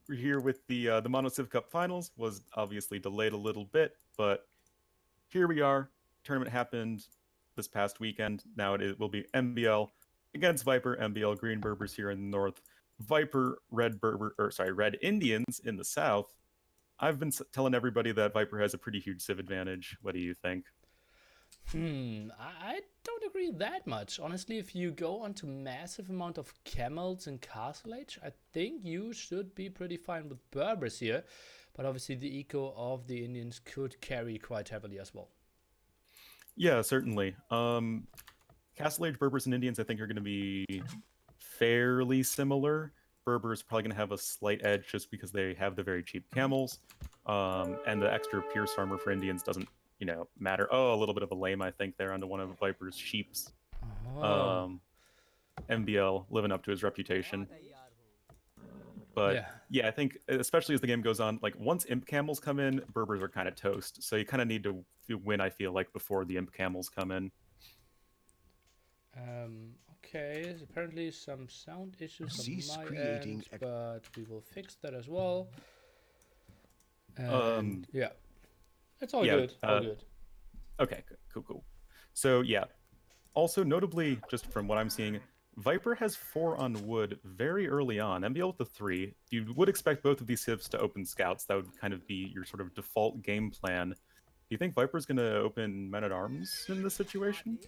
we're here with the Mono Civ Cup Finals. Was obviously delayed a little bit, but here we are. Tournament happened this past weekend. Now will be MbL against Viper. MbL Green Berbers here in the north. Viper Red Indians in the south. I've been telling everybody that Viper has a pretty huge civ advantage. What do you think? I don't agree that much. Honestly, if you go onto massive amount of camels in Castle Age, I think you should be pretty fine with Berbers here. But obviously the eco of the Indians could carry quite heavily as well. Yeah, certainly. Castle Age Berbers and Indians, I think, are going to be fairly similar. Berber's probably going to have a slight edge just because they have the very cheap camels, and the extra pierce armor for Indians doesn't, matter. Oh, a little bit of a lame, I think, there onto one of Viper's sheeps. Oh, Um, MbL living up to his reputation, but yeah. yeah, I think especially as the game goes on, like once imp camels come in, Berbers are kind of toast. So you kind of need to win, I feel like, before the imp camels come in. Okay, there's apparently some sound issues on Cease my creating end, but we will fix that as well. And Um, yeah, it's all yeah. good, all good. Okay. Cool. So yeah. Also, notably, just from what I'm seeing, Viper has 4 on wood very early on. MbL with the 3. You would expect both of these civs to open scouts. That would kind of be your sort of default game plan. Do you think Viper's going to open men at arms in this situation?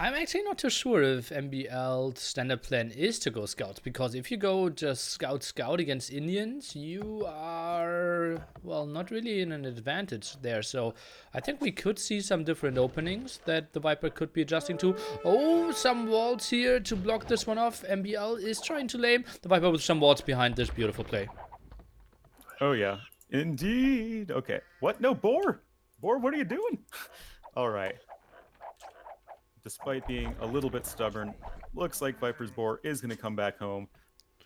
I'm actually not too sure if MBL's standard plan is to go scout, because if you go just scout against Indians, you are, well, not really in an advantage there. So I think we could see some different openings that the Viper could be adjusting to. Oh, some walls here to block this one off. MBL is trying to lame the Viper with some walls behind this beautiful play. Oh, yeah. Indeed. Okay. What? No, Boar! Boar, what are you doing? All right. Despite being a little bit stubborn, looks like Viper's Boar is going to come back home.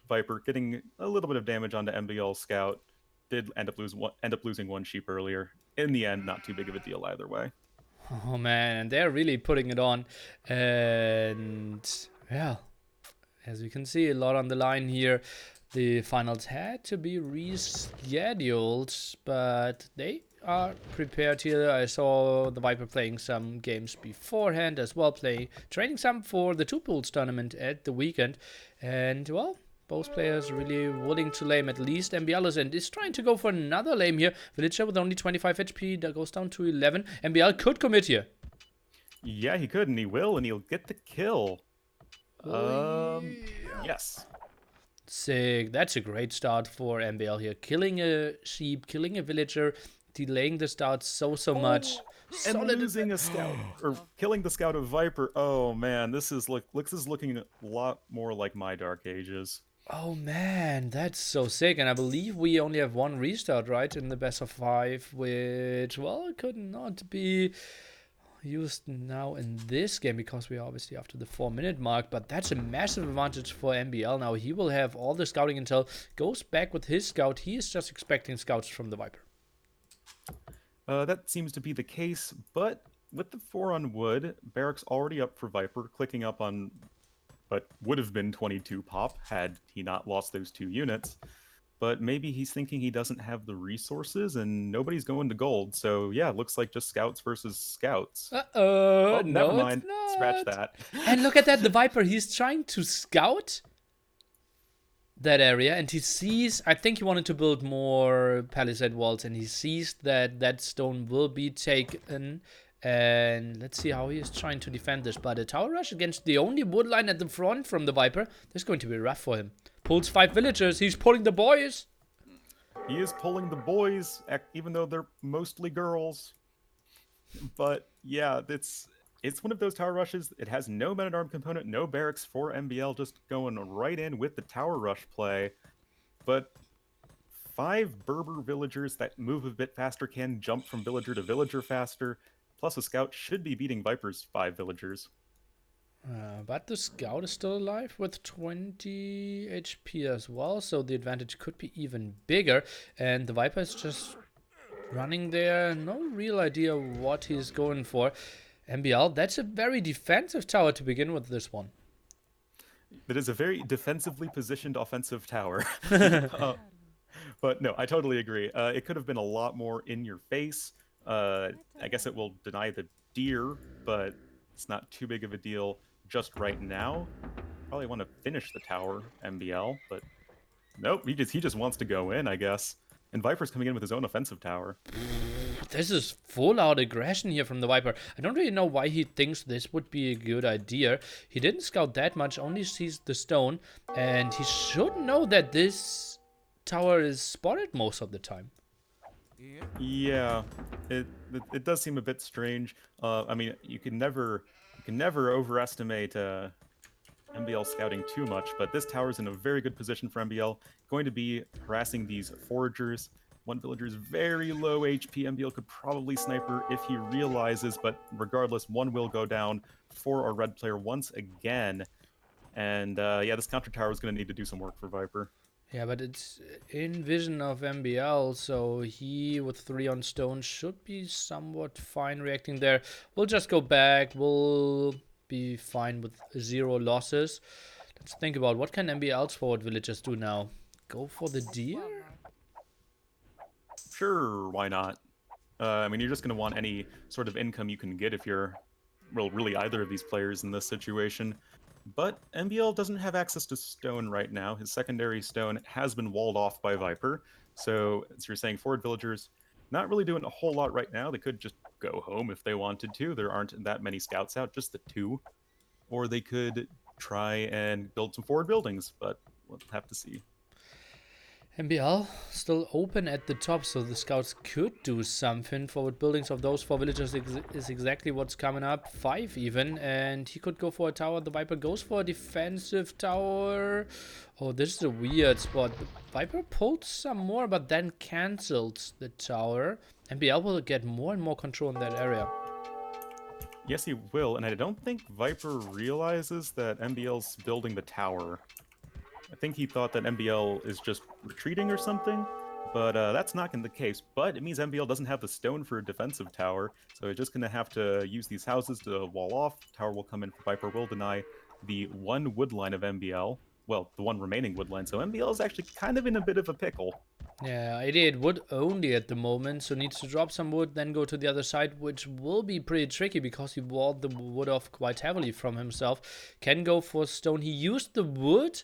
Viper getting a little bit of damage onto MbL Scout. Did end up losing one sheep earlier. In the end, not too big of a deal either way. Oh man, and they're really putting it on. And yeah, as you can see, a lot on the line here. The finals had to be rescheduled, but they are prepared here. I saw the Viper playing some games beforehand as well, training some for the two pools tournament at the weekend. And well, both players really willing to lame at least. MbL is trying to go for another lame here. Villager with only 25 HP, that goes down to 11. MbL could commit here. Yeah, he could, and he will, and he'll get the kill. Oh, Yes. sick. That's a great start for MbL here. Killing a sheep, killing a villager, delaying the start so much. And Solid losing a scout, or killing the scout of Viper. Oh man, this is looking a lot more like my Dark Ages. Oh man, that's so sick. And I believe we only have one restart, right, in the best of 5, which, well, it could not be used now in this game because we are obviously after the 4-minute mark. But that's a massive advantage for MbL. Now he will have all the scouting intel, goes back with his scout. He is just expecting scouts from the Viper. That seems to be the case, but with the 4 on wood, Barrack's already up for Viper, clicking up on what would have been 22 pop had he not lost those 2 units. But maybe he's thinking he doesn't have the resources and nobody's going to gold. So yeah, it looks like just scouts versus scouts. Uh-oh, Oh, never no, mind. it's not. Scratch that. And look at that, the Viper, he's trying to scout that area, and he sees, I think he wanted to build more palisade walls, and he sees that that stone will be taken. And let's see how he is trying to defend this. But a tower rush against the only wood line at the front from the Viper, this is going to be rough for him. Pulls 5 villagers, he's pulling the boys. He is pulling the boys, even though they're mostly girls. But yeah, it's one of those tower rushes. It has no men at arm component, no barracks for MbL, just going right in with the tower rush play. But 5 Berber villagers that move a bit faster can jump from villager to villager faster. Plus, a scout should be beating Viper's 5 villagers. But the scout is still alive with 20 HP as well, so the advantage could be even bigger. And the Viper is just running there, no real idea what he's going for. MbL, that's a very defensive tower to begin with this one. That is a very defensively positioned offensive tower. uh, but no, I totally agree. It could have been a lot more in your face. I guess it will deny the deer, but it's not too big of a deal just right now. Probably want to finish the tower, MBL, but nope, he just wants to go in, I guess. And Viper's coming in with his own offensive tower. This is full out aggression here from the Viper. I don't really know why he thinks this would be a good idea. He didn't scout that much, only sees the stone, and he should know that this tower is spotted most of the time. Yeah, it does seem a bit strange. I mean, you can never overestimate MBL scouting too much, but this tower's in a very good position for MBL. Going to be harassing these foragers. One villager is very low HP. MBL could probably sniper if he realizes, but regardless, one will go down for our red player once again. And yeah, this counter tower is going to need to do some work for Viper. Yeah, but it's in vision of MBL, so he with 3 on stone should be somewhat fine reacting there. We'll just go back. We'll be fine with 0 losses. Let's think about what can MBL's forward villagers do now. Go for the deer? Sure, why not? I mean, you're just going to want any sort of income you can get if you're, well, really either of these players in this situation. But MBL doesn't have access to stone right now. His secondary stone has been walled off by Viper. So, as you're saying, forward villagers not really doing a whole lot right now. They could just go home if they wanted to. There aren't that many scouts out, just the 2. Or they could try and build some forward buildings, but we'll have to see. MBL still open at the top, so the scouts could do something. Forward buildings of those 4 villagers is exactly what's coming up. 5 even, and he could go for a tower. The Viper goes for a defensive tower. Oh, this is a weird spot. The Viper pulled some more, but then cancelled the tower. MBL will get more and more control in that area. Yes, he will, and I don't think Viper realizes that MBL's building the tower. I think he thought that MBL is just retreating or something, but that's not the case. But it means MBL doesn't have the stone for a defensive tower, so he's just going to have to use these houses to wall off. Tower will come in for Viper, will deny the 1 wood line of MBL. Well, the 1 remaining wood line, so MBL is actually kind of in a bit of a pickle. Yeah, 88 wood only at the moment, so needs to drop some wood, then go to the other side, which will be pretty tricky because he walled the wood off quite heavily from himself. Can go for stone. He used the wood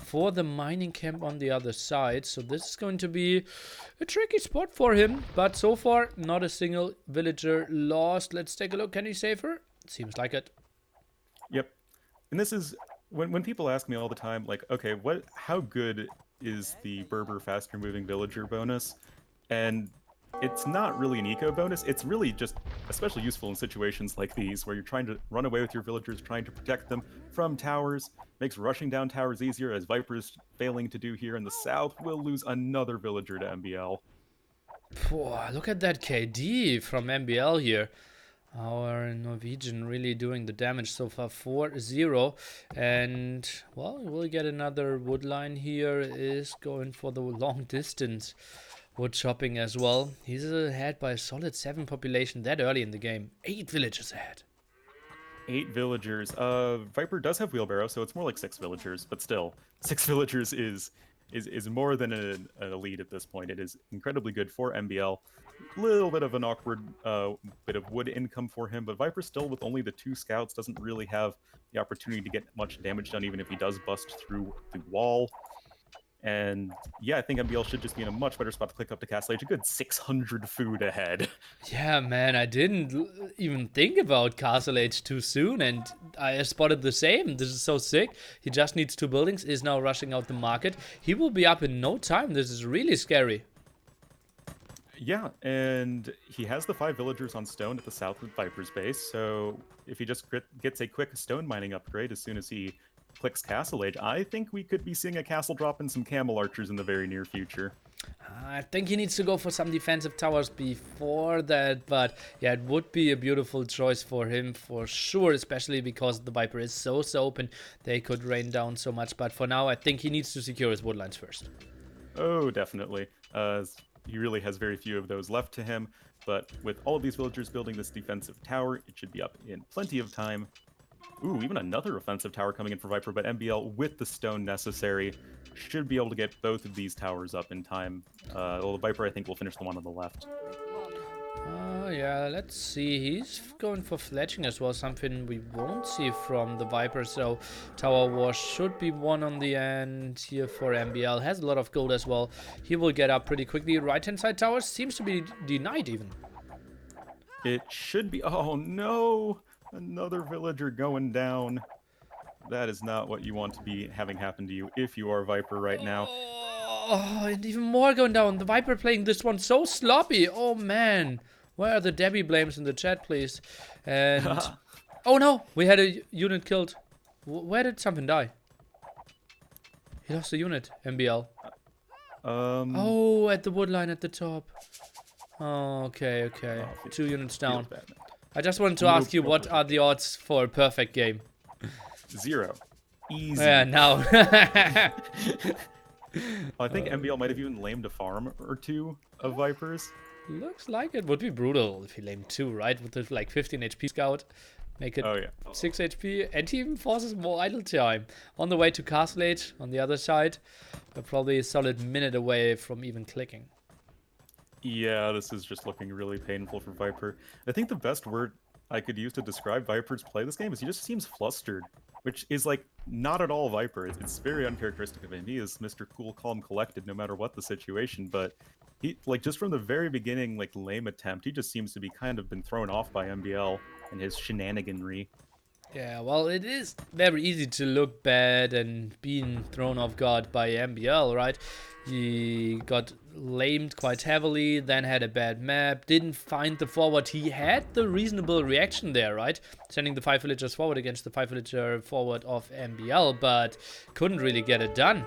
for the mining camp on the other side, so this is going to be a tricky spot for him, but so far not a single villager lost. Let's take a look. Can he save her? Seems like it. Yep. And this is when people ask me all the time, like, okay, how good is the Berber faster moving villager bonus? And it's not really an eco bonus. It's really just especially useful in situations like these where you're trying to run away with your villagers, trying to protect them from towers. Makes rushing down towers easier, as Viper's failing to do here in the south. Will lose another villager to MBL. Whoa, look at that KD from MBL here. Our Norwegian really doing the damage so far, 4-0. And, well, we'll get another wood line here. Is going for the long distance wood chopping as well. He's ahead by a solid 7 population that early in the game. 8 villages ahead. 8 villagers. Viper does have wheelbarrow, so it's more like 6 villagers, but still, 6 villagers is more than an elite at this point. It is incredibly good for MBL. Little bit of an awkward bit of wood income for him, but Viper still with only the 2 scouts doesn't really have the opportunity to get much damage done, even if he does bust through the wall. And yeah, I think MBL should just be in a much better spot to click up to Castle Age. A good 600 food ahead. Yeah, man, I didn't even think about Castle Age too soon, and I spotted the same. This is so sick. He just needs 2 buildings, is now rushing out the market. He will be up in no time. This is really scary. Yeah, and he has the 5 villagers on stone at the south of Viper's base, so if he just gets a quick stone mining upgrade as soon as he clicks Castle Age, I think we could be seeing a castle drop and some camel archers in the very near future. I think he needs to go for some defensive towers before that, but yeah, it would be a beautiful choice for him for sure, especially because the Viper is so open. They could rain down so much, but for now, I think he needs to secure his woodlines first. Oh, definitely. He really has very few of those left to him, but with all of these villagers building this defensive tower, it should be up in plenty of time. Ooh, even another offensive tower coming in for Viper, but MbL with the stone necessary should be able to get both of these towers up in time. Well, the Viper, I think, will finish the one on the left. Oh yeah, let's see. He's going for fletching as well, something we won't see from the Viper. So Tower War should be won on the end here for MbL. Has a lot of gold as well. He will get up pretty quickly. Right hand side tower seems to be denied even. It should be. Oh no! Another villager going down. That is not what you want to be having happen to you if you are Viper right now. Oh, and even more going down. The Viper playing this one so sloppy. Oh man. Where are the Debbie blames in the chat, please? And oh no, we had a unit killed. Where did something die? He lost a unit, MbL. Oh, at the wood line at the top. Oh, okay, okay. Oh, 2 units down. bad, I just wanted to No- ask you, no what perfect are the odds for a perfect game? 0. Easy. Yeah, now. I think MbL might have even lamed a farm or two of Vipers. Looks like it would be brutal if he lamed 2, right? With the like 15 HP scout. Make it Oh yeah. 6 HP, and he even forces more idle time. On the way to Castle Age, on the other side, but probably a solid minute away from even clicking. Yeah, this is just looking really painful for Viper. I think the best word I could use to describe Viper's play this game is he just seems flustered, which is like not at all Viper. It's very uncharacteristic of him. He is Mr. Cool, Calm, Collected no matter what the situation, but he, like, just from the very beginning, like, lame attempt, he just seems to be kind of been thrown off by MbL and his shenaniganry. Yeah, well, it is very easy to look bad and being thrown off guard by MbL, right? He got lamed quite heavily, then had a bad map, didn't find the forward. He had the reasonable reaction there, right? Sending the 5 villagers forward against the 5 villager forward of MbL, but couldn't really get it done.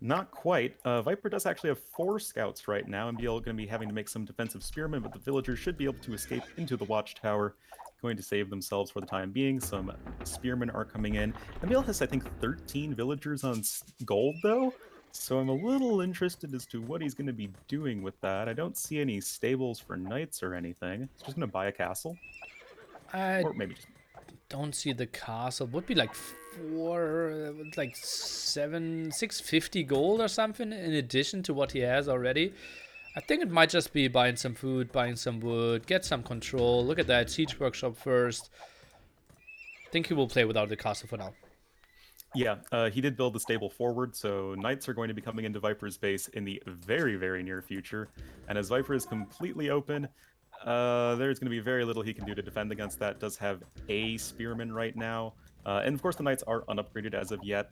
Not quite. Viper does actually have 4 scouts right now. MbL going to be having to make some defensive spearmen, but the villagers should be able to escape into the watchtower, going to save themselves for the time being. Some spearmen are coming in. MbL has, I think, 13 villagers on gold, though, so I'm a little interested as to what he's going to be doing with that. I don't see any stables for knights or anything. He's just going to buy a castle. Or maybe just... Don't see the castle. Would be like 650 gold or something in addition to what he has already. I think it might just be buying some food, buying some wood, get some control. Look at that, siege workshop first. I think he will play without the castle for now. Yeah, he did build the stable forward, so knights are going to be coming into Viper's base in the very, very near future. And as Viper is completely open, there's going to be very little he can do to defend against that. Does have a spearman right now. And of course the knights are unupgraded as of yet.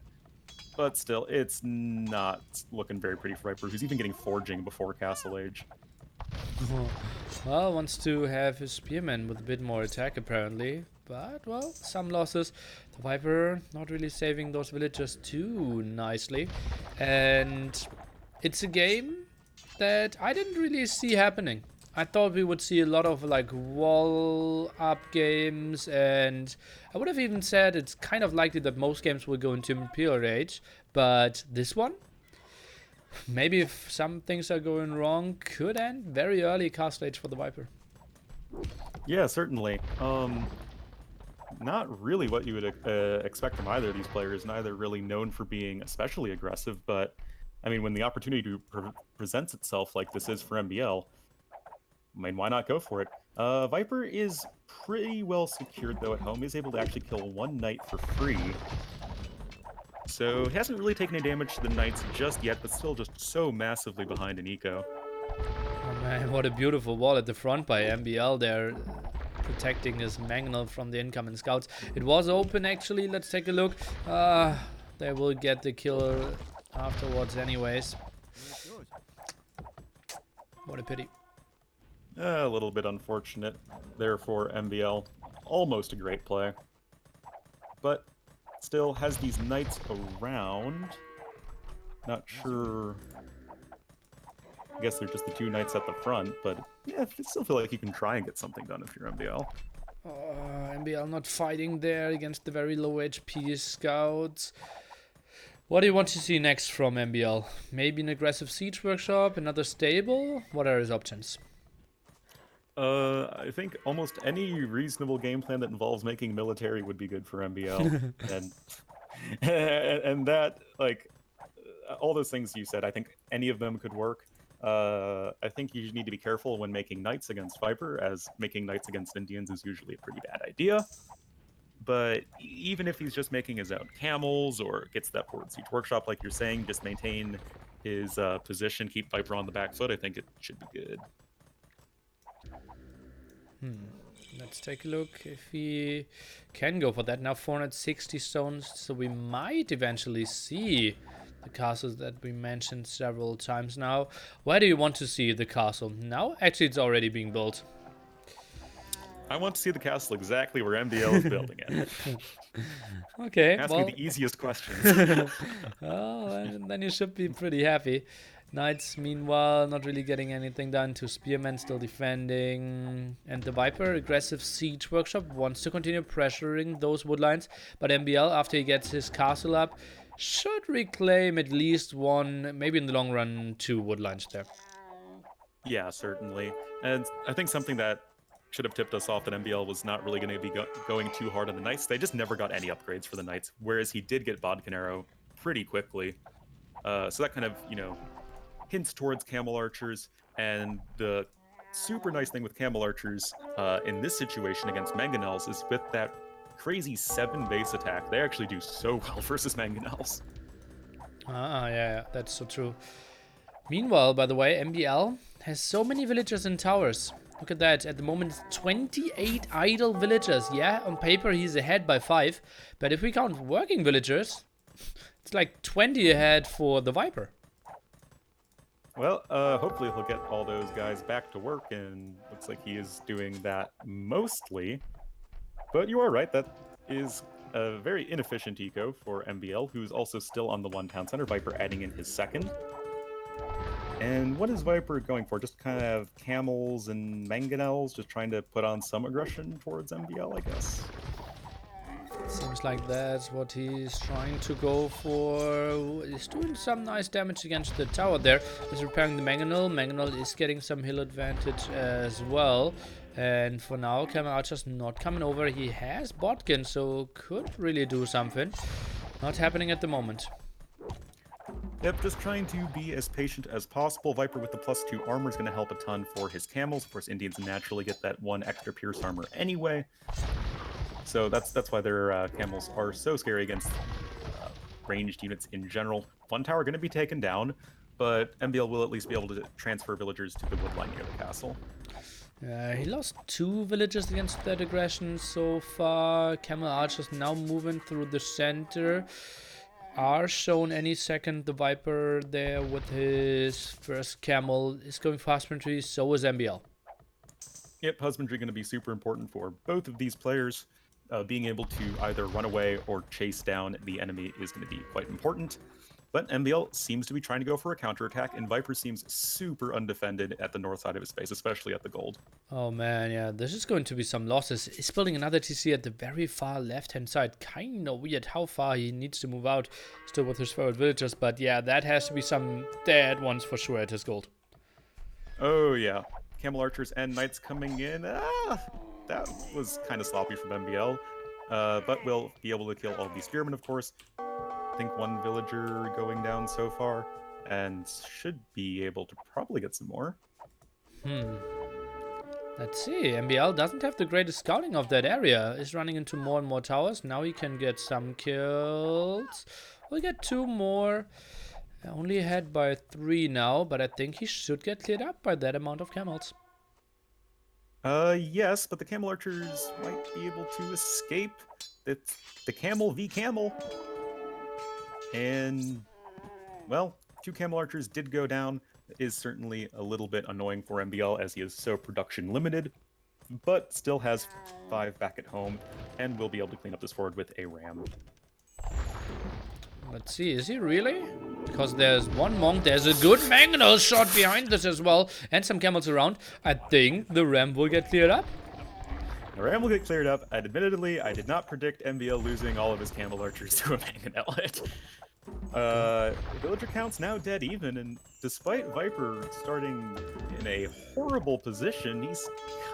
But still, it's not looking very pretty for Viper, who's even getting forging before Castle Age. Well, wants to have his spearman with a bit more attack apparently. But, well, some losses. The Viper not really saving those villagers too nicely. And it's a game that I didn't really see happening. I thought we would see a lot of like wall up games, and I would have even said it's kind of likely that most games will go into Imperial Age, but this one, maybe if some things are going wrong, could end very early Castle Age for the Viper. Yeah, certainly. Not really what you would expect from either of these players, neither really known for being especially aggressive, but I mean, when the opportunity presents itself like this is for MbL, I mean, why not go for it? Viper is pretty well secured, though, at home. He's able to actually kill 1 knight for free. So he hasn't really taken any damage to the knights just yet, but still just so massively behind in eco. Oh man, what a beautiful wall at the front by MbL there, protecting his Mangonel from the incoming scouts. It was open, actually. Let's take a look. They will get the kill afterwards anyways. What a pity. A little bit unfortunate there for MbL. Almost a great play. But still has these knights around. Not sure. I guess they're just the 2 knights at the front, but yeah, I still feel like you can try and get something done if you're MbL. MbL not fighting there against the very low HP scouts. What do you want to see next from MbL? Maybe an aggressive siege workshop, another stable? What are his options? I think almost any reasonable game plan that involves making military would be good for MbL, and and that like all those things you said, I think any of them could work. I think you need to be careful when making knights against Viper, as making knights against Indians is usually a pretty bad idea. But even if he's just making his own camels or gets that forward siege workshop, like you're saying, just maintain his position, keep Viper on the back foot, I think it should be good. Let's take a look if he can go for that. Now 460 stones, so we might eventually see the castles that we mentioned several times now. Where do you want to see the castle? Now? Actually, it's already being built. I want to see the castle exactly where MbL is building it. Okay, Ask well, me the easiest questions. oh, and then you should be pretty happy. Knights, meanwhile, not really getting anything done. Two spearmen still defending. And the Viper, aggressive siege workshop, wants to continue pressuring those woodlines. But MbL, after he gets his castle up, should reclaim at least one, maybe in the long run, two woodlines there. Yeah, certainly. And I think something that should have tipped us off that MbL was not really going to be going too hard on the Knights. They just never got any upgrades for the Knights, whereas he did get Bodkin Arrow pretty quickly. So that kind of, hints towards Camel Archers. And the super nice thing with Camel Archers in this situation against Mangonels is with that crazy 7 base attack, they actually do so well versus Mangonels. Yeah, that's so true. Meanwhile, by the way, MbL has so many villagers and towers. Look at that. At the moment, 28 idle villagers. Yeah, on paper, he's ahead by 5. But if we count working villagers, it's like 20 ahead for the Viper. Well, hopefully he'll get all those guys back to work, and looks like he is doing that mostly. But you are right, that is a very inefficient eco for MbL, who's also still on the 1 town center, Viper adding in his second. And what is Viper going for? Just kind of camels and mangonels, just trying to put on some aggression towards MbL, I guess. Seems like that's what he's trying to go for. He's doing some nice damage against the tower there. He's repairing the mangonel. Mangonel is getting some hill advantage as well. And for now, Camel Archer's not coming over. He has Bodkin, so could really do something. Not happening at the moment. Yep, just trying to be as patient as possible. Viper with the +2 armor is going to help a ton for his camels. Of course, Indians naturally get that 1 extra pierce armor anyway. So that's why their camels are so scary against ranged units in general. 1 tower going to be taken down, but MbL will at least be able to transfer villagers to the woodline near the castle. He lost 2 villagers against that aggression so far. Camel Archers now moving through the center. Are shown any second. The Viper there with his first camel is going for husbandry, so is MbL. Yep, husbandry going to be super important for both of these players. Being able to either run away or chase down the enemy is going to be quite important. But MbL seems to be trying to go for a counterattack, and Viper seems super undefended at the north side of his base, especially at the gold. Oh man, yeah, this is going to be some losses. He's building another TC at the very far left-hand side. Kind of weird how far he needs to move out, still with his forward villagers. But yeah, that has to be some dead ones for sure at his gold. Oh yeah, Camel Archers and Knights coming in. That was kind of sloppy from MbL. But we'll be able to kill all these spearmen, of course. I think 1 villager going down so far, and should be able to probably get some more. Let's see. MbL doesn't have the greatest scouting of that area. Is running into more and more towers. Now he can get some kills. We'll get 2 more. Only ahead by 3 now, but I think he should get cleared up by that amount of camels. Yes, but the Camel Archers might be able to escape. It's the Camel v Camel. And, well, 2 Camel Archers did go down. It is certainly a little bit annoying for MbL as he is so production limited, but still has 5 back at home and will be able to clean up this forward with a ram. Let's see, is he really? Because there's 1 monk, there's a good mangonel shot behind this as well, and some camels around. I think the ram will get cleared up. The ram will get cleared up, and admittedly, I did not predict MbL losing all of his Camel Archers to a mangonel hit. Villager count's now dead even, and despite Viper starting in a horrible position, he's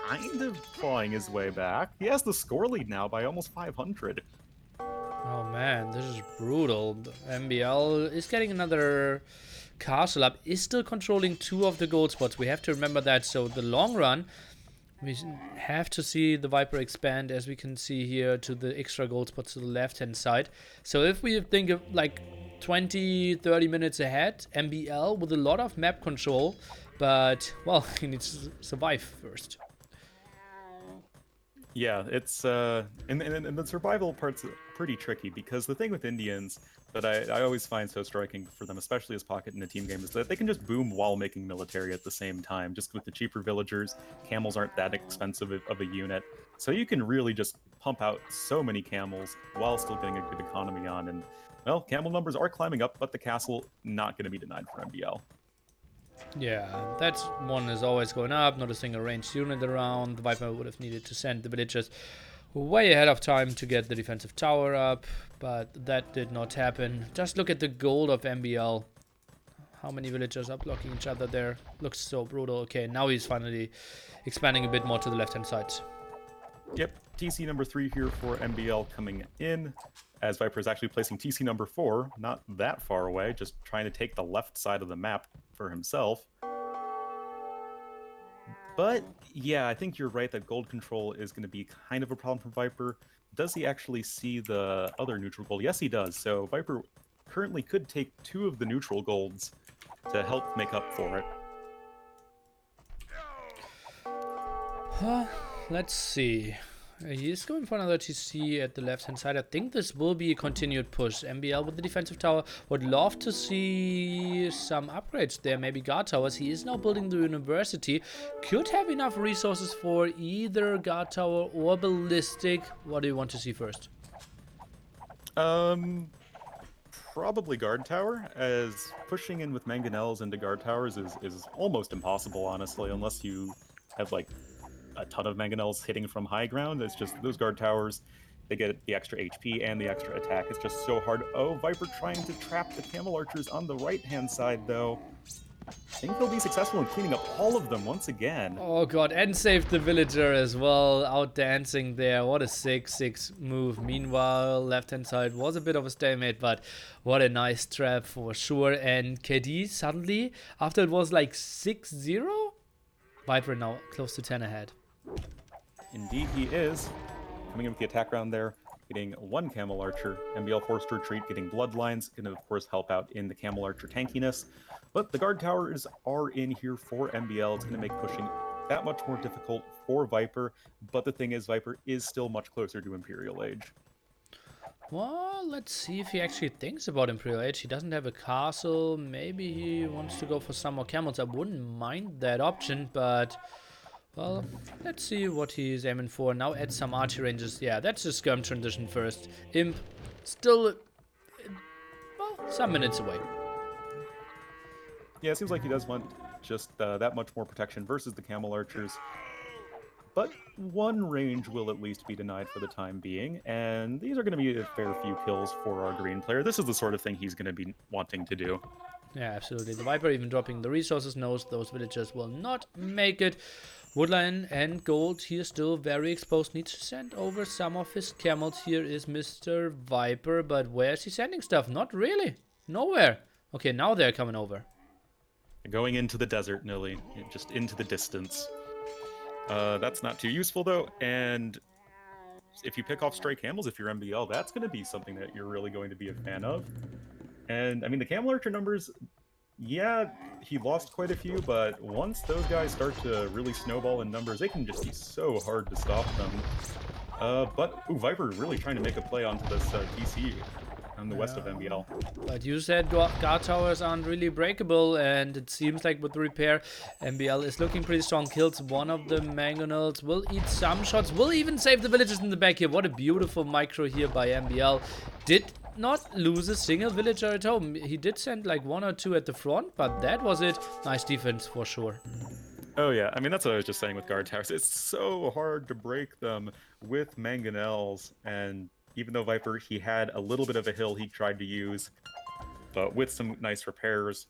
kind of clawing his way back. He has the score lead now by almost 500. Oh man, this is brutal. The MbL is getting another castle up, is still controlling 2 of the gold spots. We have to remember that. So the long run, we have to see the Viper expand, as we can see here, to the extra gold spots to the left hand side. So if we think of like 20-30 minutes ahead, MbL with a lot of map control, but well, he needs to survive first. Yeah, it's and the survival part's pretty tricky because the thing with Indians that I always find so striking for them, especially as Pocket in a team game, is that they can just boom while making military at the same time. Just with the cheaper villagers, camels aren't that expensive of a unit, so you can really just pump out so many camels while still getting a good economy on. And well, camel numbers are climbing up, but the castle not going to be denied for MbL. Yeah, that one is always going up, not a single ranged unit around. The Viper would have needed to send the villagers way ahead of time to get the defensive tower up, but that did not happen. Just look at the gold of MbL. How many villagers are blocking each other there? Looks so brutal. Okay, now he's finally expanding a bit more to the left-hand side. Yep, TC number 3 here for MbL coming in, as Viper is actually placing TC number 4, not that far away, just trying to take the left side of the map for himself. But yeah, I think you're right that gold control is going to be kind of a problem for Viper. Does he actually see the other neutral gold? Yes, he does. So Viper currently could take 2 of the neutral golds to help make up for it. Let's see. He's going for another TC at the left-hand side. I think this will be a continued push. MbL with the defensive tower. Would love to see some upgrades there. Maybe guard towers. He is now building the university. Could have enough resources for either guard tower or ballistic. What do you want to see first? Probably guard tower, as pushing in with mangonels into guard towers is almost impossible, honestly, unless you have like a ton of mangonels hitting from high ground. It's just those guard towers, they get the extra HP and the extra attack. It's just so hard. Oh, Viper trying to trap the camel archers on the right-hand side, though. I think he'll be successful in cleaning up all of them once again. Oh god, and saved the villager as well, out dancing there. What a 6-6 move. Meanwhile, left-hand side was a bit of a stalemate, but what a nice trap for sure. And KD suddenly, after it was like 6-0, Viper now close to 10 ahead. Indeed he is. Coming in with the attack round there, getting 1 camel archer. MbL forced to retreat, getting bloodlines, going to of course help out in the camel archer tankiness. But the guard towers are in here for MbL. It's going to make pushing that much more difficult for Viper. But the thing is, Viper is still much closer to Imperial Age. Well, let's see if he actually thinks about Imperial Age. He doesn't have a castle. Maybe he wants to go for some more camels. I wouldn't mind that option, but well, let's see what he's aiming for. Now add some archer ranges. Yeah, that's a skirm transition first. Imp still, well, some minutes away. Yeah, it seems like he does want just that much more protection versus the camel archers. But 1 range will at least be denied for the time being, and these are going to be a fair few kills for our green player. This is the sort of thing he's going to be wanting to do. Yeah, absolutely. The Viper even dropping the resources knows those villagers will not make it. Woodline and gold here still very exposed. Needs to send over some of his camels. Here is Mr. Viper, but where's he sending stuff? Not really. Nowhere. Okay, now they're coming over. Going into the desert, Nilly. Just into the distance. That's not too useful, though, and if you pick off stray camels, if you're MbL, that's going to be something that you're really going to be a fan of. And, I mean, the camel archer numbers, yeah, he lost quite a few, but once those guys start to really snowball in numbers, they can just be so hard to stop them. But, ooh, Viper really trying to make a play onto this TC on the west of MbL. But you said guard towers aren't really breakable, and it seems like with the repair, MbL is looking pretty strong. Kills one of the mangonels, will eat some shots, will even save the villagers in the back here. What a beautiful micro here by MbL. Did not lose a single villager at home. He did send like 1 or 2 at the front, but that was it. Nice defense for sure. Oh yeah, I mean, that's what I was just saying with guard towers. It's so hard to break them with mangonels, and even though Viper, he had a little bit of a hill he tried to use, But with some nice repairs,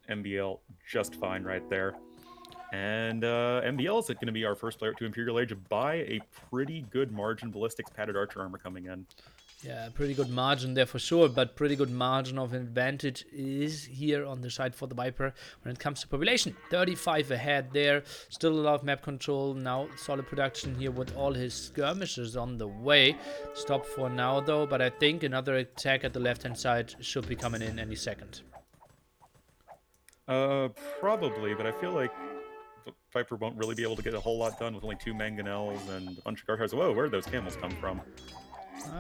MbL just fine right there. And MbL is going to be our first player to Imperial Age by a pretty good margin. Ballistics padded archer armor coming in. Yeah, pretty good margin there for sure, but pretty good margin of advantage is here on the side for the Viper when it comes to population. 35 ahead there, still a lot of map control, now solid production here with all his skirmishers on the way. Stop for now though, but I think another attack at the left-hand side should be coming in any second. Probably, but I feel like Viper won't really be able to get a whole lot done with only 2 mangonels and a bunch of guard. Whoa, where'd those camels come from?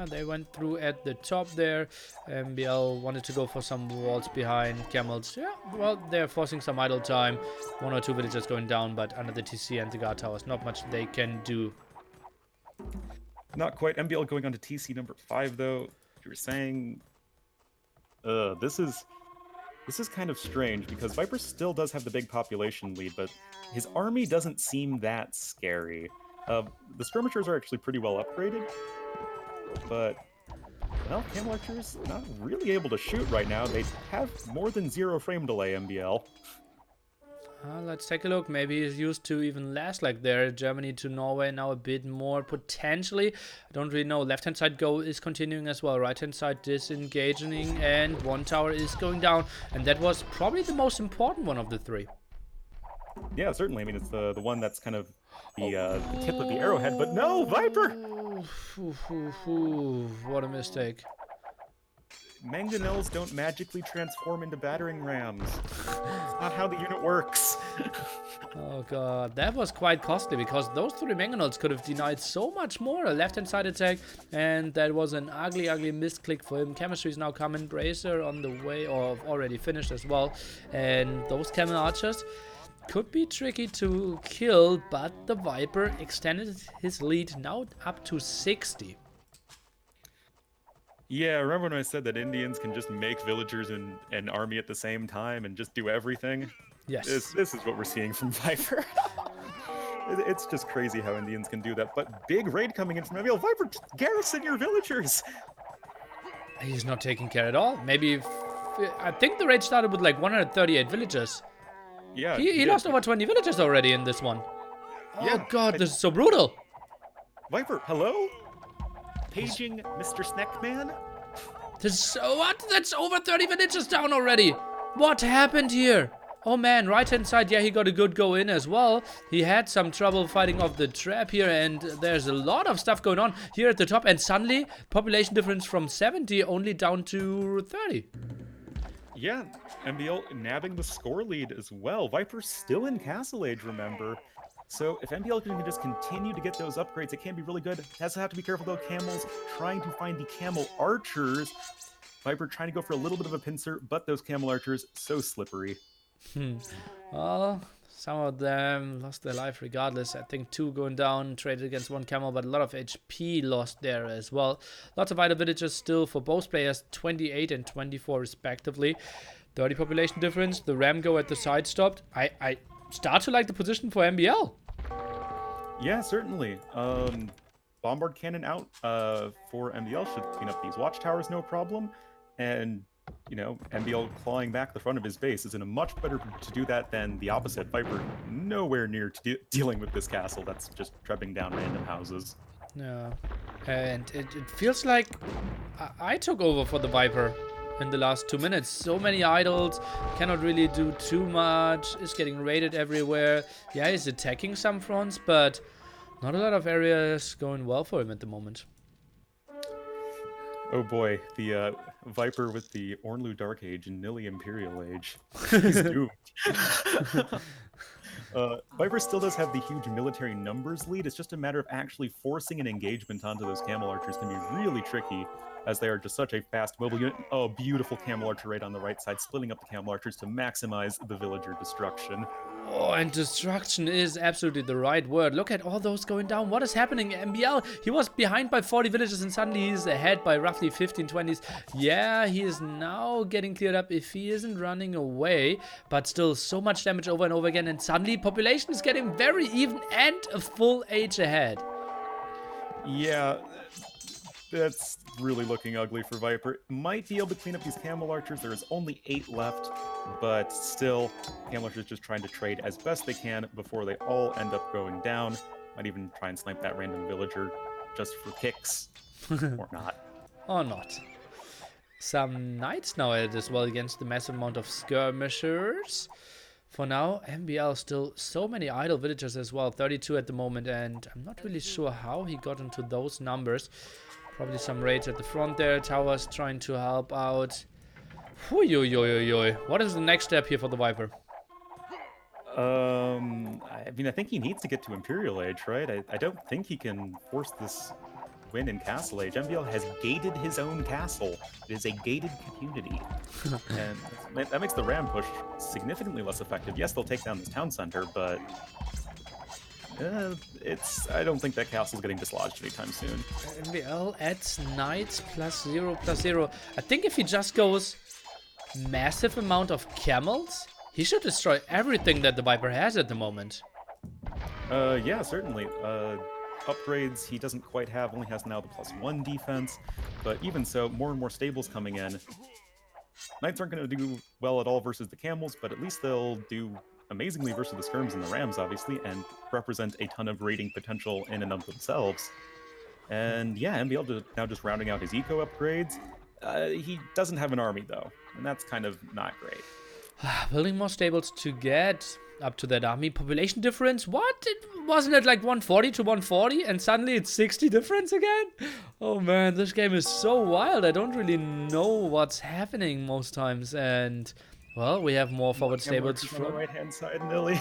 They went through at the top there. MbL wanted to go for some walls behind camels. Yeah, well, they're forcing some idle time. 1 or 2 villagers going down, but under the TC and the guard towers, not much they can do. Not quite. MbL going on to TC number 5, though. You were saying... This is kind of strange, because Viper still does have the big population lead, but his army doesn't seem that scary. The skirmishers are actually pretty well upgraded, but, well, camel archers not really able to shoot right now. They have more than 0 frame delay, MbL. Let's take a look. Maybe he's used to even less like there. Germany to Norway now a bit more potentially. I don't really know. Left hand side go is continuing as well. Right hand side disengaging, and 1 tower is going down. And that was probably the most important one of the 3. Yeah, certainly. I mean, it's the one that's kind of the tip of the arrowhead, but no, Viper! What a mistake. Mangonels don't magically transform into battering rams. It's not how the unit works. Oh god, that was quite costly, because those 3 mangonels could have denied so much more. A left-hand side attack, and that was an ugly misclick for him. Chemistry is now coming. Bracer on the way, or already finished as well. And those camel archers could be tricky to kill, but the Viper extended his lead now up to 60. Yeah, remember when I said that Indians can just make villagers and an army at the same time and just do everything? Yes. This is what we're seeing from Viper. It's just crazy how Indians can do that. But big raid coming in from MbL. Viper, just garrison your villagers! He's not taking care at all. Maybe, I think the raid started with like 138 villagers. Yeah. He lost over 20 villagers already in this one. Yeah, Oh god, this is so brutal. Viper, hello? Paging Mr. Snackman? What? That's over 30 villagers down already. What happened here? Oh man, right hand side, yeah, he got a good go in as well. He had some trouble fighting off the trap here, and there's a lot of stuff going on here at the top, and suddenly population difference from 70 only down to 30. Yeah, MbL nabbing the score lead as well. Viper's still in Castle Age, remember? So if MbL can just continue to get those upgrades, it can be really good. Has to have to be careful though. Camels trying to find the camel archers. Viper trying to go for a little bit of a pincer, but those camel archers so slippery. Well, some of them lost their life regardless. I think 2 going down, traded against 1 camel, but a lot of HP lost there as well. Lots of idle villagers still for both players, 28 and 24 respectively. 30 population difference. The ram go at the side stopped. I start to like the position for MbL. Yeah, certainly. Bombard cannon out for MbL should clean up these watchtowers, no problem. And, you know, MbL clawing back the front of his base is in a much better to do that than the opposite. Viper nowhere near to dealing with this castle that's just trepping down random houses. Yeah, and it feels like I took over for the Viper in the last 2 minutes. So many idols, cannot really do too much, is getting raided everywhere. Yeah, he's attacking some fronts, but not a lot of areas going well for him at the moment. Oh boy, the Viper with the Ornlu Dark Age and Nili Imperial Age. He's doomed. Viper still does have the huge military numbers lead. It's just a matter of actually forcing an engagement onto those camel archers can be really tricky, as they are just such a fast mobile unit. Oh, beautiful camel archer raid on the right side, splitting up the camel archers to maximize the villager destruction. Oh, and destruction is absolutely the right word. Look at all those going down. What is happening? MbL, he was behind by 40 villagers and suddenly he's ahead by roughly 15, 20s. Yeah, he is now getting cleared up if he isn't running away, but still so much damage over and over again, and suddenly population is getting very even and a full age ahead. Yeah, That's really looking ugly for Viper. Might be able to clean up these Camel Archers. There is only 8 left, but still, Camel Archers just trying to trade as best they can before they all end up going down. Might even try and snipe that random villager just for kicks, or not. Or not. Some knights now added as well against the massive amount of skirmishers. For now, MbL still so many idle villagers as well, 32 at the moment, and I'm not really sure how he got into those numbers. Probably some raids at the front there, towers trying to help out. What is the next step here for the Viper? I mean, I think he needs to get to Imperial Age, right? I don't think he can force this win in Castle Age. MbL has gated his own castle. It is a gated community. And that makes the ram push significantly less effective. Yes, they'll take down this town center, but I don't think that castle's getting dislodged anytime soon. MbL adds knights +0/+0. I think if he just goes massive amount of camels, he should destroy everything that the Viper has at the moment. Yeah, certainly. Upgrades he doesn't quite have, only has now the +1 defense, but even so, more and more stables coming in. Knights aren't going to do well at all versus the camels, but at least they'll do amazingly versus the skirms and the rams, obviously, and represent a ton of raiding potential in and of themselves. And yeah, MbL now just rounding out his eco upgrades. He doesn't have an army, though, and that's kind of not great. Building more stables to get up to that army population difference. What? Wasn't it like 140 to 140 and suddenly it's 60 difference again? Oh man, this game is so wild. I don't really know what's happening most times. And well, we have more forward stables from the right hand side, Nilly.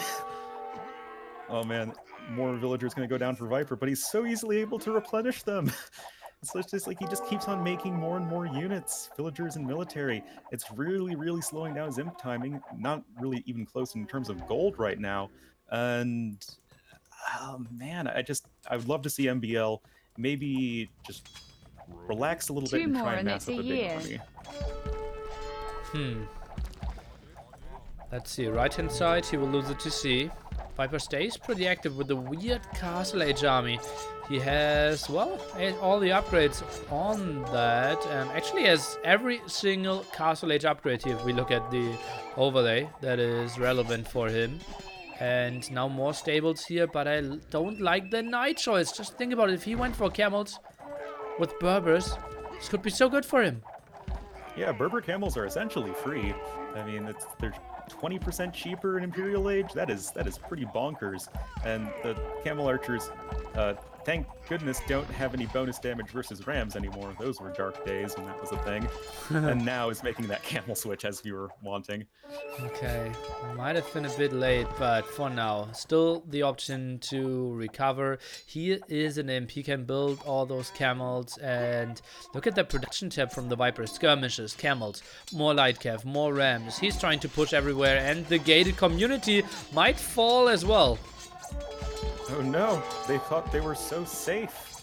Oh man, more villagers gonna go down for Viper, but he's so easily able to replenish them. So it's just like he just keeps on making more and more units, villagers and military. It's really, really slowing down his imp timing. Not really even close in terms of gold right now. And oh man, I would love to see MbL maybe just relax a little bit and try and mass up a big army. Let's see, right hand side, he will lose it to C. Viper stays pretty active with the weird Castle Age army. He has, well, all the upgrades on that. Actually has every single Castle Age upgrade here if we look at the overlay that is relevant for him. And now more stables here, but I don't like the knight choice. Just think about it, if he went for camels with Berbers, this could be so good for him. Yeah, Berber camels are essentially free. I mean, they're 20% cheaper in Imperial Age. That is pretty bonkers. And the camel archers, thank goodness, don't have any bonus damage versus rams anymore. Those were dark days when that was a thing. And now is making that camel switch as you were wanting. Okay, might have been a bit late, but for now, still the option to recover. He is an imp, he can build all those camels, and look at the production tab from the Viper. Skirmishes, camels, more light cav, more rams. He's trying to push everywhere, and the gated community might fall as well. Oh no, they thought they were so safe.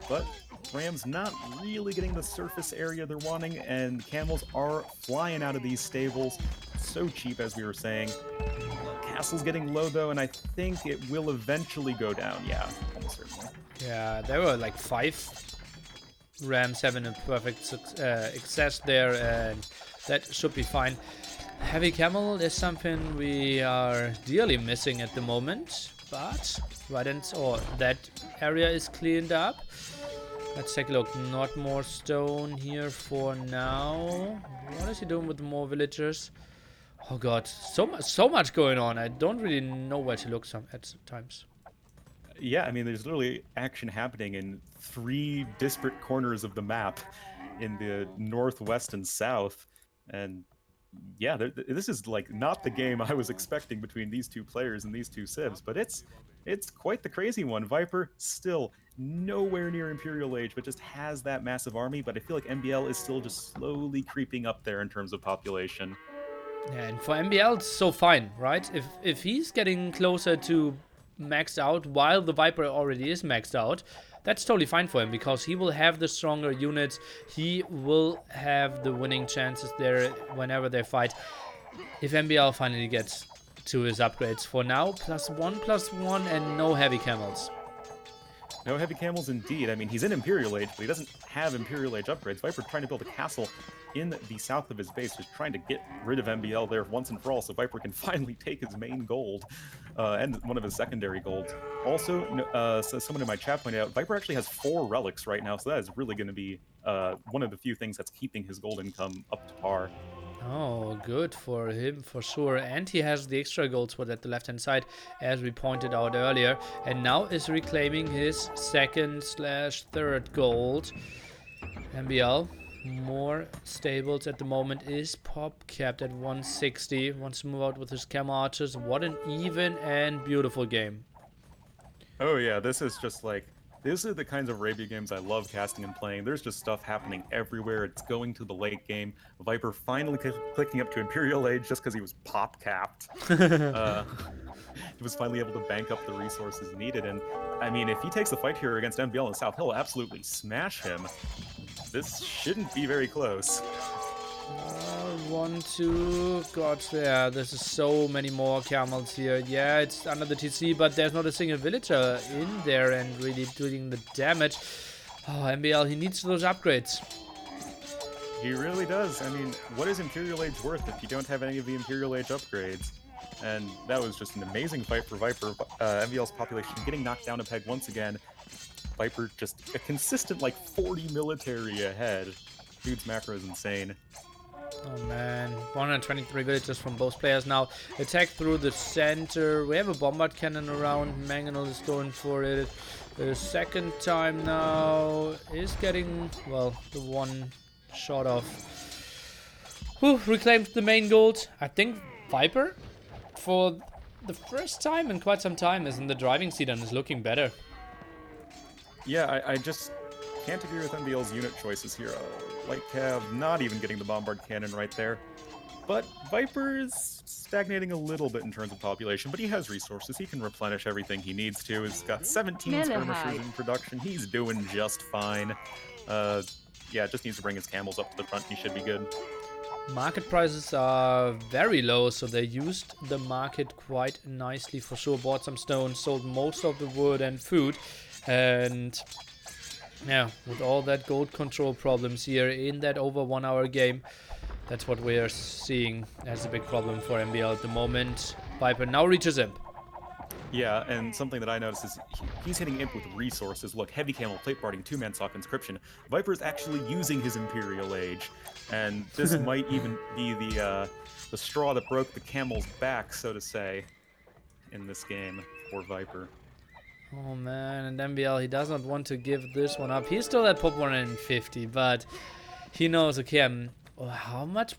But rams not really getting the surface area they're wanting, and camels are flying out of these stables. So cheap, as we were saying. Castle's getting low, though, and I think it will eventually go down. Yeah, almost certainly. Yeah, there were like 5 rams having a perfect success there, and that should be fine. Heavy camel is something we are dearly missing at the moment. But that area is cleaned up. Let's take a look. Not more stone here for now. What is he doing with more villagers? Oh god, so much going on. I don't really know where to look at times. Yeah, I mean, there's literally action happening in 3 disparate corners of the map in the northwest and south, and yeah, this is like not the game I was expecting between these two players and these two civs, but it's quite the crazy one. Viper still nowhere near Imperial Age, but just has that massive army. But I feel like MbL is still just slowly creeping up there in terms of population. Yeah, and for MbL, it's so fine, right? If he's getting closer to maxed out while the Viper already is maxed out, that's totally fine for him, because he will have the stronger units. He will have the winning chances there whenever they fight. If MbL finally gets to his upgrades. For now, +1/+1 and no heavy camels. No heavy camels indeed. I mean, he's in Imperial Age, but he doesn't have Imperial Age upgrades. Viper trying to build a castle in the south of his base, just trying to get rid of MbL there once and for all, so Viper can finally take his main gold and one of his secondary golds. Also, so someone in my chat pointed out, Viper actually has 4 relics right now, so that is really going to be one of the few things that's keeping his gold income up to par. Oh, good for him for sure. And he has the extra gold spot at the left hand side, as we pointed out earlier. And now is reclaiming his second/third gold. MbL, more stables at the moment, is pop capped at 160. Wants to move out with his camel archers. What an even and beautiful game. Oh yeah, this is just like, these are the kinds of Arabia games I love casting and playing. There's just stuff happening everywhere. It's going to the late game. Viper finally clicking up to Imperial Age just because he was pop capped. He was finally able to bank up the resources needed. And I mean, if he takes the fight here against MbL in the South, he'll absolutely smash him. This shouldn't be very close. 1, 2, god, yeah, there's so many more camels here. Yeah, it's under the TC, but there's not a single villager in there and really doing the damage. Oh, MbL, he needs those upgrades. He really does. I mean, what is Imperial Age worth if you don't have any of the Imperial Age upgrades? And that was just an amazing fight for Viper. MbL's population getting knocked down a peg once again. Viper just a consistent like 40 military ahead. Dude's macro is insane. Oh man, 123 villagers from both players now. Attack through the center. We have a bombard cannon around. Mangonel is going for it. The second time now is getting, well, the one shot off. Whew, reclaimed the main gold. I think Viper, for the first time in quite some time, is in the driving seat and is looking better. Yeah, I just can't agree with MbL's unit choices here. Light Cav not even getting the bombard cannon right there. But Viper is stagnating a little bit in terms of population, but he has resources. He can replenish everything he needs to. He's got 17 skirmishers in production. He's doing just fine. Yeah, just needs to bring his camels up to the front. He should be good. Market prices are very low, so they used the market quite nicely for sure. Bought some stones, sold most of the wood and food. And yeah, with all that gold control problems here in that over 1 hour game, that's what we're seeing as a big problem for MbL at the moment. Viper now reaches Imp. Yeah, and something that I noticed is he's hitting Imp with resources. Look, Heavy Camel, Plate Barding, 2-man Sock Inscription. Viper's actually using his Imperial Age, and this might even be the straw that broke the camel's back, so to say, in this game for Viper. Oh man, and MbL, he does not want to give this one up. He's still at pop 150, but he knows, okay, how much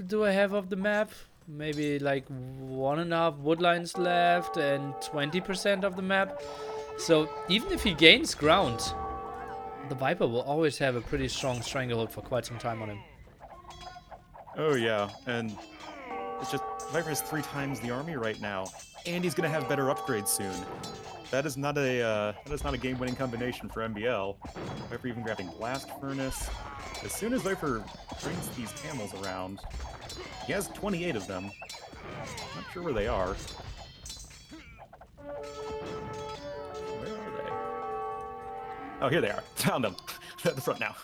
do I have of the map? Maybe like 1.5 wood lines left and 20% of the map. So even if he gains ground, the Viper will always have a pretty strong stranglehold for quite some time on him. Oh yeah, and it's just Viper has 3 times the army right now, and he's gonna have better upgrades soon. That is not a game-winning combination for MbL. Viper even grabbing Blast Furnace. As soon as Viper brings these camels around, he has 28 of them. Not sure where they are. Where are they? Oh, here they are. Found them. They're at the front now.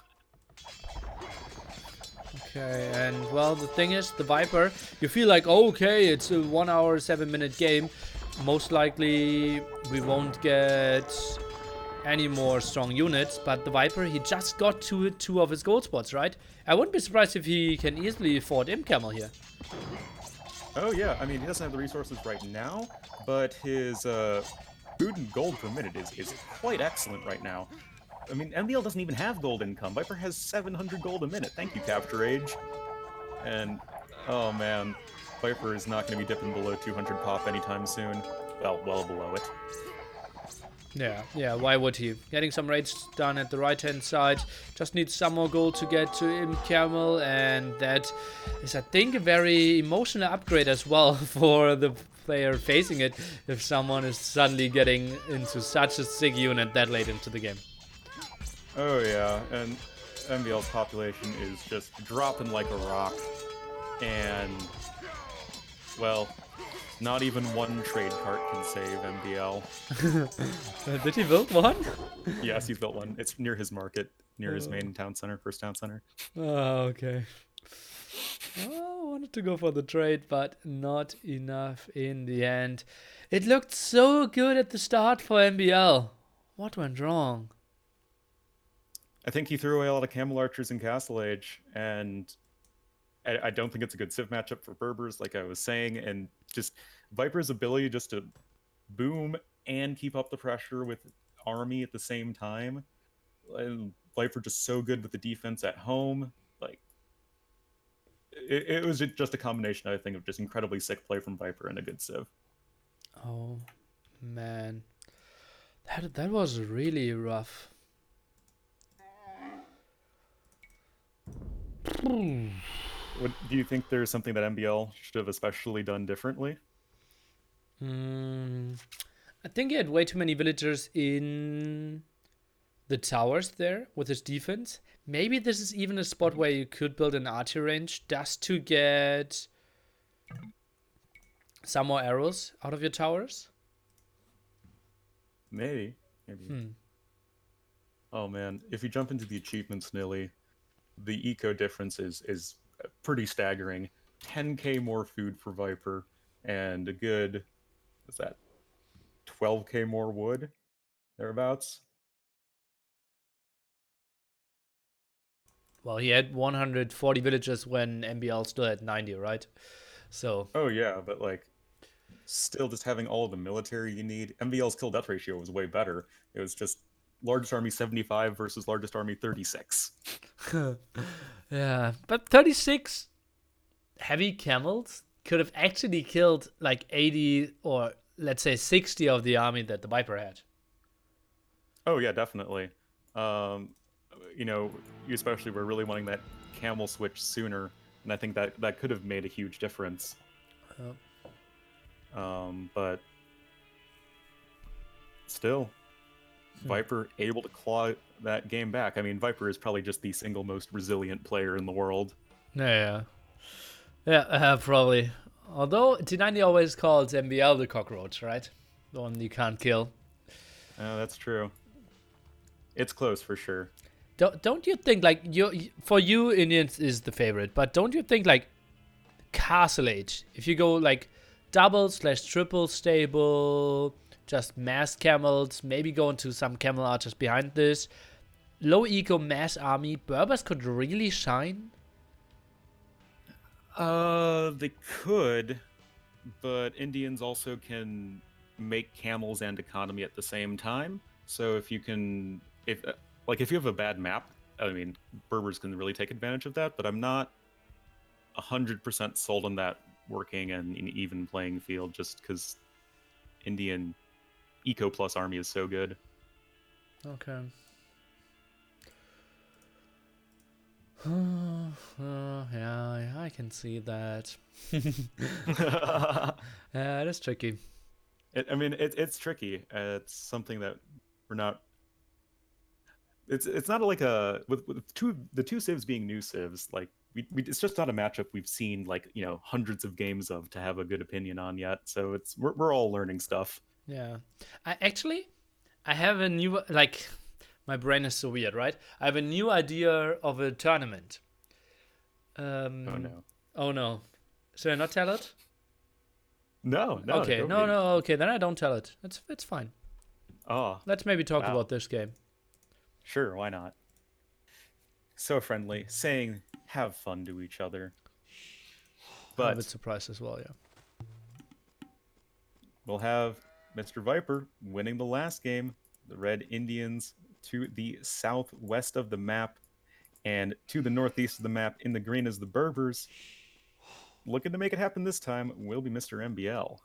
Okay, and well, the thing is, the Viper, you feel like, oh, okay, it's a 1 hour, 7-minute game. Most likely, we won't get any more strong units, but the Viper, he just got two of his gold spots, right? I wouldn't be surprised if he can easily afford Imp Camel here. Oh yeah, I mean, he doesn't have the resources right now, but his food and gold per minute is quite excellent right now. I mean, MbL doesn't even have gold income. Viper has 700 gold a minute. Thank you, Capture Age. And, oh man, Viper is not going to be dipping below 200 pop anytime soon. Well below it. Yeah, why would he? Getting some raids done at the right-hand side. Just needs some more gold to get to Imp Camel, and that is, I think, a very emotional upgrade as well for the player facing it, if someone is suddenly getting into such a sick unit that late into the game. Oh yeah, and MbL's population is just dropping like a rock, and, well, Not even one trade cart can save MbL. Did he build one? Yes, he's built one. It's near his market, near his Uh, main town center, first town center. oh, okay. Oh, I wanted to go for the trade, but not enough in the end. It looked so good at the start for MBL. What went wrong? I think he threw away a lot of camel archers in Castle Age, and I don't think it's a good civ matchup for Berbers, like I was saying, and just Viper's ability just to boom and keep up the pressure with army at the same time. And Viper just so good with the defense at home. Like it was just a combination, I think, of just incredibly sick play from Viper and a good civ. Oh, man. That was really rough. What do you think? There's something that MbL should have especially done differently? I think he had way too many villagers in the towers there with his defense. Maybe this is even a spot where you could build an archery range just to get some more arrows out of your towers. Maybe. Oh man, if you jump into the achievements, Nilly, the eco difference is pretty staggering. 10k more food for Viper, and a good, what's that, 12k more wood, thereabouts. Well, he had 140 villagers when MBL still had 90, right? So, Oh yeah, but like, still just having all of the military you need. MBL's kill death ratio was way better. It was just largest army 75 versus largest army 36. yeah. But 36 heavy camels could have actually killed like 80 or let's say 60 of the army that the Viper had. Oh yeah, definitely. Um, you know, you especially were really wanting that camel switch sooner, and I think that could have made a huge difference. Yep. But still, Viper able to claw that game back. I mean, Viper is probably just the single most resilient player in the world. Yeah. Yeah, probably. Although T90 always calls MBL the cockroach, right? The one you can't kill. That's true. It's close for sure. Don't you think like for you Indians is the favorite, but don't you think like Castle Age, if you go like double/triple stable, just mass camels, maybe go into some camel archers behind this, low eco mass army, Berbers could really shine? They could, but Indians also can make camels and economy at the same time. So if you can, if you have a bad map, I mean, Berbers can really take advantage of that. But I'm not 100% sold on that working in an even playing field, just because Indian Eco Plus army is so good. Okay. Yeah, I can see that. Yeah, it is tricky. It's tricky. It's something that we're not. It's not like a with the two civs being new civs. Like it's just not a matchup we've seen like hundreds of games of to have a good opinion on yet. So we're all learning stuff. Yeah. I have a new like my brain is so weird, right? I have a new idea of a tournament. Oh no. Oh no. Should I not tell it? No, Okay, go no, ahead. no, okay, then I don't tell it. It's fine. Oh, Let's maybe talk wow. about this game. Sure, why not? So friendly, saying have fun to each other. I'm a bit But surprised as well, yeah. we'll have Mr. Viper winning the last game, the Red Indians to the southwest of the map, and to the northeast of the map in the green is the Berbers. Looking to make it happen this time will be Mr. MbL.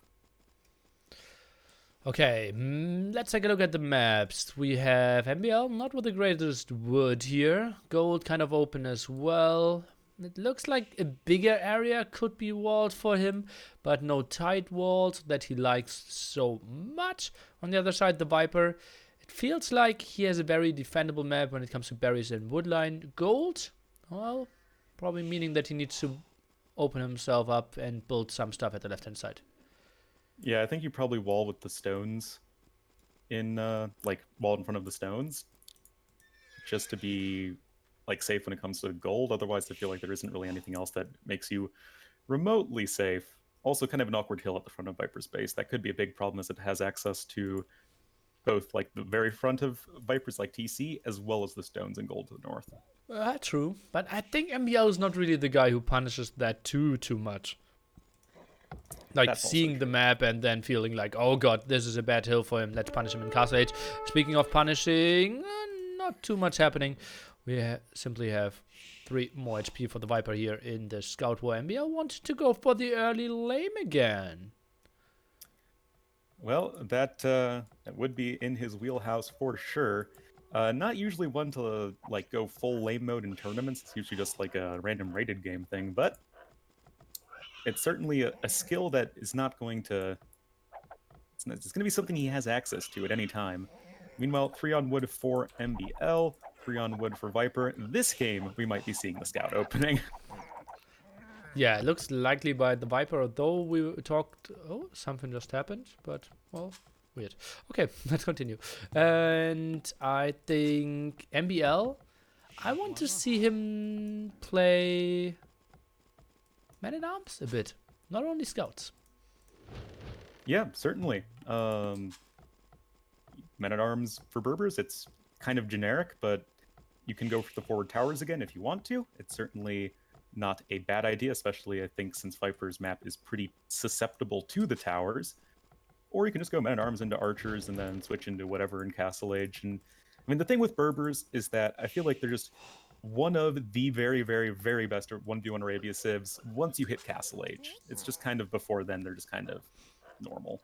Okay, let's take a look at the maps. We have MBL, not with the greatest wood here. Gold kind of open as well. It looks like a bigger area could be walled for him, but no tight walls that he likes so much. On the other side, the Viper. It feels like he has a very defendable map when it comes to berries and woodline. Gold, well, probably meaning that he needs to open himself up and build some stuff at the left-hand side. Yeah, I think you probably wall with the stones in like wall in front of the stones just to be like safe when it comes to gold. Otherwise, I feel like there isn't really anything else that makes you remotely safe. Also, kind of an awkward hill at the front of Viper's base. That could be a big problem as it has access to both like the very front of Viper's like TC as well as the stones and gold to the north. True, but I think MbL is not really the guy who punishes that too much. Like That's also seeing the true. map and then feeling like, oh god, this is a bad hill for him. Let's punish him in Castle Age. Speaking of punishing, not too much happening. We simply have 3 more HP for the Viper here in the Scout War. MbL wanted to go for the early lame again. Well, that would be in his wheelhouse for sure. Not usually one to like go full lame mode in tournaments. It's usually just like a random rated game thing, but it's certainly a skill that is not going to. It's going to be something he has access to at any time. Meanwhile, 3 on wood for MbL, 3 on wood for Viper. This game, we might be seeing the scout opening. Yeah, it looks likely by the Viper, although we talked. Oh, something just happened, but well, weird. Okay, let's continue. And I think MbL, I want to see him play Man at Arms a bit, not only Scouts. Yeah, certainly. Men at Arms for Berbers, it's kind of generic, but you can go for the forward towers again if you want to. It's certainly not a bad idea, especially I think since Viper's map is pretty susceptible to the towers. Or you can just go Men at Arms into Archers and then switch into whatever in Castle Age. And I mean, the thing with Berbers is that I feel like they're just one of the very, very, very best 1v1 Arabia civs once you hit Castle Age. It's just kind of before then, they're just kind of normal.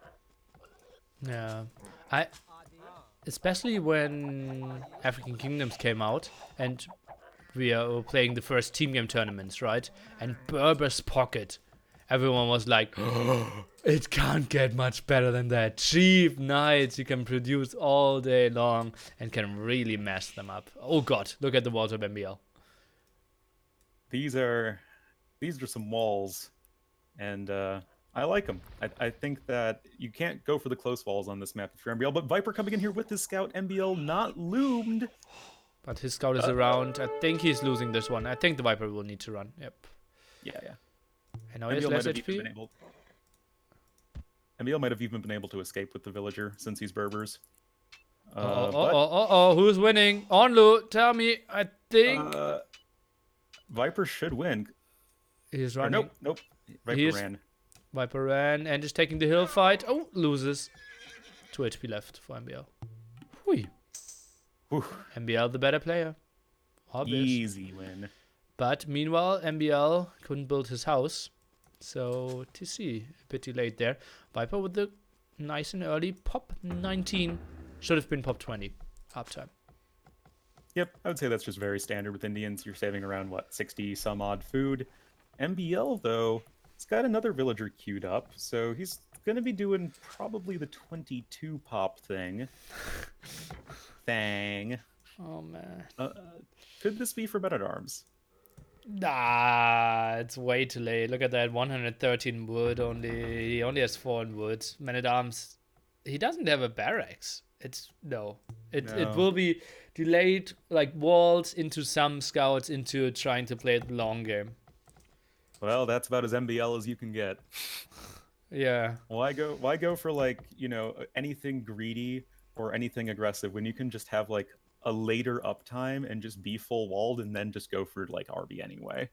Yeah, I especially when African Kingdoms came out and we are playing the first team game tournaments, right? And Berber's Pocket. Everyone was like, oh, it can't get much better than that. Cheap knights you can produce all day long and can really mess them up. Oh god, look at the walls of MbL. These are some walls, and I like them. I think that you can't go for the close walls on this map if you're MbL, but Viper coming in here with his scout, MbL not loomed. But his scout is around. I think he's losing this one. I think the Viper will need to run. Yep. Yeah. And now he has MbL less might have even HP. been able. MbL might have even been able to escape with the villager since he's Berbers. Who's winning? Onlu, tell me. I think Viper should win. he's Or running. nope. Viper ran. Viper ran and is taking the hill fight. Oh, loses. 2 HP left for MbL. Hui. Whew. MbL the better player. Obvious. Easy win. But meanwhile, MbL couldn't build his house. So TC a bit delayed there. Viper with the nice and early pop 19. Should have been pop 20. Halftime. Yep, I would say that's just very standard with Indians. You're saving around, what, 60 some odd food. MbL, though, he's got another villager queued up, so he's going to be doing probably the 22 pop thing. Oh, man. Could this be for Men at Arms? Nah, it's way too late. Look at that, 113 wood only. He only has 4 in wood. Man at Arms, he doesn't have a barracks. No. It will be delayed, like walls into some scouts into trying to play the long game. Well, that's about as MbL as you can get. Yeah. Why go for like, anything greedy or anything aggressive when you can just have like a later uptime and just be full walled and then just go for like RB anyway.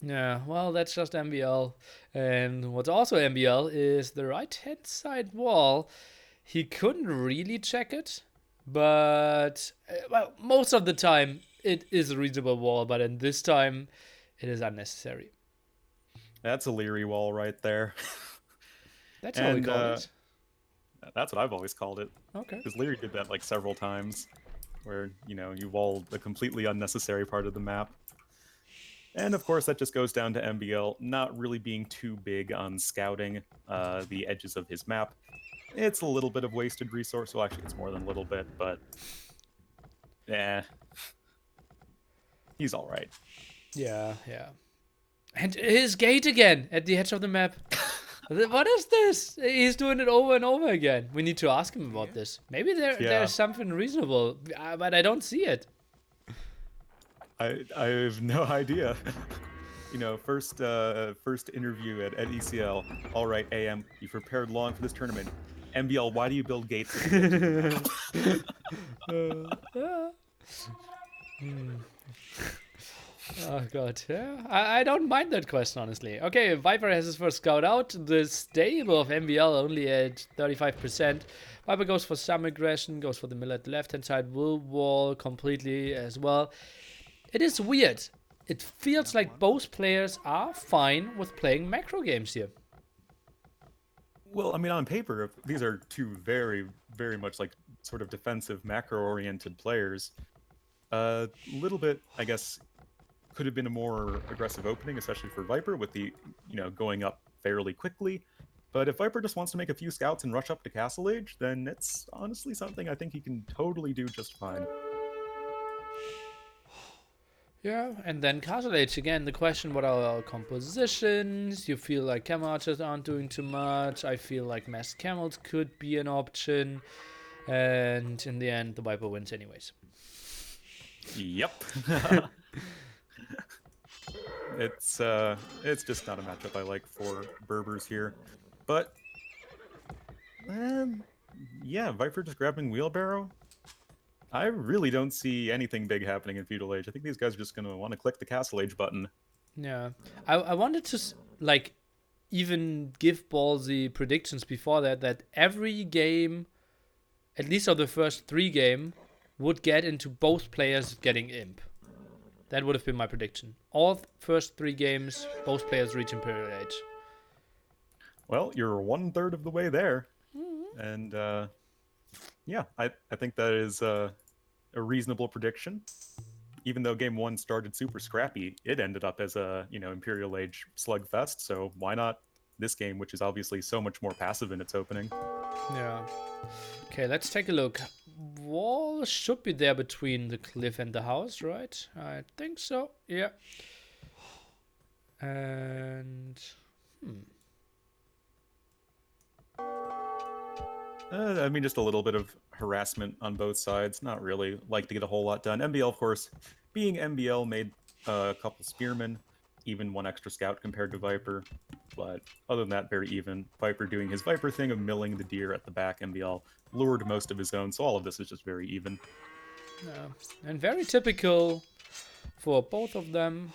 Yeah, well, that's just MbL. And what's also MbL is the right-hand side wall. He couldn't really check it, but, well, most of the time it is a reasonable wall, but in this time it is unnecessary. That's a Leary wall right there. That's how we And call it. that's what I've always called it. Okay. Because Leary did that like several times, where you walled a completely unnecessary part of the map. And of course, that just goes down to MbL not really being too big on scouting the edges of his map. It's a little bit of wasted resource. Well, actually, it's more than a little bit, but he's all right. Yeah. And his gate again at the edge of the map. What is this? He's doing it over and over again. We need to ask him about this. Maybe Yeah. there's something reasonable, but I don't see it. I have no idea. You know, first interview at ECL. All right, AM, you prepared long for this tournament. MbL, why do you build gates? Oh god, yeah. I don't mind that question, honestly. Okay, Viper has his first scout out. The stable of MbL only at 35%. Viper goes for some aggression, goes for the mill at the left hand side, will wall completely as well. It is weird. It feels like both players are fine with playing macro games here. Well, I mean, on paper, these are two very, very much like sort of defensive, macro-oriented players. A little bit, I guess, could have been a more aggressive opening, especially for Viper, with the, going up fairly quickly. But if Viper just wants to make a few scouts and rush up to Castle Age, then it's honestly something I think he can totally do just fine. Yeah, and then Castle Age again. The question: what are our compositions? You feel like camel archers aren't doing too much. I feel like masked camels could be an option, and in the end, the Viper wins anyways. Yep. It's just not a matchup I like for Berbers here, but yeah, Viper just grabbing wheelbarrow. I really don't see anything big happening in Feudal Age. I think these guys are just going to want to click the Castle Age button. Yeah. I wanted to, like, even give ballsy predictions before that every game, at least of the first 3 game, would get into both players getting imp. That would have been my prediction. All first 3 games, both players reach Imperial Age. Well, you're 1/3 of the way there. And yeah, I think that is a reasonable prediction. Even though game 1 started super scrappy, it ended up as a Imperial Age slugfest. So why not this game, which is obviously so much more passive in its opening? Yeah. Okay, let's take a look. Wall should be there between the cliff and the house, right? I think so. Yeah. And I mean, just a little bit of harassment on both sides. Not really like to get a whole lot done. MbL, of course, being MbL, made a couple spearmen, even 1 extra scout compared to Viper. But other than that, very even. Viper doing his Viper thing of milling the deer at the back. MbL lured most of his own, so all of this is just very even. and very typical for both of them.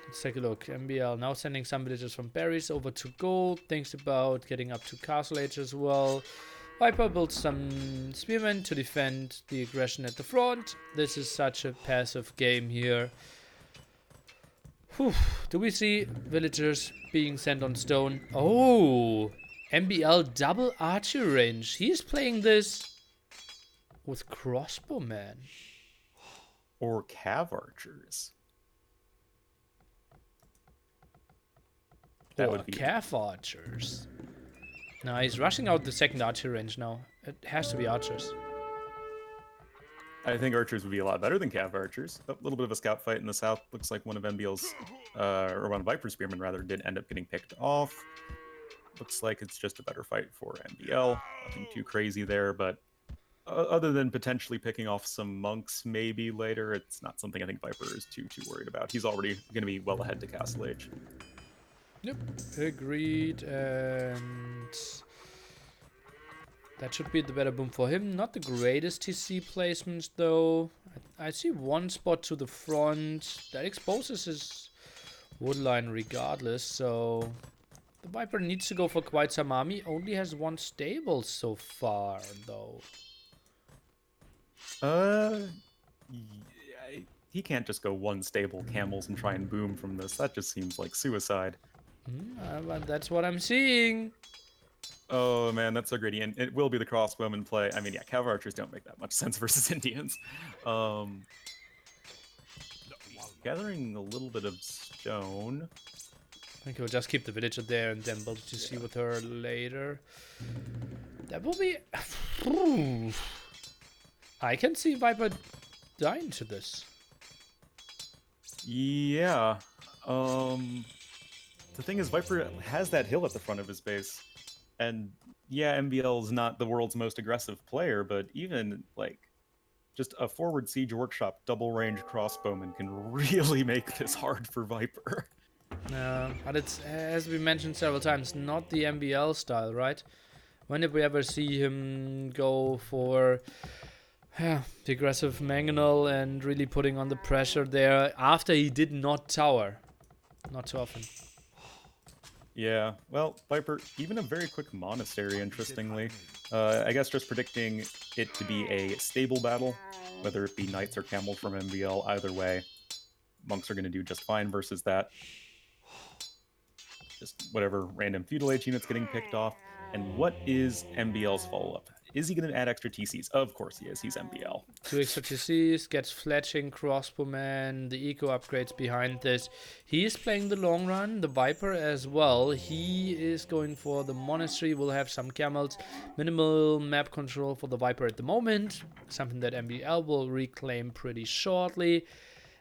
Let's take a look. MbL now sending some villagers from berries over to gold. Thinks about getting up to Castle Age as well. Viper builds some spearmen to defend the aggression at the front. This is such a passive game here. Whew. Do we see villagers being sent on stone? Oh, MbL double archer range. He's playing this with crossbowmen. Or cav archers. That would be calf archers. No, he's rushing out the second archer range now. It has to be archers. I think archers would be a lot better than cav archers. A little bit of a scout fight in the south. Looks like one of MbL's, or one of Viper's spearmen rather, did end up getting picked off. Looks like it's just a better fight for MbL. Nothing too crazy there, but other than potentially picking off some monks maybe later, it's not something I think Viper is too worried about. He's already going to be well ahead to Castle Age. Yep, agreed, and that should be the better boom for him. Not the greatest TC placements though. I see 1 spot to the front. That exposes his wood line regardless, so the Viper needs to go for quite some army. Only has 1 stable so far though. He can't just go 1 stable camels and try and boom from this. That just seems like suicide. But that's what I'm seeing. Oh man, that's so greedy, and it will be the crossbowman play. I mean, yeah, cav archers don't make that much sense versus Indians. Gathering a little bit of stone. I think we'll just keep the villager there and then build to see with her later. That will be. I can see Viper dying to this. Yeah. the thing is, Viper has that hill at the front of his base. And yeah, MbL is not the world's most aggressive player, but even like just a forward siege workshop double range crossbowman can really make this hard for Viper. But it's, as we mentioned several times, not the MbL style, right? When did we ever see him go for the aggressive mangonel and really putting on the pressure there after he did not tower? Not too often. Yeah, well, Viper, even a very quick monastery, interestingly. I guess just predicting it to be a stable battle, whether it be knights or camels from MbL, either way, monks are going to do just fine versus that. Just whatever random feudal age units getting picked off. And what is MbL's follow-up? Is he going to add extra TCs? Of course he is. He's MbL. 2 extra TCs, gets fletching, crossbowman, the eco upgrades behind this. He is playing the long run, the Viper as well. He is going for the monastery, will have some camels. Minimal map control for the Viper at the moment. Something that MbL will reclaim pretty shortly.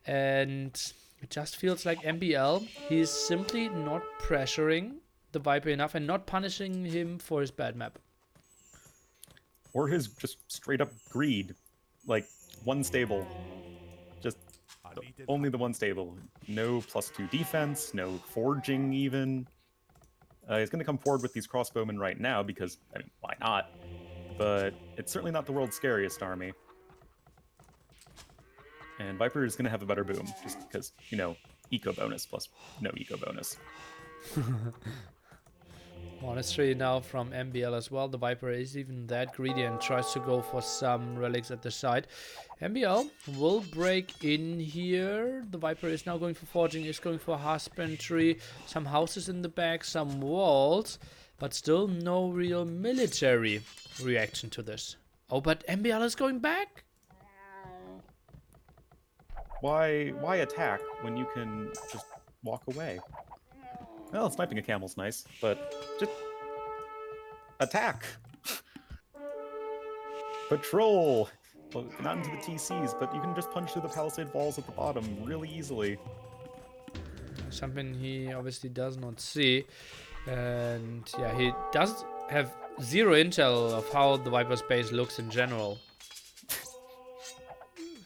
And it just feels like MbL, he's simply not pressuring the Viper enough and not punishing him for his bad map. Or his just straight up greed. Like, one stable. Just only the one stable. No +2 defense, no forging even. He's going to come forward with these crossbowmen right now because, I mean, why not? But it's certainly not the world's scariest army. And Viper is going to have a better boom, just because, you know, eco bonus plus no eco bonus. Monastery now from MbL as well. The Viper is even that greedy and tries to go for some relics at the side. MbL will break in here. The Viper is now going for forging, is going for husbandry. Some houses in the back, some walls, but still no real military reaction to this. Oh, but MbL is going back? Why attack when you can just walk away? Well, sniping a camel's nice, but just attack. Patrol. Well, not into the TCs, but you can just punch through the palisade walls at the bottom really easily. Something he obviously does not see. And yeah, he does have zero intel of how the Viper's base looks in general.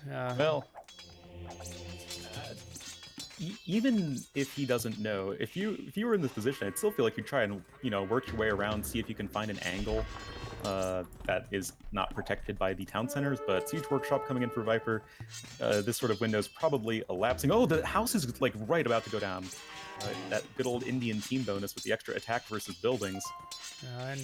Yeah. Well, even if he doesn't know, if you were in this position, I'd still feel like you'd try and work your way around, see if you can find an angle that is not protected by the town centers. But Siege Workshop coming in for Viper, this sort of window is probably elapsing. Oh, the house is like right about to go down. That good old Indian team bonus with the extra attack versus buildings. And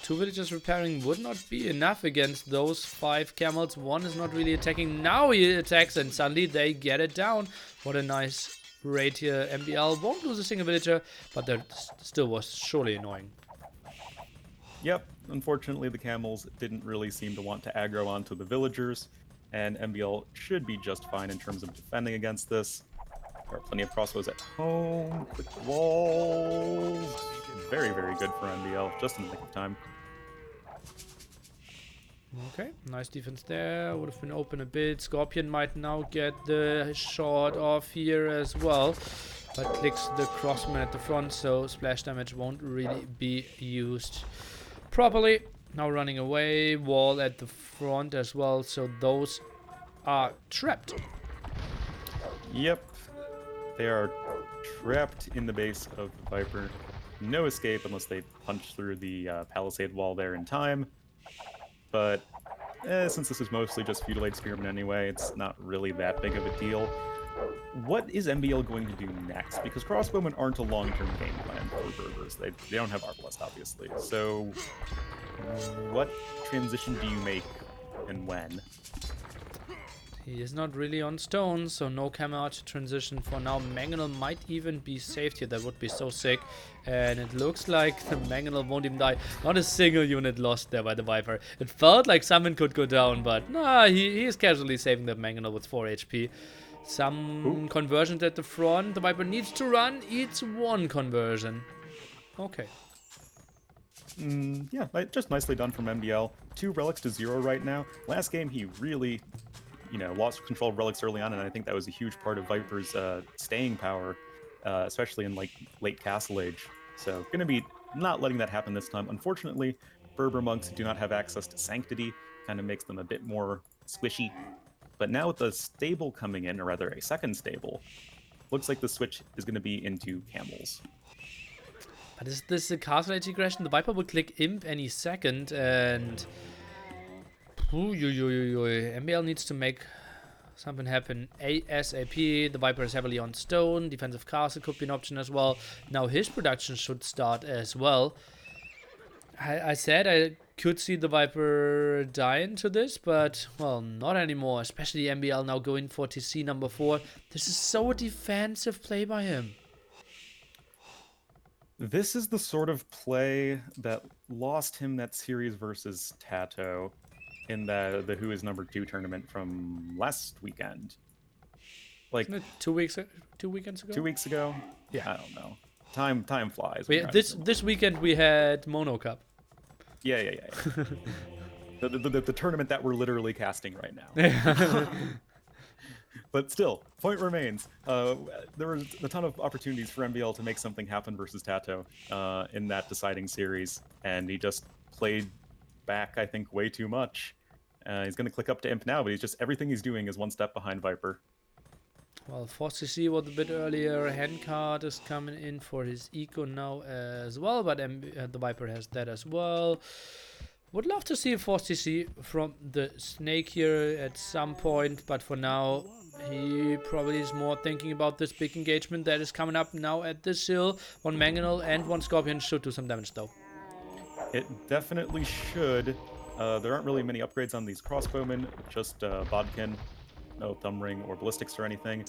2 villagers repairing would not be enough against those 5 camels. One is not really attacking. Now he attacks and suddenly they get it down. What a nice raid here. MbL won't lose a single villager, but that still was surely annoying. Yep, unfortunately the camels didn't really seem to want to aggro onto the villagers, and MbL should be just fine in terms of defending against this. There are plenty of crossbows at home, quick walls. Very, very good for MbL, just in the nick of time. Okay, nice defense there. Would have been open a bit. Scorpion might now get the shot off here as well, but clicks the crossman at the front, so splash damage won't really be used properly. Now running away, wall at the front as well, so those are trapped. Yep, they are trapped in the base of the Viper. No escape unless they punch through the palisade wall there in time. But since this is mostly just feudal age spearmen anyway, it's not really that big of a deal. What is MbL going to do next? Because crossbowmen aren't a long-term game plan for Berbers. They don't have Arbalest, obviously. So what transition do you make and when? He is not really on stone, so no camouflage transition for now. Mangonel might even be saved here. That would be so sick. And it looks like the Mangonel won't even die. Not a single unit lost there by the Viper. It felt like someone could go down, but nah, he is casually saving the Mangonel with 4 HP. Some conversions at the front. The Viper needs to run. Eats 1 conversion. Okay. Yeah, just nicely done from MbL. 2 relics to 0 right now. Last game, he really, lost control of relics early on, and I think that was a huge part of Viper's staying power. especially in like late Castle Age. So gonna be not letting that happen this time. Unfortunately, Berber monks do not have access to Sanctity, kind of makes them a bit more squishy. But now with the stable coming in, or rather a second stable, looks like the switch is going to be into camels. But is this a castle age aggression? The Viper will click Imp any second, and MbL needs to make something happen ASAP. The Viper is heavily on stone. Defensive castle could be an option as well. Now his production should start as well. I said I could see the Viper die into this, but, well, not anymore. Especially MbL now going for TC number 4. This is so a defensive play by him. This is the sort of play that lost him that series versus Tato in the Who is Number 2 tournament from last weekend. Like, Isn't it 2 weekends ago? 2 weeks ago? Yeah. I don't know. Time flies. This weekend we had Mono Cup. Yeah. the tournament that we're literally casting right now. But still, point remains. There was a ton of opportunities for MbL to make something happen versus Tato in that deciding series, and he just played back, I think, way too much. He's going to click up to Imp now, but everything he's doing is one step behind Viper. Well, Force CC was a bit earlier. Handcard is coming in for his eco now as well, but the Viper has that as well. Would love to see a Force CC from the Snake here at some point, but for now, he probably is more thinking about this big engagement that is coming up now at this hill. One Mangonel and one Scorpion should do some damage though. It definitely should. There aren't really many upgrades on these crossbowmen, just Bodkin, no Thumb Ring or Ballistics or anything.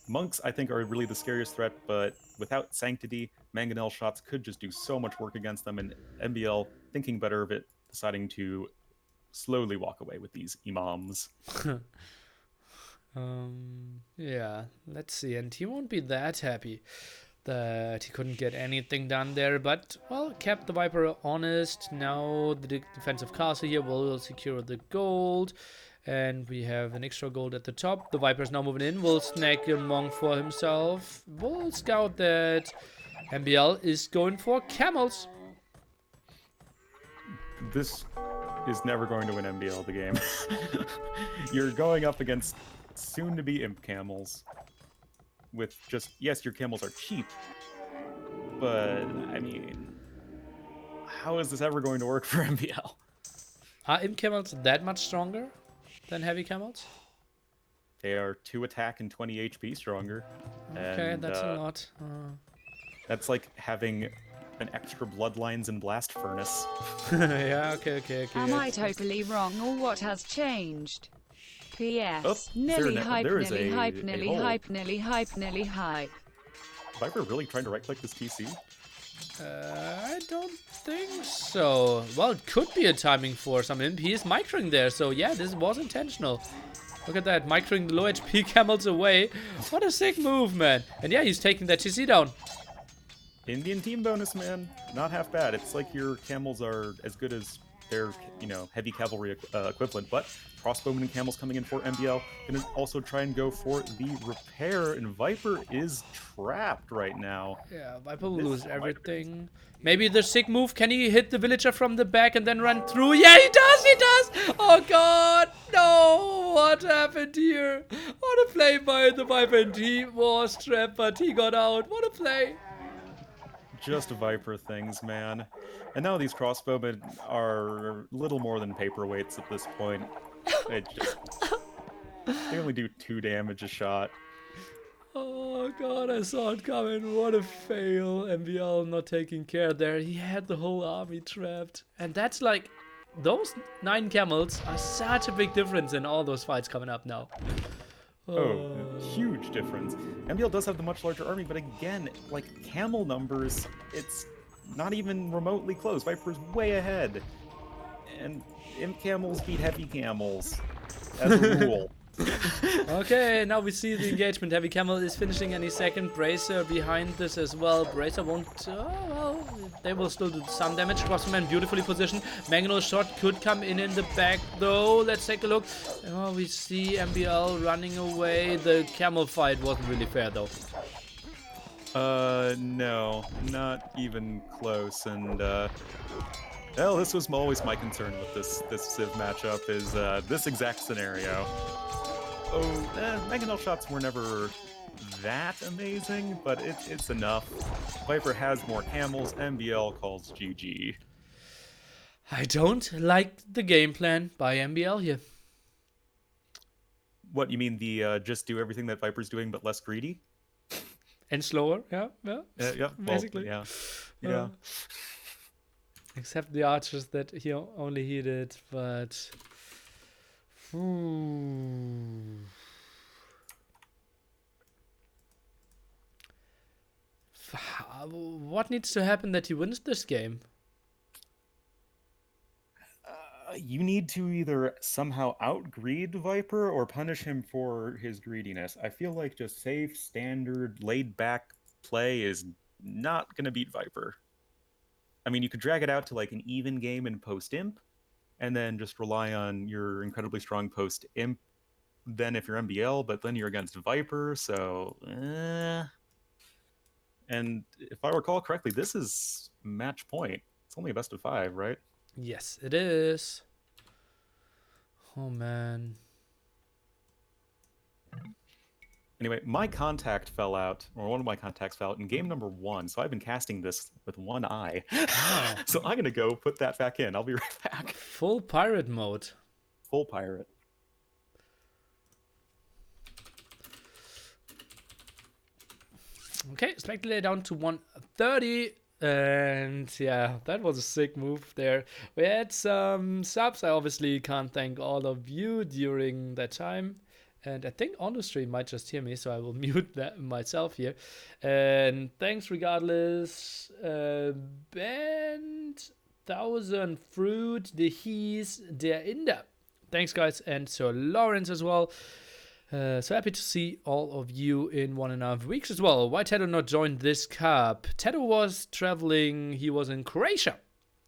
Monks, I think, are really the scariest threat, but without Sanctity, Mangonel shots could just do so much work against them, and MbL, thinking better of it, deciding to slowly walk away with these imams. Yeah, let's see. And he won't be that happy that he couldn't get anything done there, but, well, kept the Viper honest. Now the defensive castle here will secure the gold, and we have an extra gold at the top. The Viper is now moving in, will snag a monk for himself, will scout that MbL is going for camels. This is never going to win MbL the game. You're going up against soon-to-be Imp camels with just, yes, your camels are cheap, but, I mean, how is this ever going to work for MbL? Are Imp camels that much stronger than heavy camels? They are 2 attack and 20 HP stronger. Okay, and, that's a lot. That's like having an extra Bloodlines and Blast Furnace. Yeah, okay. Am I totally wrong, or what has changed? P.S. Oh, Nearly hype, there is nearly a hype, nearly hole. hype, nearly hype, nearly hype. Viper really trying to right-click this TC? I don't think so. Well, it could be a timing for some Imp. He is microing there, so yeah, this was intentional. Look at that, microing the low HP camels away. What a sick move, man. And yeah, he's taking that TC down. Indian team bonus, man. Not half bad. It's like your camels are as good as their, heavy cavalry equivalent, but crossbowmen and camels coming in for MbL. Gonna also try and go for the repair, and Viper is trapped right now. Yeah, Viper will lose everything. Maybe the sick move. Can he hit the villager from the back and then run through? Yeah, he does! Oh god, no! What happened here? What a play by the Viper, and he was trapped, but he got out. What a play! Just Viper things, man. And now these crossbowmen are little more than paperweights at this point. They only do 2 damage a shot. Oh god, I saw it coming. What a fail. MbL not taking care there. He had the whole army trapped. And that's like, those 9 camels are such a big difference in all those fights coming up now. Oh, huge difference. MbL does have the much larger army, but again, like camel numbers, it's not even remotely close. Viper's way ahead. And Imp camels beat heavy camels, as a rule. Okay, now we see the engagement. Heavy Camel is finishing any second. Bracer behind this as well. Bracer won't... well, they will still do some damage. Crossman beautifully positioned. Mangonel shot could come in the back though. Let's take a look. Oh, we see MbL running away. The camel fight wasn't really fair though. No, not even close. And well, this was always my concern with this Civ matchup is this exact scenario. Oh, Mangonel shots were never that amazing, but it's enough. Viper has more camels. MbL calls GG. I don't like the game plan by MbL here. What you mean the just do everything that Viper's doing but less greedy? And slower, yeah. Yeah, Basically. well, yeah. Except the archers that he only heated, but... What needs to happen that he wins this game? You need to either somehow outgreed Viper or punish him for his greediness. I feel like just safe, standard, laid-back play is not going to beat Viper. I mean, you could drag it out to like an even game in post-imp, and then just rely on your incredibly strong post-imp then if you're MbL, but then you're against Viper, so... And if I recall correctly, this is match point. It's only a best of 5, right? Yes, it is. Oh, man. Anyway, my contact fell out, or one of my contacts fell out in game number 1, so I've been casting this with one eye. Wow. So I'm going to go put that back in. I'll be right back. Full pirate mode. Full pirate. Okay, slightly down to 130. And yeah, that was a sick move there. We had some subs. I obviously can't thank all of you during that time. And I think on the stream might just hear me, so I will mute that myself here. And thanks regardless. Band 1000 Fruit, the He's der Inder. Thanks guys, and Sir Lawrence as well. So happy to see all of you in 1.5 weeks as well. Why Tedo not joined this cup? Tedo was traveling, he was in Croatia,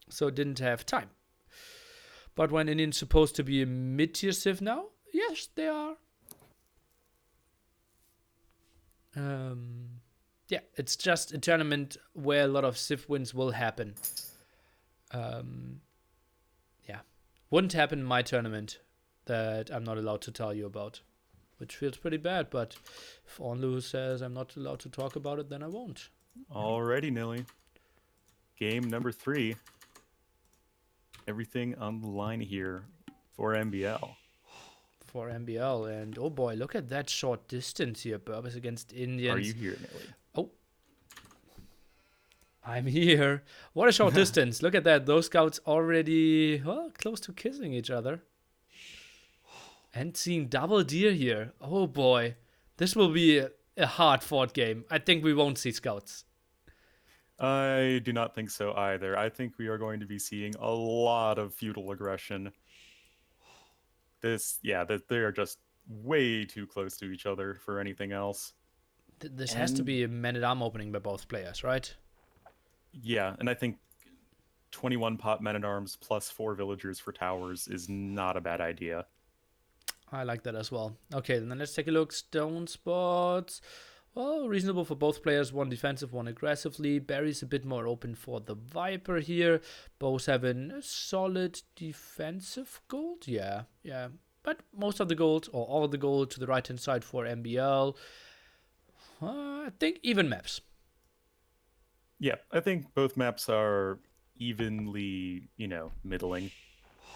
so didn't have time. But when Indian's supposed to be a mid-tier Civ now? Yes, they are. Yeah, it's just a tournament where a lot of Civ wins will happen. Yeah, wouldn't happen in my tournament that I'm not allowed to tell you about. Which feels pretty bad, but if Onlu says I'm not allowed to talk about it, then I won't. Alrighty, Nilly. Game number 3. Everything on the line here for MbL. For MbL, and oh boy, look at that short distance here. Burbis against Indians. Are you here, Nilly? Oh. I'm here. What a short distance. Look at that. Those scouts already, well, close to kissing each other. And seeing double deer here. Oh boy. This will be a hard-fought game. I think we won't see scouts. I do not think so either. I think we are going to be seeing a lot of feudal aggression. They are just way too close to each other for anything else. This has to be a man-at-arm opening by both players, right? Yeah, and I think 21 pop men-at-arms plus 4 villagers for towers is not a bad idea. I like that as well. Okay, then let's take a look. Stone spots. Well, reasonable for both players. One defensive, one aggressively. Barry's a bit more open for the Viper here. Both having a solid defensive gold. Yeah. But most of the gold, or all of the gold, to the right-hand side for MbL. I think even maps. Yeah, I think both maps are evenly, middling.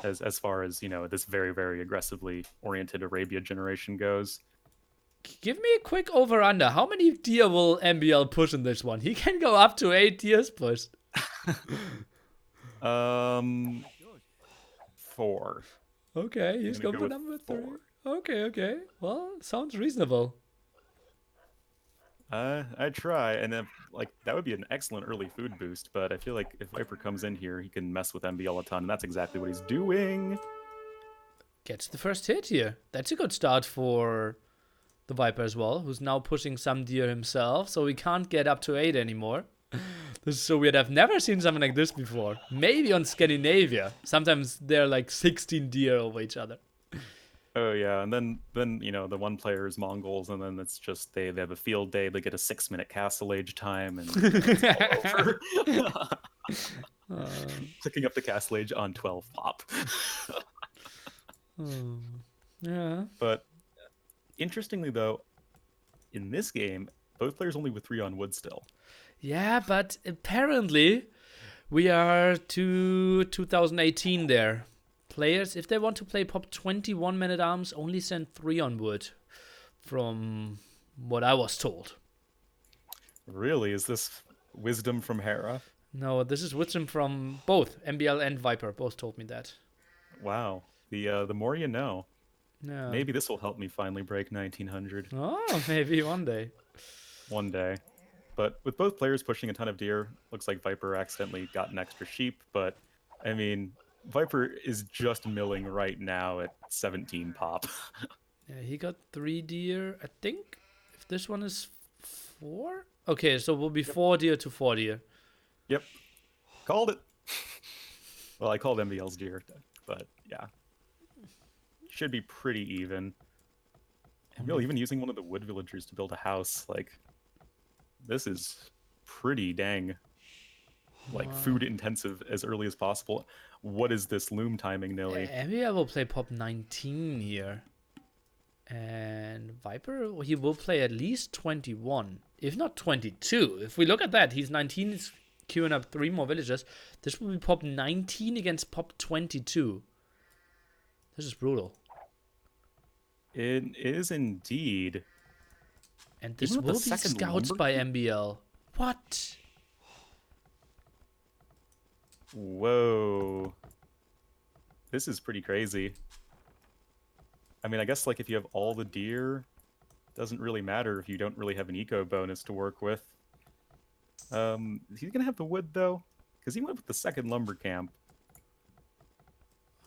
As far as, this very, very aggressively oriented Arabia generation goes. Give me a quick over-under. How many deer will MbL push in this one? He can go up to 8 deers pushed. 4. Okay, he's going for number 3. 4. Okay. Well, sounds reasonable. I try, and then that would be an excellent early food boost, but I feel like if Viper comes in here, he can mess with MbL a ton, and that's exactly what he's doing. Gets the first hit here. That's a good start for the Viper as well, who's now pushing some deer himself, so we can't get up to 8 anymore. This is so weird. I've never seen something like this before. Maybe on Scandinavia. Sometimes they're like 16 deer over each other. Oh yeah, and then you know the one player is Mongols, and then it's just they have a field day. They get a 6-minute castle age time, and you know, it's all over. Clicking up the castle age on 12 pop. Yeah. But interestingly, though, in this game, both players only with 3 on wood still. Yeah, but apparently we are to 2018 there. Players, if they want to play Pop 21 Man at Arms, only send 3 on wood, from what I was told. Really, is this wisdom from Hera? No, this is wisdom from both MbL and Viper. Both told me that. Wow. The more you know. Yeah. Maybe this will help me finally break 1900 Oh, maybe one day. one day. But with both players pushing a ton of deer, looks like Viper accidentally got an extra sheep. But I mean, Viper is just milling right now at 17 pop. Yeah, he got 3 deer. I think if this one is 4. Okay, so we'll be 4 deer to 4 deer. Yep. Called it. Well, I called MbL's deer, but yeah. Should be pretty even. MbL even using one of the wood villagers to build a house, like, this is pretty dang, like, food intensive as early as possible. What is this loom timing, Nilly? MbL will play Pop 19 here. And Viper, he will play at least 21, if not 22. If we look at that, he's 19, he's queuing up 3 more villagers. This will be Pop 19 against Pop 22. This is brutal. It is indeed. And this Even with will the be second scouts lumber by MbL. What? Whoa. This is pretty crazy. I mean, I guess, like, if you have all the deer, doesn't really matter if you don't really have an eco bonus to work with. Is he gonna have the wood, though? Because he went with the second lumber camp.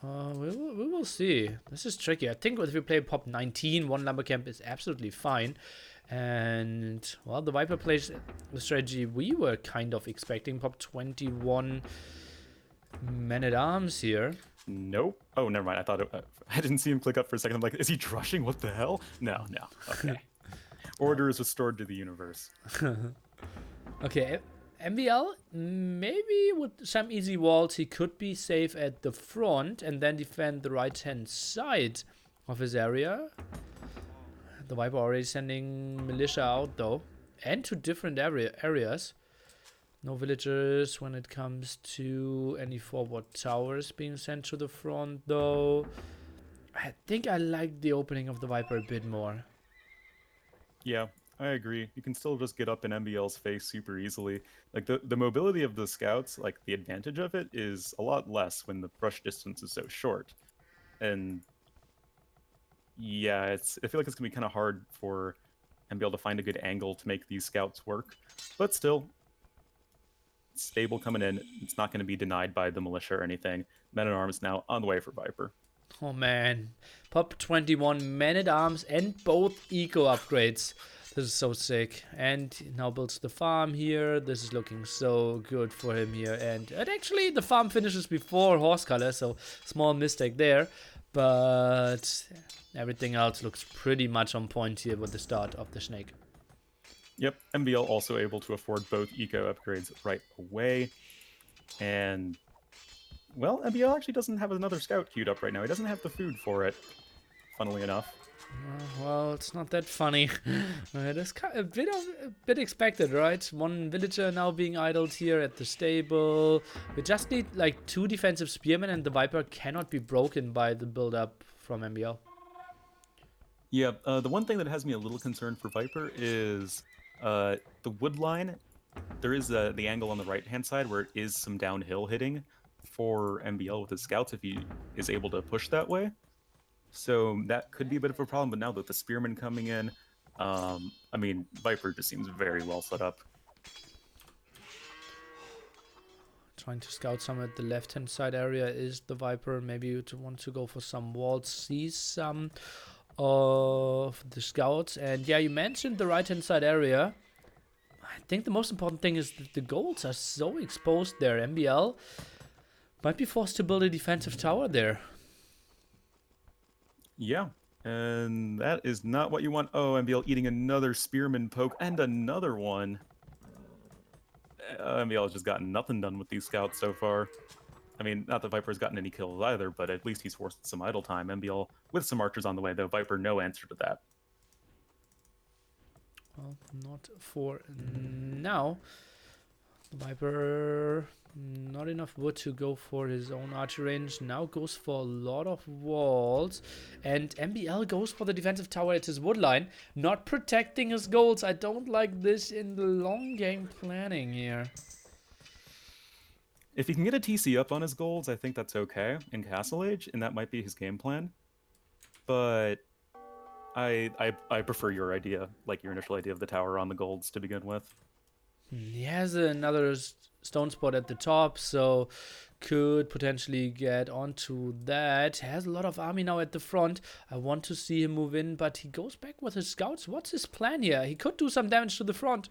We will see. This is tricky. I think if we play Pop 19, 1 lumber camp is absolutely fine. And, well, the Viper plays the strategy we were kind of expecting. Pop 21 Men at Arms here. Nope. Oh, never mind. I thought I didn't see him click up for a second. I'm like, is he drushing? What the hell? No. Okay. Order is restored to the universe. Okay, MbL, maybe with some easy walls, he could be safe at the front and then defend the right-hand side of his area. The Viper already sending militia out, though, and to different areas. No villagers when it comes to any forward towers being sent to the front, though. I think I like the opening of the Viper a bit more. Yeah, I agree. You can still just get up in MbL's face super easily. Like, the mobility of the scouts, like, the advantage of it is a lot less when the brush distance is so short. And yeah, I feel like it's gonna be kind of hard for MbL to find a good angle to make these scouts work. But still, it's stable coming in. It's not going to be denied by the militia or anything. Men at Arms now on the way for Viper. Oh man, Pop 21 Men at Arms and both eco upgrades. This is so sick. And now builds the farm here. This is looking so good for him here. And actually the farm finishes before horse color, so small mistake there. But everything else looks pretty much on point here with the start of the snake. Yep, MbL also able to afford both eco upgrades right away. And, well, MbL actually doesn't have another scout queued up right now. He doesn't have the food for it, funnily enough. Well, it's not that funny. It is a bit expected, right? 1 villager now being idled here at the stable. We just need like 2 defensive spearmen, and the Viper cannot be broken by the build-up from MbL. Yeah, the one thing that has me a little concerned for Viper is the wood line. There is the angle on the right-hand side where it is some downhill hitting for MbL with his scouts if he is able to push that way. So that could be a bit of a problem, but now that the spearmen coming in, I mean, Viper just seems very well set up. Trying to scout some at the left-hand side area is the Viper. Maybe you want to go for some walls, see some of the scouts. And yeah, you mentioned the right-hand side area. I think the most important thing is that the golds are so exposed there. MbL might be forced to build a defensive tower there. Yeah, And that is not what you want. Oh, MbL eating another Spearman poke and another one. MbL has just gotten nothing done with these scouts so far. I mean, not that Viper's gotten any kills either, but at least he's forced some idle time. MbL with some archers on the way, though. Viper, no answer to that. Well, not for now. Viper, not enough wood to go for his own archer range. Now goes for a lot of walls. And MbL goes for the defensive tower at his wood line. Not protecting his goals. I don't like this in the long game planning here. If he can get a TC up on his golds, I think that's okay in Castle Age, and that might be his game plan. But I prefer your idea, like your initial idea of the tower on the golds to begin with. He has another stone spot at the top, so could potentially get onto that. Has a lot of army now at the front. I want to see him move in, but he goes back with his scouts. What's his plan here? He could do some damage to the front.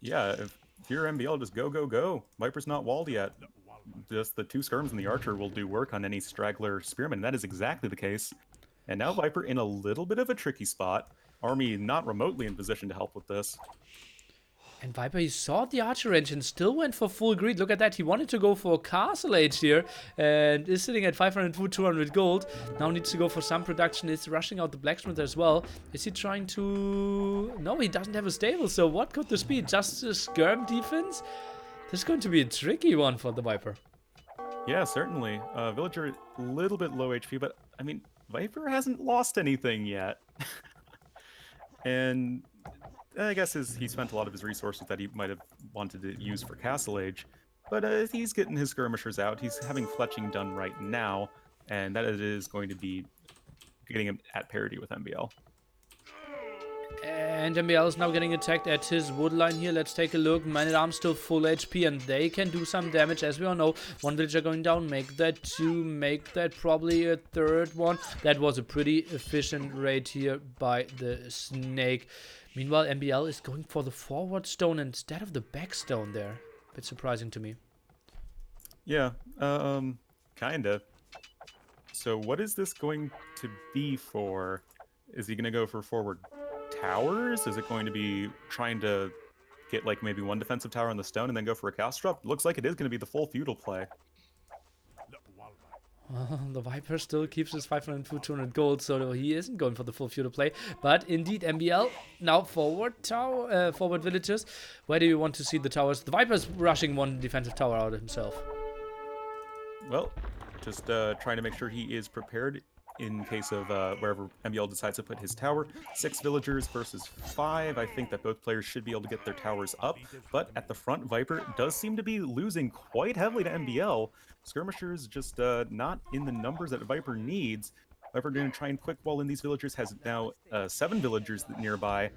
Yeah, if you're MbL, just go, go, go. Viper's not walled yet. Just the 2 skirms and the archer will do work on any straggler spearman. That is exactly the case. And now Viper in a little bit of a tricky spot. Army not remotely in position to help with this. And Viper, he saw the archer range and still went for full greed. Look at that. He wanted to go for Castle Age here and is sitting at 500 food, 200 gold. Now needs to go for some production. Is rushing out the blacksmith as well. Is he trying to... No, he doesn't have a stable. So what could this be? Just a skirm defense? This is going to be a tricky one for the Viper. Yeah, certainly. Villager a little bit low HP, but I mean, Viper hasn't lost anything yet. And I guess he spent a lot of his resources that he might have wanted to use for Castle Age. But he's getting his skirmishers out. He's having fletching done right now, and that is going to be getting him at parity with MbL. And MbL is now getting attacked at his wood line here. Let's take a look. Man-at-Arms still full HP, and they can do some damage, as we all know. One villager going down. Make that 2. Make that probably a 3rd one. That was a pretty efficient raid here by the snake. Meanwhile, MbL is going for the forward stone instead of the back stone there. Bit surprising to me. Yeah, kinda. So what is this going to be for? Is he going to go for forward towers? Is it going to be trying to get like maybe 1 defensive tower on the stone and then go for a castle drop? Looks like it is going to be the full feudal play. The Viper still keeps his 500 food, 200 gold, so he isn't going for the full feudal play. But indeed, MbL now forward villages. Where do you want to see the towers? The Viper's rushing 1 defensive tower out himself. Well, just trying to make sure he is prepared in case of wherever MbL decides to put his tower. 6 villagers versus 5. I think that both players should be able to get their towers up. But at the front, Viper does seem to be losing quite heavily to MbL. Skirmishers just not in the numbers that Viper needs. Viper going to try and quick wall in these villagers. Has now 7 villagers nearby.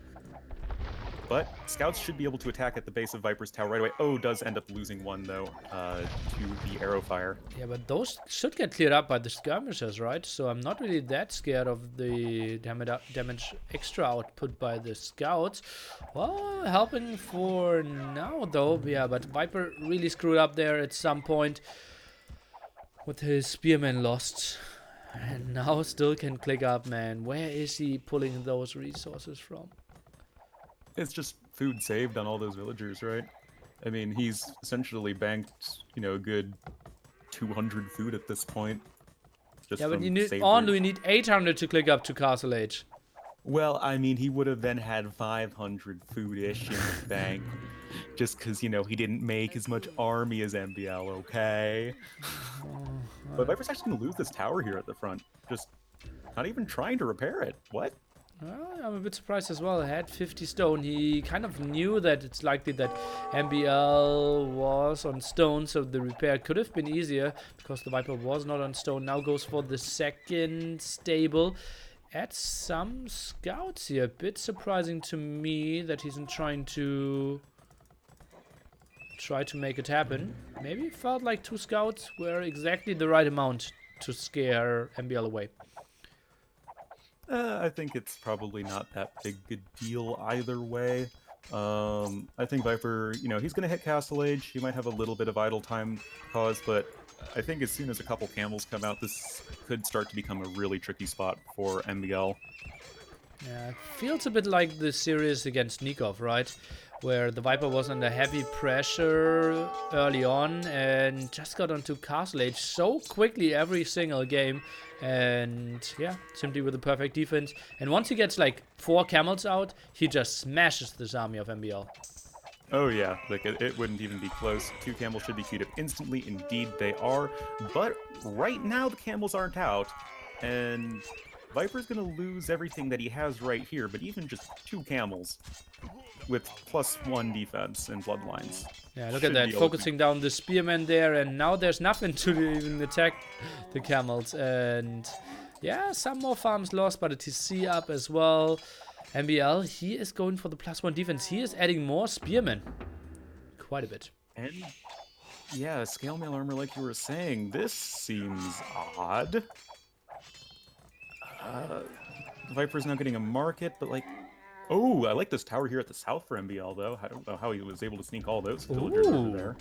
But scouts should be able to attack at the base of Viper's tower right away. Oh, does end up losing 1, though, to the arrow fire. Yeah, but those should get cleared up by the skirmishers, right? So I'm not really that scared of the damage extra output by the scouts. Well, helping for now, though. Yeah, but Viper really screwed up there at some point with his spearman lost. And now still can click up, man. Where is he pulling those resources from? It's just food saved on all those villagers, right? I mean, he's essentially banked, you know, a good 200 food at this point. Just Yeah, but from you need saved only root. need 800 to click up to Castle Age. Well, I mean, he would have then had 500 food-ish in the bank. Just because, you know, he didn't make as much army as MbL, okay? But Viper's actually going to lose this tower here at the front. Just not even trying to repair it. What? Well, I'm a bit surprised as well. He had 50 stone. He kind of knew that it's likely that MbL was on stone, so the repair could have been easier because the Viper was not on stone. Now goes for the 2nd stable. Add some scouts here. A bit surprising to me that he's trying to make it happen. Maybe felt like 2 scouts were exactly the right amount to scare MbL away. I think it's probably not that big a deal either way. I think Viper, he's going to hit Castle Age. He might have a little bit of idle time caused, but I think as soon as a couple camels come out, this could start to become a really tricky spot for MbL. Yeah, it feels a bit like the series against Nikov, right? Where the Viper was under heavy pressure early on and just got onto Castle Age so quickly every single game. And yeah, simply with the perfect defense. And once he gets like 4 camels out, he just smashes this army of MbL. Oh yeah, like it wouldn't even be close. 2 camels should be queued up instantly. Indeed, they are. But right now the camels aren't out, and Viper's gonna lose everything that he has right here. But even just 2 camels with +1 defense and bloodlines. Yeah, look at that, focusing down the spearman there, and now there's nothing to even attack the camels. And yeah, some more farms lost, but a TC up as well. MbL, he is going for the +1 defense. He is adding more spearmen. Quite a bit. And yeah, scale mail armor, like you were saying, this seems odd. Viper's now getting a market, but like, oh, I like this tower here at the south for MbL though. I don't know how he was able to sneak all those villagers over there.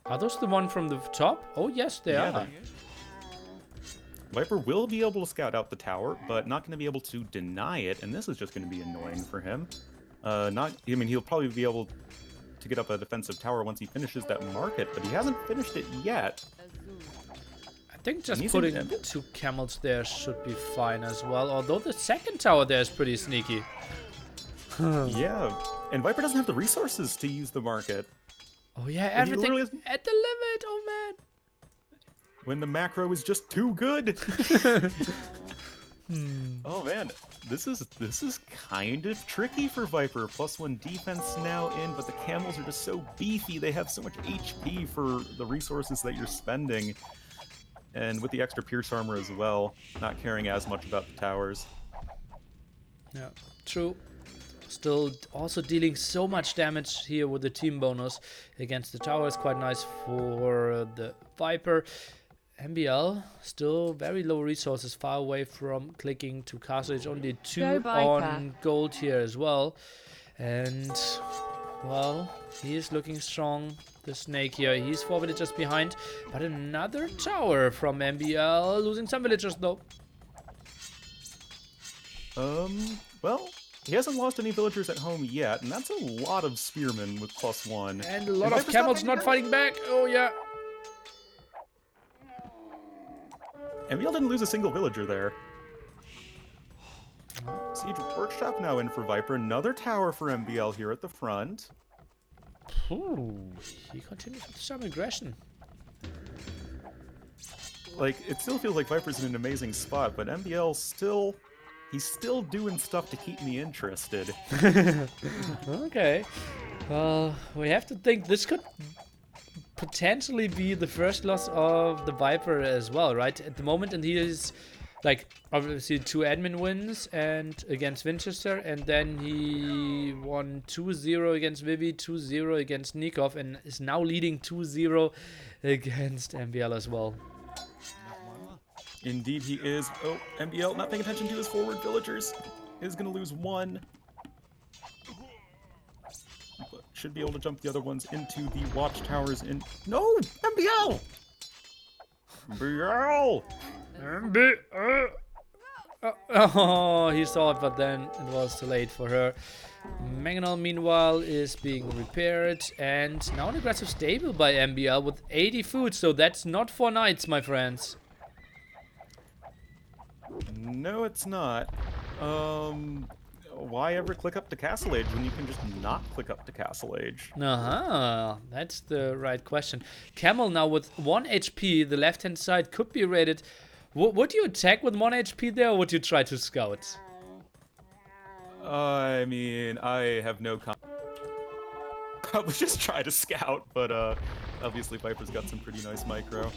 Are those the one from the top? Oh yes, they are. Viper will be able to scout out the tower, but not going to be able to deny it, and this is just going to be annoying for him. He'll probably be able to get up a defensive tower once he finishes that market, but he hasn't finished it yet. I think just putting 2 camels there should be fine as well, although the second tower there is pretty sneaky. Yeah, and Viper doesn't have the resources to use the market. Oh yeah, everything at the limit, oh man. When the macro is just too good. Oh man, this is kind of tricky for Viper. +1 defense now in, but the camels are just so beefy. They have so much HP for the resources that you're spending. And with the extra pierce armor as well, not caring as much about the towers. Yeah, true. Still also dealing so much damage here with the team bonus against the tower is quite nice for the Viper. MbL still very low resources, far away from clicking to Castle Age. Only 2 on gold here as well. And well, he is looking strong. The snake here, he's 4 villagers behind, but another tower from MbL, losing some villagers though. Well, he hasn't lost any villagers at home yet, and that's a lot of spearmen with +1. And a lot of camels not fighting back. Oh yeah. MbL didn't lose a single villager there. Siege Workshop now in for Viper. Another tower for MbL here at the front. Ooh, he continues with some aggression. Like, it still feels like Viper's in an amazing spot, but MbL he's still doing stuff to keep me interested. Okay. Well, we have to think this could potentially be the first loss of the Viper as well, right? At the moment, and he is like obviously 2 admin wins and against Winchester, and then he won 2-0 against Vivi, 2-0 against Nikov, and is now leading 2-0 against MbL as well. Indeed he is. Oh, MbL not paying attention to his forward villagers. Is gonna lose 1. But should be able to jump the other ones into the watchtowers in... No! MbL! MbL! Oh, he saw it, but then it was too late for her. Mangonel, meanwhile, is being repaired, and now an aggressive stable by MbL with 80 food, so that's not 4 nights, my friends. No, it's not. Why ever click up to Castle Age when you can just not click up to Castle Age? That's the right question. Camel now with 1 HP, the left-hand side could be raided. Would you attack with 1 HP there, or would you try to scout? I mean, I have no probably just try to scout, but obviously Viper's got some pretty nice micro.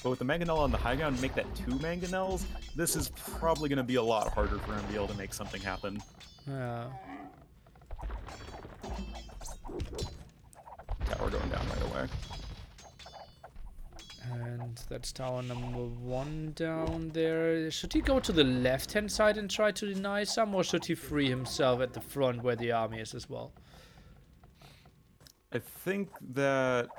But with the Mangonel on the high ground, make that 2 Mangonels, this is probably going to be a lot harder for MbL to make something happen. Yeah. Tower going down right away. And that's tower number 1 down there. Should he go to the left-hand side and try to deny some, or should he free himself at the front where the army is as well? I think that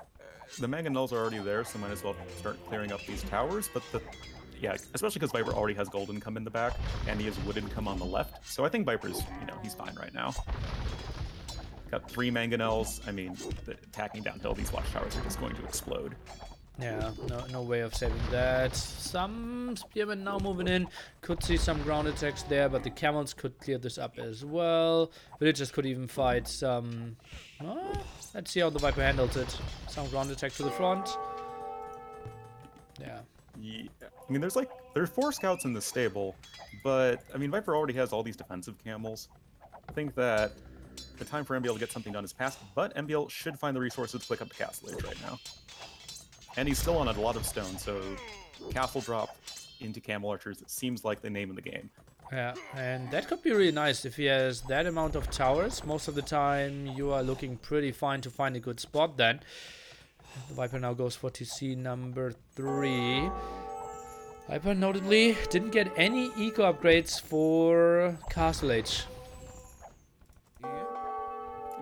the mangonels are already there, so might as well start clearing up these towers. But yeah, especially because Viper already has gold income in the back, and he has wood income on the left. So I think Viper's, he's fine right now. Got 3 mangonels. I mean, attacking downhill, these watchtowers are just going to explode. Yeah, no way of saving that. Some spearmen now moving in. Could see some ground attacks there, but the camels could clear this up as well. Villagers could even fight some... let's see how the Viper handles it. Some ground attack to the front. Yeah. I mean, there are 4 scouts in the stable, but I mean, Viper already has all these defensive camels. I think that the time for MbL to get something done is past, but MbL should find the resources to click up the castle age right now. And he's still on a lot of stone, so castle drop into camel archers, it seems like the name of the game. Yeah, and that could be really nice if he has that amount of towers. Most of the time, you are looking pretty fine to find a good spot then. The Viper now goes for TC number 3. Viper notably didn't get any eco upgrades for Castle Age.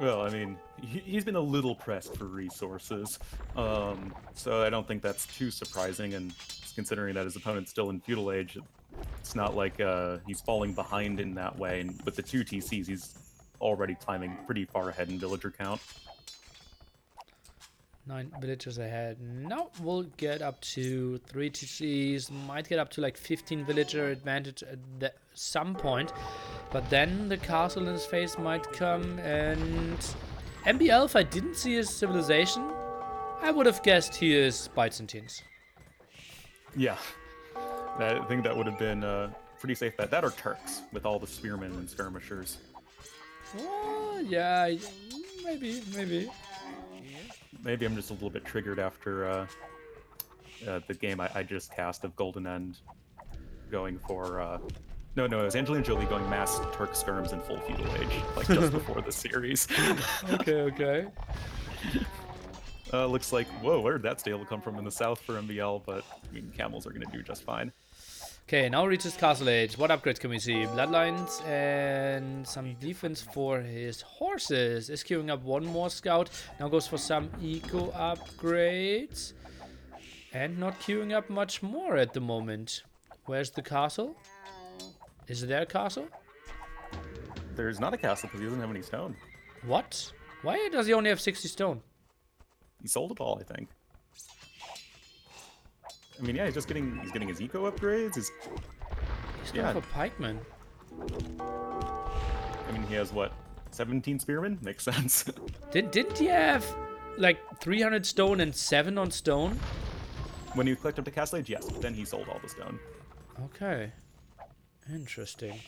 Well, I mean, he's been a little pressed for resources, so I don't think that's too surprising, and considering that his opponent's still in Feudal Age, it's not like he's falling behind in that way, and with the 2 TCs, he's already climbing pretty far ahead in villager count. 9 villagers ahead. Now we'll get up to 3 TCs, might get up to like 15 villager advantage at some point, but then the castle in his face might come, and MbL, if I didn't see his civilization, I would have guessed he is Byzantines. Yeah, I think that would have been a pretty safe bet. That or Turks, with all the spearmen and skirmishers. Oh, yeah, maybe. Maybe I'm just a little bit triggered after the game I just cast of Golden End going for... No, it was Angelina Jolie going mass Turk skirms in full Feudal Age, like just before the series. Okay. Looks like, whoa, where did that stable come from in the south for MbL, but I mean, camels are going to do just fine. Okay, now reaches Castle Age. What upgrades can we see? Bloodlines and some defense for his horses. Is queuing up 1 more scout. Now goes for some eco upgrades. And not queuing up much more at the moment. Where's the castle? Is there a castle? There's not a castle because he doesn't have any stone. What? Why does he only have 60 stone? He sold it all, I think. I mean, yeah, he's getting his eco upgrades. He's going for pikemen. I mean, he has what, 17 spearmen? Makes sense. Didn't he have like 300 stone and 7 on stone? When he clicked up the castle age, yes. But then he sold all the stone. Okay. Interesting.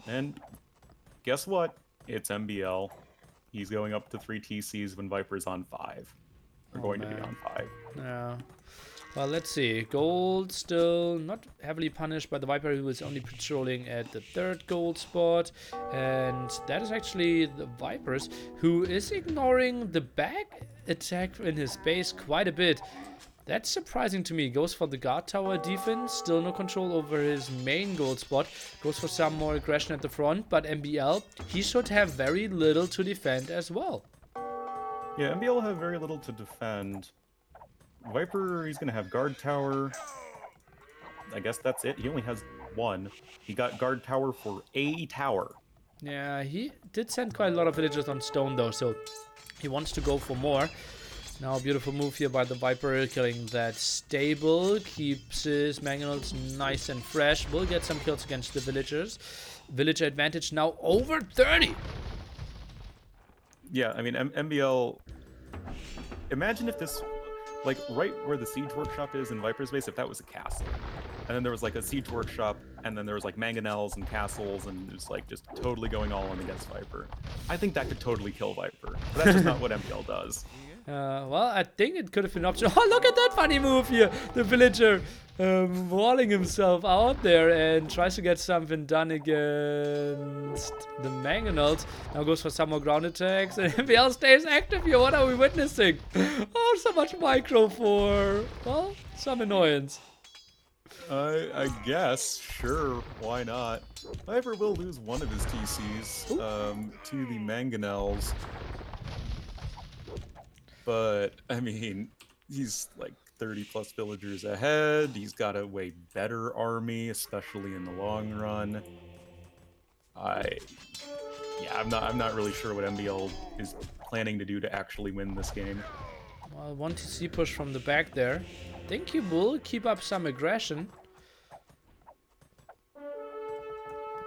And guess what? It's MbL. He's going up to 3 TCs when Viper's on 5. We're going to be on 5. Yeah. Well, let's see. Gold still not heavily punished by the Viper, who is only patrolling at the 3rd gold spot. And that is actually the Vipers, who is ignoring the back attack in his base quite a bit. That's surprising to me. Goes for the guard tower defense. Still no control over his main gold spot. Goes for some more aggression at the front. But MbL, he should have very little to defend as well. Yeah, MbL will have very little to defend. Viper, he's going to have guard tower. I guess that's it. He only has 1. He got guard tower for a tower. Yeah, he did send quite a lot of villagers on stone though, so he wants to go for more. Now, beautiful move here by the Viper, killing that stable. Keeps his mangonels nice and fresh. Will get some kills against the villagers. Villager advantage now over 30. Yeah, I mean, MbL... Imagine if this... Like, right where the siege workshop is in Viper's base, if that was a castle. And then there was, like, a siege workshop, and then there was, like, mangonels and castles, and it was, like, just totally going all in against Viper. I think that could totally kill Viper. But that's just not what MbL does. Well, I think it could have been an option. Oh, look at that funny move here. The villager walling himself out there and tries to get something done against the mangonels. Now goes for some more ground attacks. And MbL stays active here. What are we witnessing? Oh, so much micro for, well, some annoyance. I guess, sure, why not? Viper will lose one of his TCs to the mangonels. but I mean, he's like 30 plus villagers ahead. He's got a way better army, especially in the long run. I'm not really sure what MbL is planning to do to actually win this game. Well, one TC push from the back there. Think he will keep up some aggression.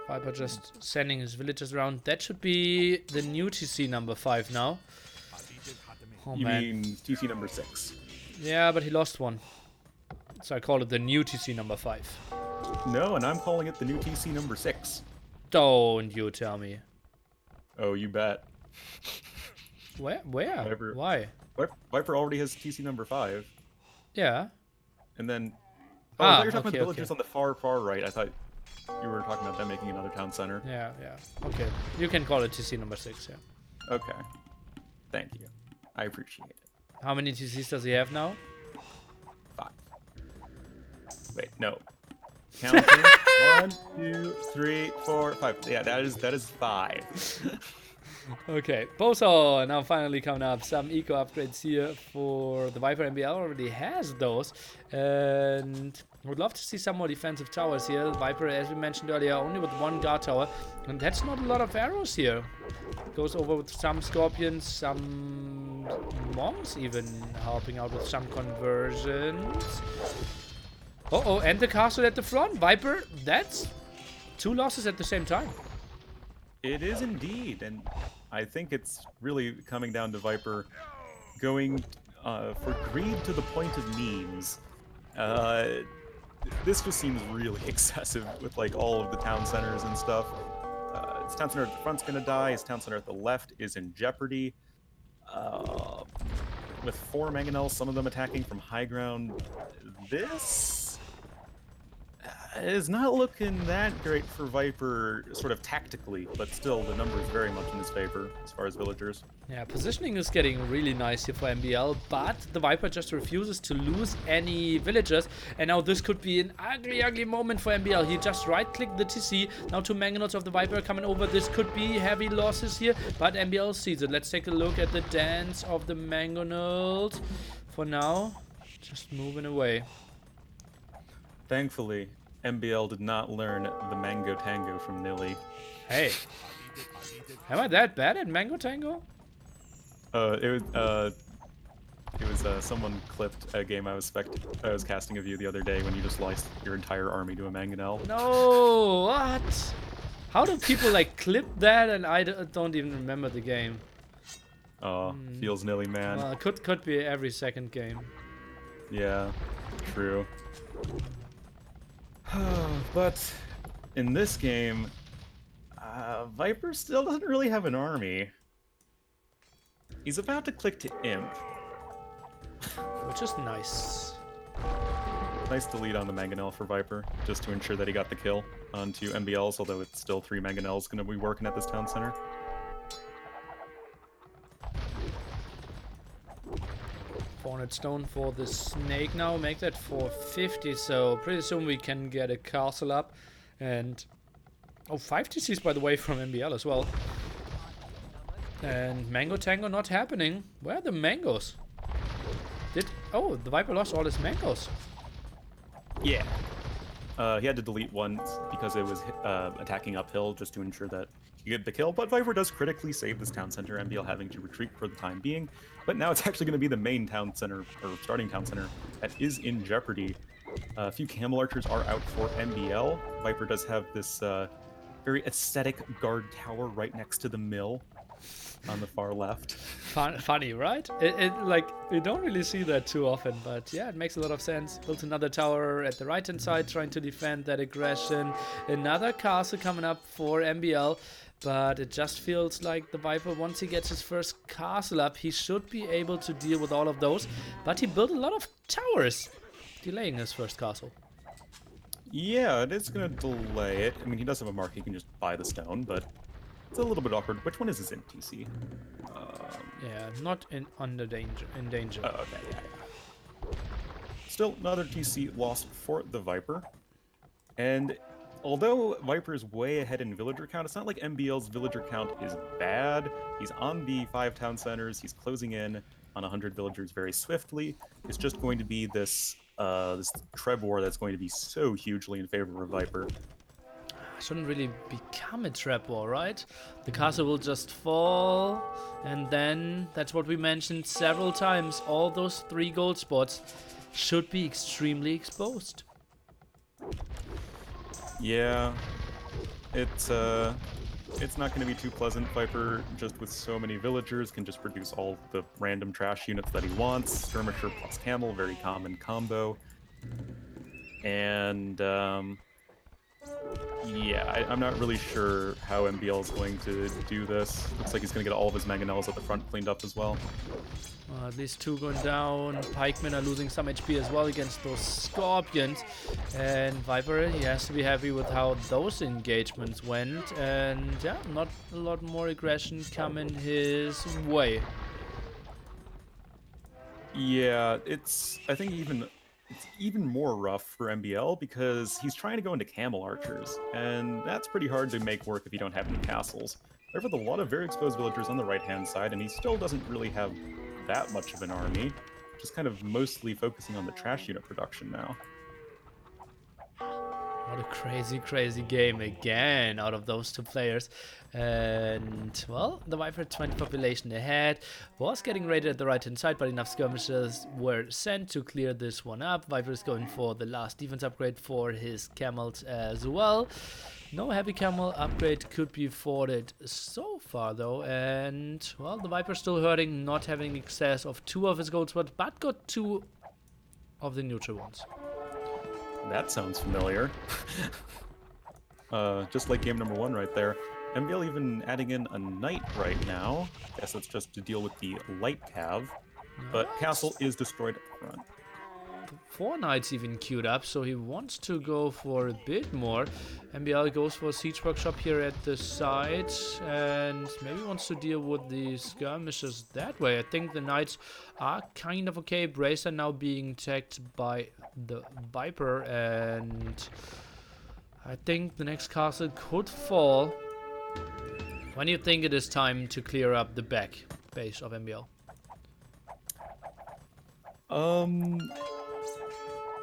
Viper just sending his villagers around. That should be the new TC number 5 now. Oh, You man. mean TC number 6? Yeah, but he lost one. So I call it the new TC number 5. No, and I'm calling it the new TC number 6. Don't you tell me. Oh, you bet. Where? Viper. Why? Viper already has TC number 5. Yeah. And then... Oh, I thought you were talking about okay, the villagers on the far right. I thought you were talking about them making another town center. Yeah. Okay. You can call it TC number 6, yeah. Okay. Thank you. I appreciate it. How many TCs does he have now? 5. Wait, no. Counting. 1, 2, 3, 4, 5. Yeah, that is 5. Okay, Bozo now finally coming up. Some eco upgrades here for the Viper. MbL already has those. And would love to see some more defensive towers here. Viper, as we mentioned earlier, only with 1 guard tower. And that's not a lot of arrows here. Goes over with some scorpions, some monks even helping out with some conversions. Uh-oh, and the castle at the front. Viper, that's 2 losses at the same time. It is indeed, and I think it's really coming down to Viper going for greed to the point of memes. This just seems really excessive with like all of the town centers and stuff. His town center at the front's gonna die. His town center at the left is in jeopardy. With 4 mangonels, some of them attacking from high ground. This is not looking that great for Viper, sort of tactically, but still the number is very much in his favor as far as villagers. Yeah, positioning is getting really nice here for MbL, but the Viper just refuses to lose any villagers, and now this could be an ugly moment for MbL. He just right-clicked the TC, now 2 mangonels of the Viper coming over. This could be heavy losses here, but MbL sees it. Let's take a look at the dance of the mangonels. For now, just moving away. Thankfully, MbL did not learn the Mango Tango from Nilly. Hey, am I that bad at Mango Tango? It was someone clipped a game I was casting of you the other day when you just lost your entire army to a mangonel. No, what? How do people like clip that and I don't even remember the game? Feels Nilly, man. Well, it could be every second game. Yeah, true. But in this game, Viper still doesn't really have an army. He's about to click to Imp. Which is nice. Nice to lead on the Mangonel for Viper, just to ensure that he got the kill onto MbL's, although it's still 3 Mangonels going to be working at this town center. $400 stone for the snake now. Make that 450, so pretty soon we can get a castle up. And 5 TCs by the way from MbL as well. And Mango Tango not happening. Where are the mangoes? Oh, the Viper lost all his mangoes. Yeah. He had to delete one because it was attacking uphill just to ensure that he get the kill. But Viper does critically save this town center, MbL having to retreat for the time being. But now it's actually going to be the main town center, or starting town center, that is in jeopardy. A few camel archers are out for MbL. Viper does have this very aesthetic guard tower right next to the mill on the far left. Funny, right? Like, we don't really see that too often, but yeah, it makes a lot of sense. Built another tower at the right-hand side, trying to defend that aggression. Another castle coming up for MbL, but it just feels like the Viper, once he gets his first castle up, he should be able to deal with all of those. But he built a lot of towers, delaying his first castle. Yeah, it is going to delay it. I mean, he does have a mark, he can just buy the stone, but it's a little bit awkward. Which one is his NTC? Yeah, not in danger. Oh, okay, yeah. Still, another TC lost for the Viper. And although Viper's way ahead in villager count, it's not like MbL's villager count is bad. He's on the 5 town centers. He's closing in on 100 villagers very swiftly. It's just going to be this this Treb war that's going to be so hugely in favor of Viper. Shouldn't really become a trap war, right? The castle will just fall, and then that's what we mentioned several times. All those 3 gold spots should be extremely exposed. Yeah, it's not going to be too pleasant. Viper, just with so many villagers, can just produce all the random trash units that he wants. Skirmisher plus Camel, very common combo. And yeah, I'm not really sure how MbL is going to do this. Looks like he's going to get all of his mangonels at the front cleaned up as well. At least 2 going down. Pikemen are losing some HP as well against those Scorpions. And Viper, he has to be happy with how those engagements went. And yeah, not a lot more aggression coming his way. Yeah, I think it's even more rough for MbL because he's trying to go into camel archers, and that's pretty hard to make work if you don't have any castles. There's a lot of very exposed villagers on the right-hand side, and he still doesn't really have that much of an army, just kind of mostly focusing on the trash unit production now. What a crazy, crazy game again out of those 2 players. And, well, the Viper 20 population ahead was getting raided at the right-hand side, but enough skirmishers were sent to clear this one up. Viper is going for the last defense upgrade for his camels as well. No heavy camel upgrade could be afforded so far, though. And, well, the Viper still hurting, not having excess of 2 of his gold spots, but got 2 of the neutral ones. That sounds familiar. Just like game number 1 right there. MbL even adding in a knight right now. Guess that's just to deal with the light cav. But castle is destroyed at the front. 4 knights even queued up, so he wants to go for a bit more. MbL goes for a siege workshop here at the side, and maybe wants to deal with the skirmishers that way. I think the knights are kind of okay. Bracer now being attacked by the Viper, and I think the next castle could fall. When do you think it is time to clear up the back base of MbL?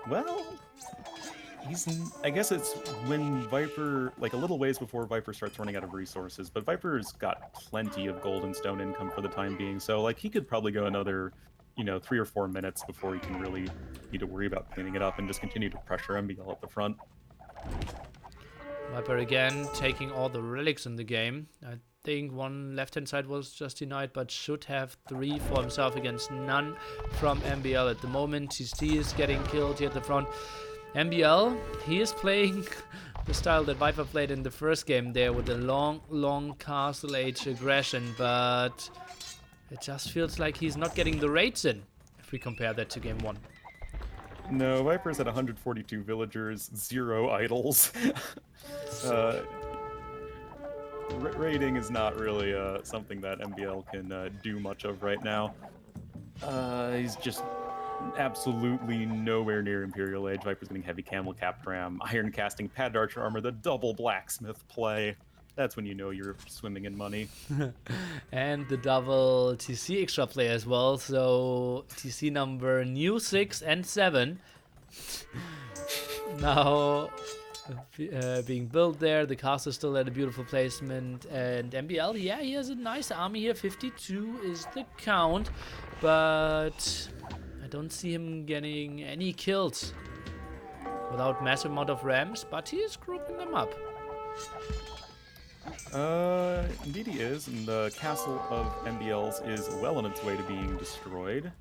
Well, I guess it's when Viper, like a little ways before Viper starts running out of resources, but Viper's got plenty of gold and stone income for the time being, so like he could probably go another, 3 or 4 minutes before he can really need to worry about cleaning it up and just continue to pressure MbL at the front. Viper again taking all the relics in the game. I think one left-hand side was just denied, but should have 3 for himself against none from MbL at the moment. TC is getting killed here at the front. MbL, he is playing the style that Viper played in the first game there with the long castle age aggression, but it just feels like he's not getting the raids in if we compare that to game 1. No, Viper's at 142 villagers, 0 idols. Raiding is not really something that MbL can do much of right now. He's just absolutely nowhere near Imperial Age. Viper's getting heavy camel cap ram, iron casting, padded archer armor, the double blacksmith play. That's when you know you're swimming in money. And the double TC extra play as well. So TC number new 6 and 7. Now being built there. The castle still at a beautiful placement. And MbL, yeah, he has a nice army here. 52 is the count. But I don't see him getting any kills without massive amount of rams. But he is grouping them up. Indeed he is, and the castle of MbL's is well on its way to being destroyed.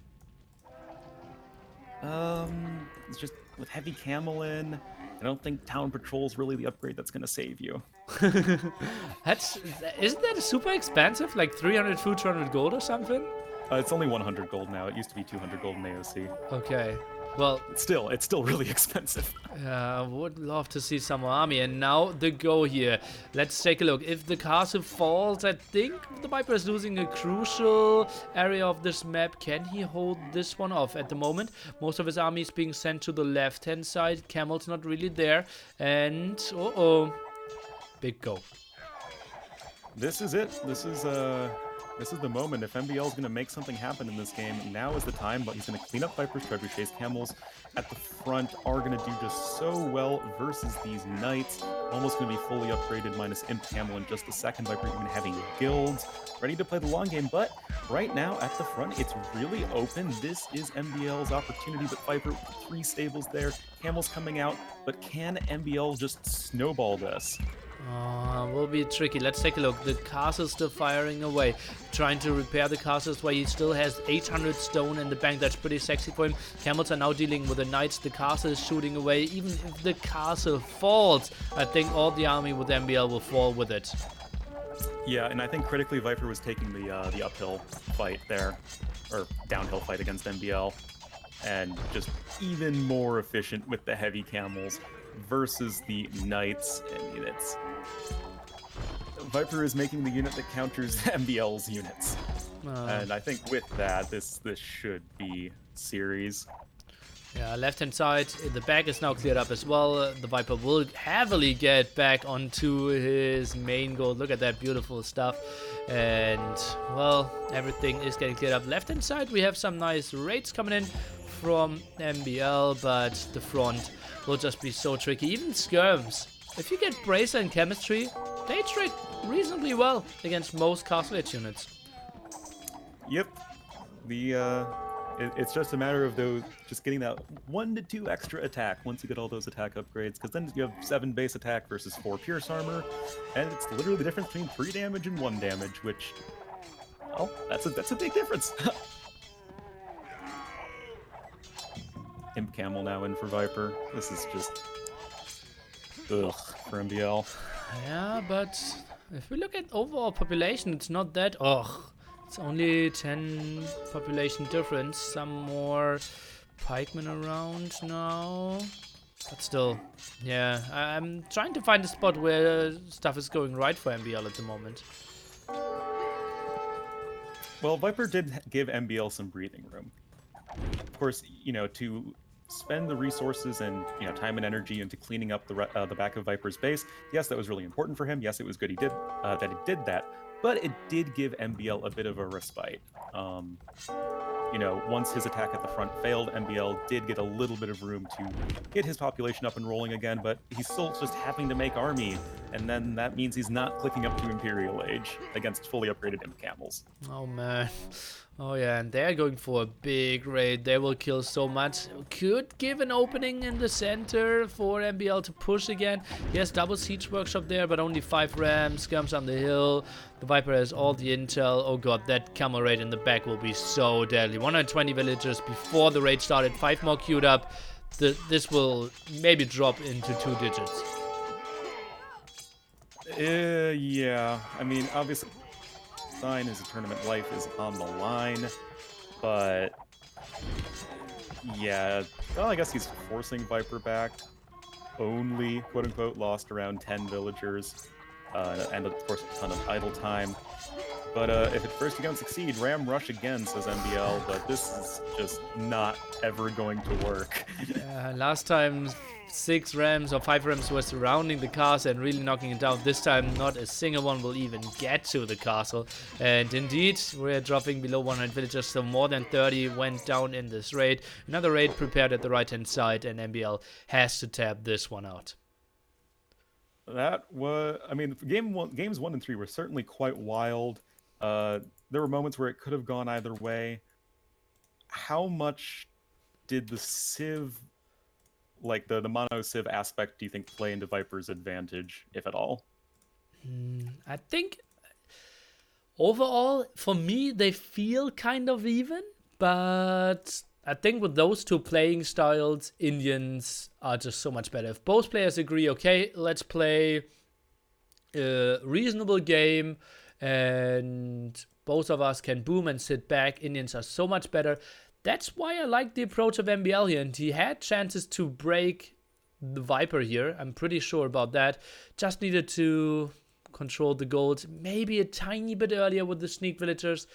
It's just with heavy camel in, I don't think town patrol's really the upgrade that's gonna save you. Isn't that super expensive? Like 300 food, 200 gold or something? It's only 100 gold now. It used to be 200 gold in AOC. Okay. Well, it's still really expensive. I would love to see some more army. And now the go here. Let's take a look. If the castle falls, I think the Viper is losing a crucial area of this map. Can he hold this one off at the moment? Most of his army is being sent to the left-hand side. Camel's not really there. And, uh-oh. Big go. This is it. This is the moment. If MbL is going to make something happen in this game, now is the time. But he's going to clean up Viper's Trebuchets. Camels at the front are going to do just so well versus these Knights. Almost going to be fully upgraded minus Imp Camel in just a second. Viper even having guilds ready to play the long game. But right now at the front, it's really open. This is MbL's opportunity. But Viper, 3 stables there. Camels coming out. But can MbL just snowball this? Will be tricky. Let's take a look. The castle's still firing away. Trying to repair the castles where he still has 800 stone in the bank. That's pretty sexy for him. Camels are now dealing with the knights. The castle is shooting away. Even if the castle falls, I think all the army with MbL will fall with it. Yeah, and I think critically Viper was taking the uphill fight there, or downhill fight against MbL, and just even more efficient with the heavy camels versus the knights. I mean, it's Viper is making the unit that counters MbL's units, and I think with that, this should be series. Yeah, left-hand side, the back is now cleared up as well. The Viper will heavily get back onto his main goal. Look at that beautiful stuff. And, well, everything is getting cleared up. Left-hand side, we have some nice raids coming in from MbL, but the front will just be so tricky. Even skirms. If you get Bracer and Chemistry, they trade reasonably well against most Castle Age units. Yep. It's just a matter of those just getting that 1 to 2 extra attack once you get all those attack upgrades, because then you have 7 base attack versus 4 pierce armor, and it's literally the difference between 3 damage and 1 damage, which, well, that's a big difference. Imp Camel now in for Viper. This is just ugh for MbL. Yeah, but if we look at overall population, it's not that ugh. It's only 10 population difference. Some more pikemen around now. But still, yeah, I'm trying to find a spot where stuff is going right for MbL at the moment. Well, Viper did give MbL some breathing room. Of course, you know, to spend the resources and, you know, time and energy into cleaning up the back of Viper's base, yes, that was really important for him. Yes, it was good that he did that. But it did give MbL a bit of a respite. You know, once his attack at the front failed, MbL did get a little bit of room to get his population up and rolling again, but he's still just having to make army, and then that means he's not clicking up to Imperial Age against fully upgraded Imp Camels. Oh man. Oh yeah, and they're going for a big raid. They will kill so much. Could give an opening in the center for MbL to push again. Yes, double siege workshop there, but only 5 rams. Skirms on the hill. The Viper has all the intel. Oh god, that camel raid in the back will be so deadly. 120 villagers before the raid started. 5 more queued up. This will maybe drop into 2 digits. Yeah. I mean, obviously, his tournament life is on the line, but yeah, well, I guess he's forcing Viper back. Only, quote-unquote, lost around 10 villagers, and of course a ton of idle time. But if at first you don't succeed, Ram Rush again, says MbL, but this is just not ever going to work. Last time 6 rams or 5 rams were surrounding the castle and really knocking it down. This time not a single one will even get to the castle. And indeed, we're dropping below 100 villagers, so more than 30 went down in this raid. Another raid prepared at the right hand side, and MbL has to tap this one out. That was, I mean, games 1 and 3 were certainly quite wild. There were moments where it could have gone either way. How much did the Civ, like the mono Civ aspect, do you think play into Viper's advantage, if at all? I think overall, for me, they feel kind of even, but I think with those 2 playing styles, Indians are just so much better. If both players agree, okay, let's play a reasonable game, and both of us can boom and sit back, Indians are so much better. that's why I like the approach of MbL here. And he had chances to break the Viper here. I'm pretty sure about that. Just needed to control the gold. Maybe a tiny bit earlier with the sneak villagers.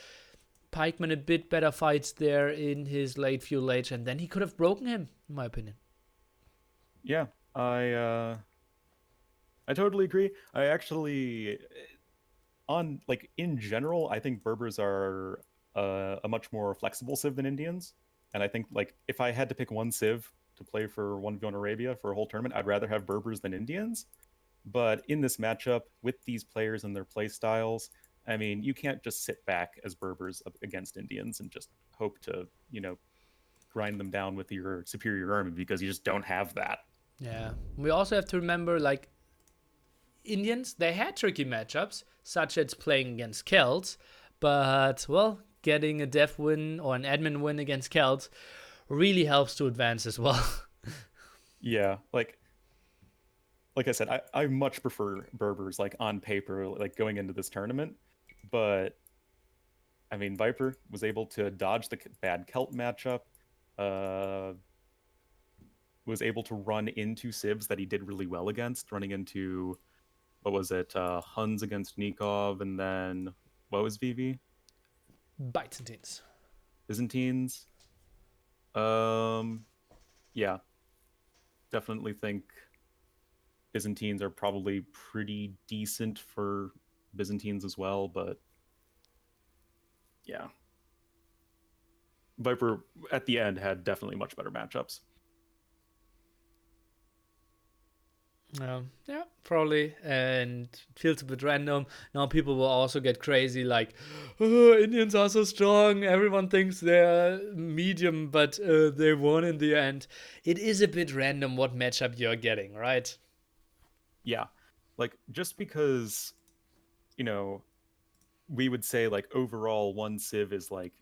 Pikeman a bit better fights there in his late few age. And then he could have broken him, in my opinion. Yeah, I totally agree. I actually, on like in general, I think Berbers are a much more flexible civ than Indians, and I think like if I had to pick one civ to play for 1v1 Arabia for a whole tournament, I'd rather have Berbers than Indians. But in this matchup with these players and their play styles, I mean, you can't just sit back as Berbers against Indians and just hope to, grind them down with your superior army because you just don't have that. Yeah. We also have to remember, like, Indians, they had tricky matchups, such as playing against Celts, but, well, getting a dev win or an admin win against Celts really helps to advance as well. Yeah, like I said, I much prefer Berbers like on paper, like going into this tournament. But I mean, Viper was able to dodge the bad Celt matchup, uh, was able to run into civs that he did really well against, running into what was it, Huns against Nikov, and then what was VV? Byzantines. Byzantines. Yeah, definitely think Byzantines are probably pretty decent for Byzantines as well, but yeah. Viper at the end had definitely much better matchups. Yeah, probably. And it feels a bit random. Now people will also get crazy, like, oh, Indians are so strong. Everyone thinks they're medium, but they won in the end. It is a bit random what matchup you're getting, right? Yeah. Like just because, we would say like overall one civ is like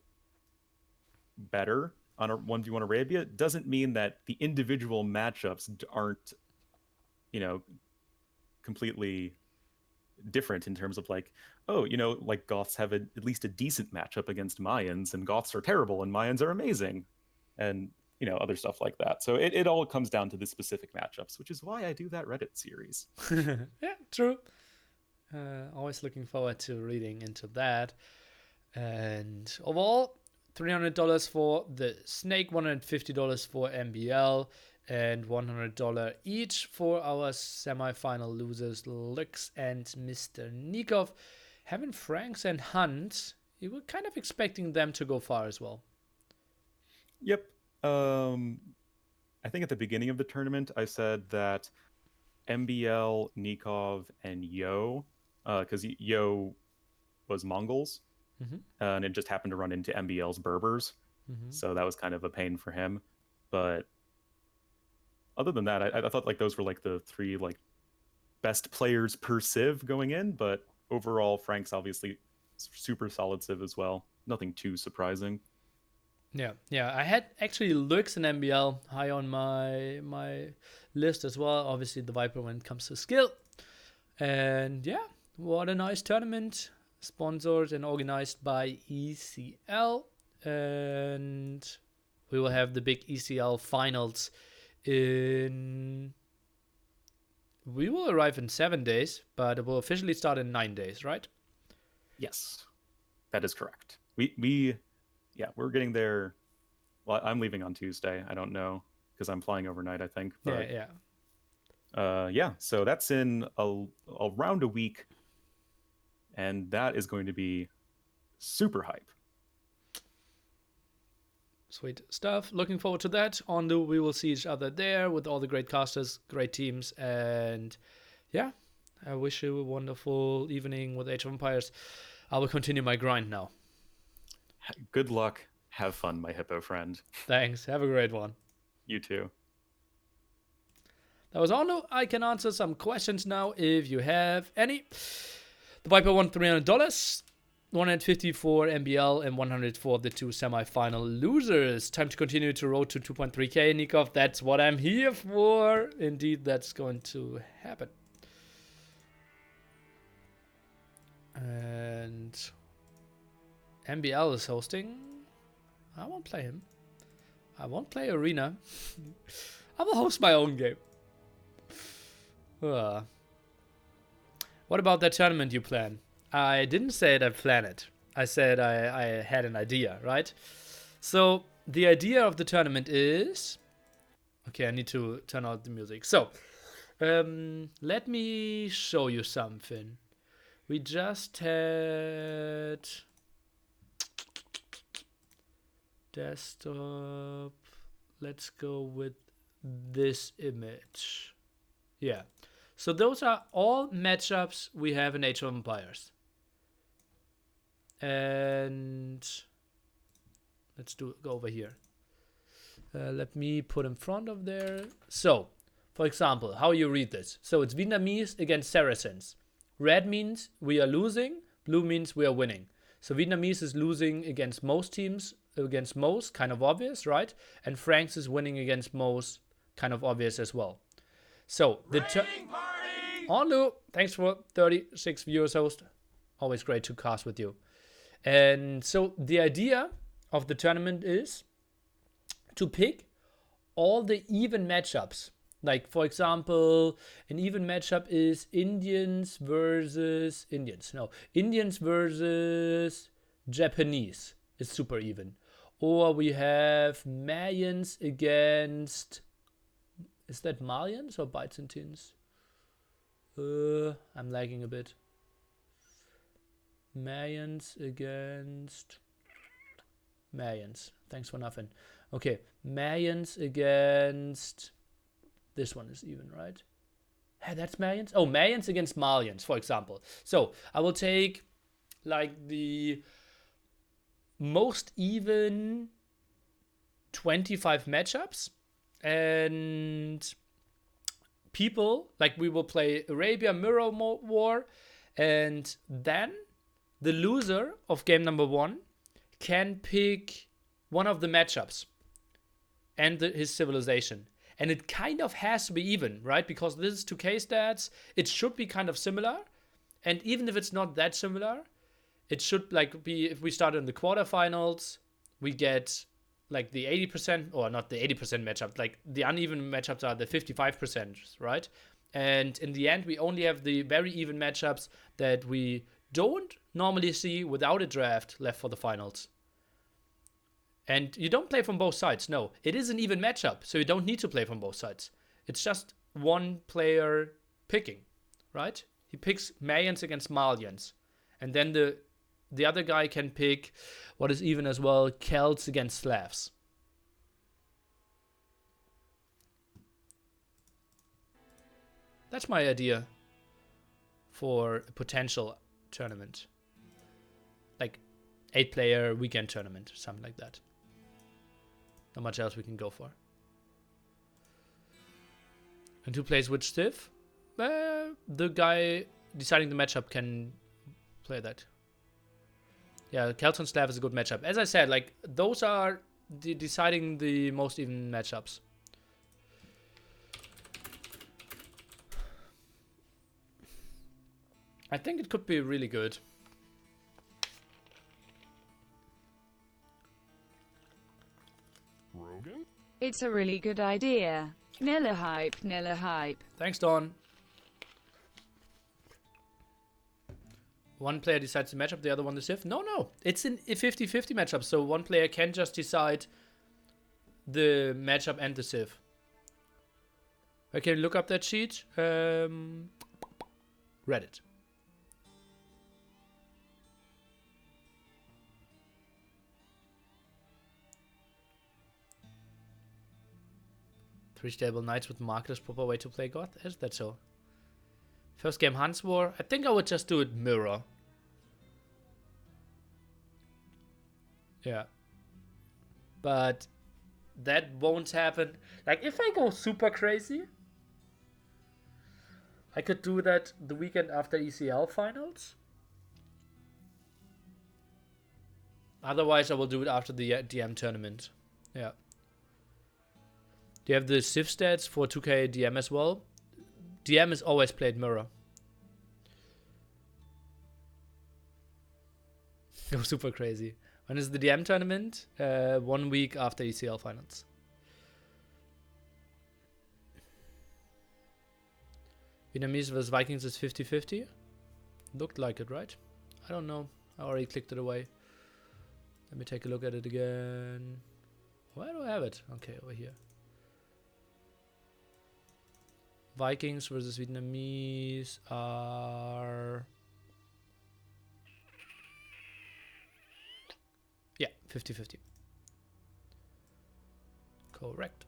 better on a 1v1 Arabia doesn't mean that the individual matchups aren't, you know, completely different in terms of like, oh, like Goths have at least a decent matchup against Mayans, and Goths are terrible and Mayans are amazing, and other stuff like that. So it all comes down to the specific matchups, which is why I do that Reddit series. Yeah, true. Always looking forward to reading into that. And overall, $300 for the Snake, $150 for MbL, and $100 each for our semi-final losers, Lux and Mr. Nikov. Having Franks and Hunt, you were kind of expecting them to go far as well. Yep. I think at the beginning of the tournament, I said that MbL, Nikov, and Yo, because Yo was Mongols, and it just happened to run into MbL's Berbers, so that was kind of a pain for him. But other than that, I thought like those were like the three like best players per civ going in. But overall, Frank's obviously super solid civ as well. Nothing too surprising. Yeah. I had actually Lux and MbL high on my list as well. Obviously, the Viper when it comes to skill. And yeah, what a nice tournament, sponsored and organized by ECL. And we will have the big ECL finals in. We will arrive in 7 days, but it will officially start in 9 days, right? Yes, that is correct. We're getting there. Well, I'm leaving on Tuesday. I don't know because I'm flying overnight, I think. But Yeah. So that's in around a week, and that is going to be super hype. Sweet stuff. Looking forward to that. We will see each other there with all the great casters, great teams, and yeah, I wish you a wonderful evening with Age of Empires. I will continue my grind now. Good luck. Have fun, my hippo friend. Thanks. Have a great one. You too. That was all. I can answer some questions now if you have any. The Viper won $300. 150 for MbL and 100 for the two semi-final losers. Time to continue to road to 2.3k, Nikov. That's what I'm here for. Indeed, that's going to happen. And MbL is hosting. I won't play him. I won't play Arena. I will host my own game. What about that tournament you plan? I didn't say that I plan it. I said I had an idea, right? So the idea of the tournament is... Okay, I need to turn out the music. So, let me show you something. We just had... Desktop. Let's go with this image. Yeah. So those are all matchups we have in Age of Empires. And let's go over here. Let me put in front of there. So, for example, how you read this. So it's Vietnamese against Saracens. Red means we are losing. Blue means we are winning. So Vietnamese is losing against most teams, against most, kind of obvious, right? And Franks is winning against most, kind of obvious as well. So the on Lou, thanks for 36 viewers, host. Always great to cast with you. And so the idea of the tournament is to pick all the even matchups. Like, for example, an even matchup is Indians versus Japanese. It's super even. Or we have Mayans against... Is that Malians or Byzantines? I'm lagging a bit. Mayans against... Mayans. Thanks for nothing. Okay, Mayans against... This one is even, right? Hey, that's Mayans? Oh, Mayans against Malians, for example. So, I will take, like, the most even 25 matchups. And people, like, we will play Arabia Mirror War. And then the loser of game number 1 can pick one of the matchups and his civilization. And it kind of has to be even, right? Because this is 2K stats. It should be kind of similar. And even if it's not that similar, it should like be, if we start in the quarterfinals, we get like the 80%, or not the 80% matchup, like the uneven matchups are the 55%, right? And in the end, we only have the very even matchups that we don't normally see without a draft left for the finals. And you don't play from both sides. No, it is an even matchup, so you don't need to play from both sides. It's just one player picking, right? He picks Mayans against Malians. And then the other guy can pick what is even as well, Celts against Slavs. That's my idea for a potential tournament. Like 8-player weekend tournament, something like that. Not much else we can go for. And who plays which Civ? The guy deciding the matchup can play that. Yeah, Celts and Slav is a good matchup. As I said, like, those are deciding the most even matchups. I think it could be really good. Rogan? It's a really good idea. Nilla hype, Nilla hype. Thanks, Dawn. One player decides the matchup, the other one the Civ. No. It's a 50-50 matchup, so one player can just decide the matchup and the Civ. Okay, look up that sheet. Reddit. Three stable knights with marketers, proper way to play Goth. Is that so? First game Hans War. I think I would just do it mirror. Yeah. But that won't happen. Like, if I go super crazy, I could do that the weekend after ECL finals. Otherwise, I will do it after the DM tournament. Yeah. Do you have the Civ stats for 2K DM as well? DM is always played mirror. Go super crazy. When is the DM tournament? 1 week after ECL finals. Vietnamese vs Vikings is 50-50. Looked like it, right? I don't know. I already clicked it away. Let me take a look at it again. Where do I have it? Okay, over here. Vikings versus Vietnamese are... yeah, 50-50. Correct.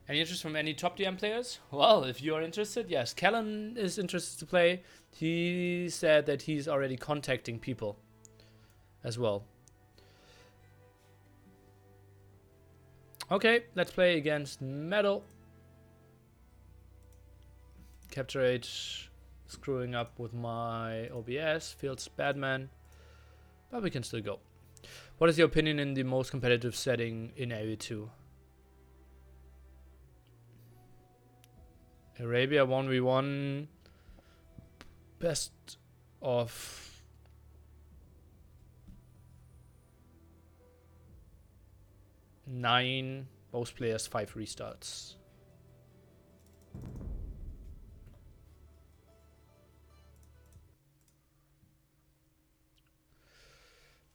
Any interest from any top DM players? Well, if you are interested, yes. Callan is interested to play. He said that he's already contacting people as well. Okay, let's play against MbL. Capture H screwing up with my OBS. Fields Badman. But we can still go. What is your opinion in the most competitive setting in AV2? Arabia 1v1. Best of 9. Both players 5 restarts.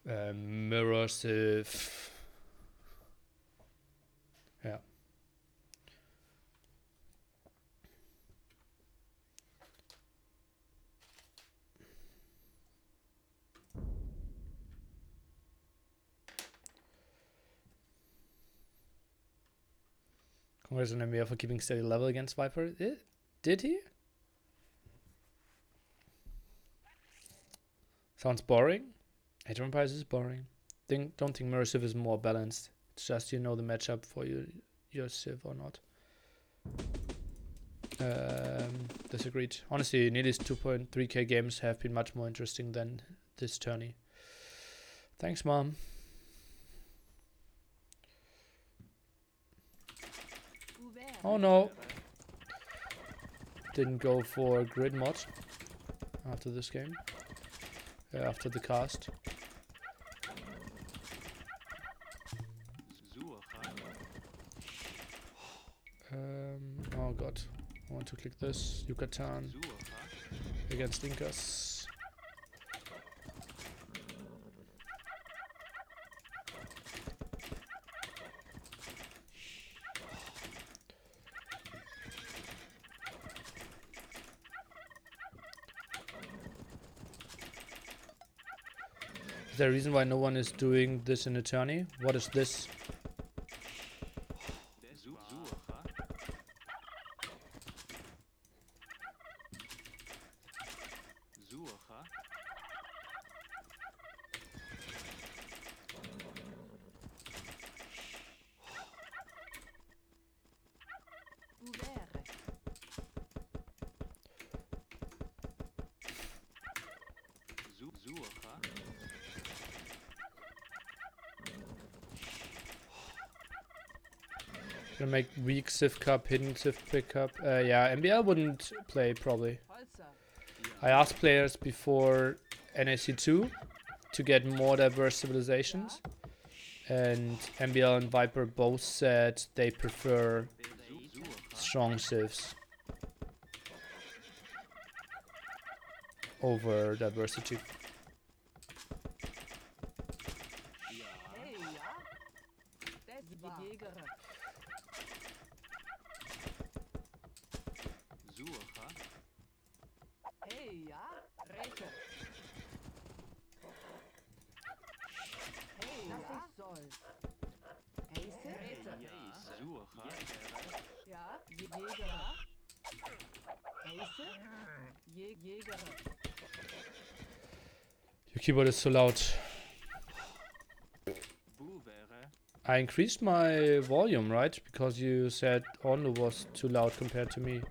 Immersive. Yeah. Congrats on MbL for keeping steady level against Viper. Did he? Sounds boring. Age of Empires is boring. Don't think Mirror Civ is more balanced. It's just you know the matchup for your Civ or not. Disagreed. Honestly, Neely's 2.3k games have been much more interesting than this tourney. Thanks, Mom. Oh no. Didn't go for grid mod after this game. After the cast. Oh god. I want to click this. Yucatan against Incas. Is there a reason why no one is doing this in a tourney? What is this? Gonna make weak Civ Cup, hidden Civ pickup. Yeah, MbL wouldn't play probably. I asked players before NAC2 to get more diverse civilizations, and MbL and Viper both said they prefer strong civs over diversity. Your keyboard is so loud. I increased my volume, right? Because you said Orno was too loud compared to me.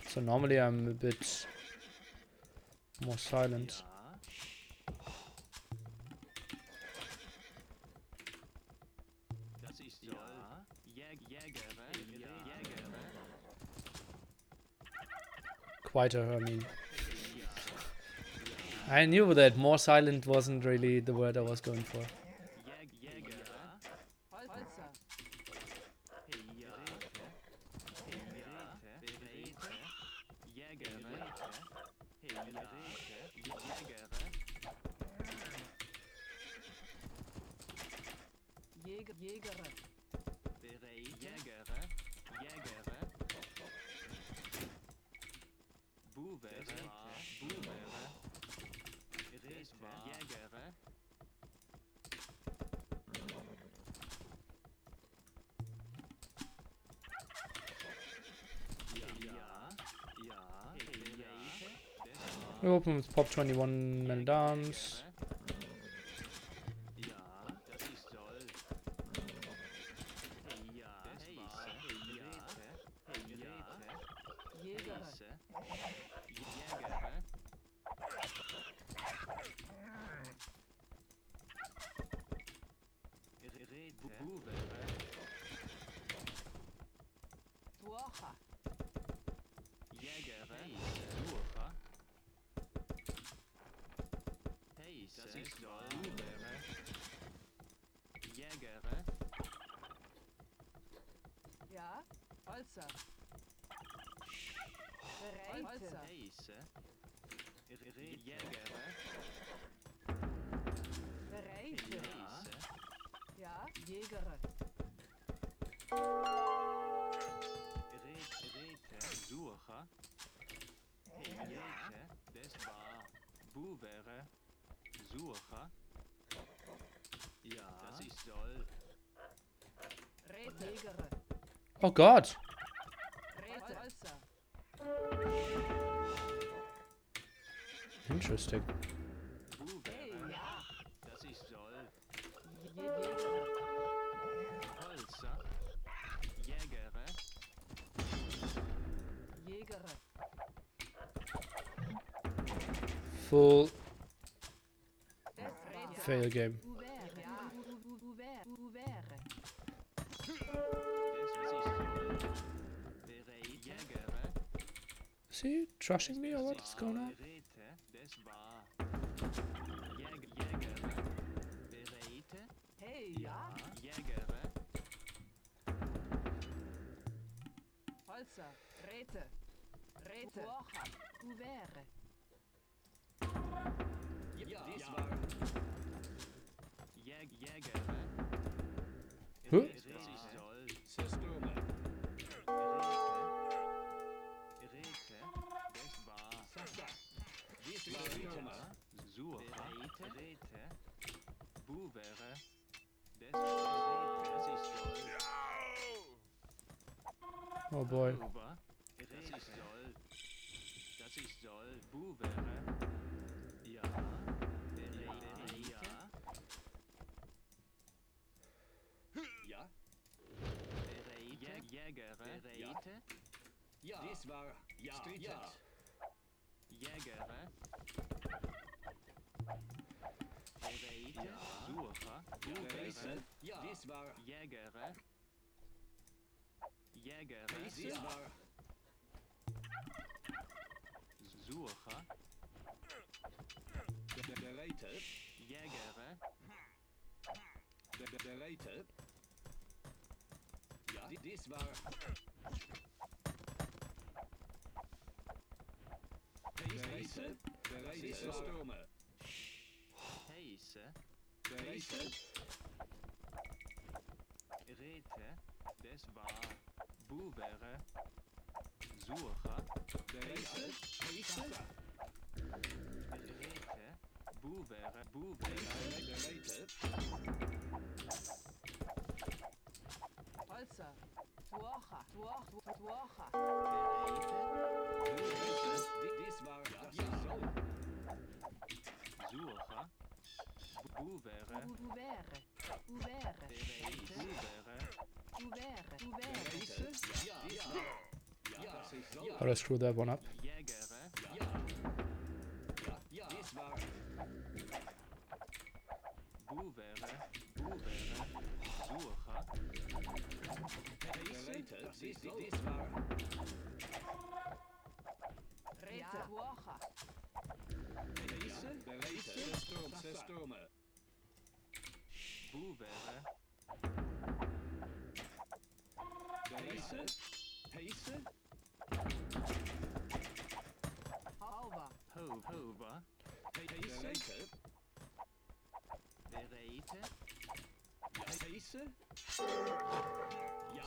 So normally I'm a bit more silent. Quieter, I mean. I knew that more silent wasn't really the word I was going for. Jägere. We open with Pop 21 Men at Arms. Ja, Holzer. Bereite. Bereite. Ja, Jägere. Rete. Jägere. Oh God! Rete. Holzer. Interesting. Hey, ja. Jägere. Jägere. Full Rete. fail game. Ouvert. Ja. Ouvert. Ouvert. Is he trashing me or what's going on? Hey, ja. Holzer. Rete. Rete. Ouvert. Huh? Oh boy. Holzer. Tuocha. Tuocha. Ouvert. Ouvert. How do I screw that one up? Rete. Tuocha. Zerstürme. Bu wäre. Heiße. Heiße. Over. Hover. Heiße. Bereite. Heiße. Ja.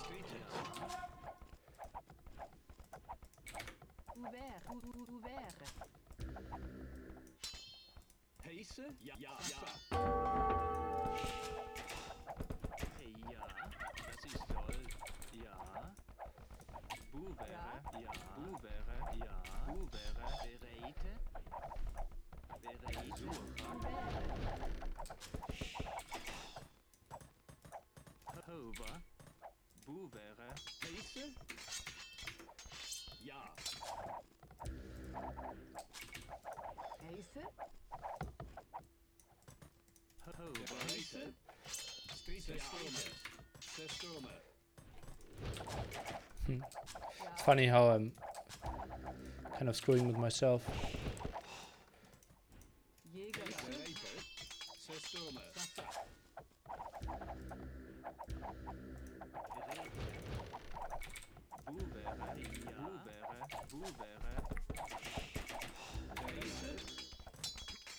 Ouvert. Heiße. Ja. Ja. Hey, ja. Das ist toll. Ja. Bu wäre. Ja. Bu wäre. Ja. Bu wäre. Bereite. Bereite. Hover. Bu wäre. Heiße. Ja. Heiße. Hover. Heiße. Zerstürme. It's funny how I'm kind of screwing with myself. Jäger. Bereite. Zerstürme. Bu wäre. Ja. Bu wäre. Bu wäre. Heiße.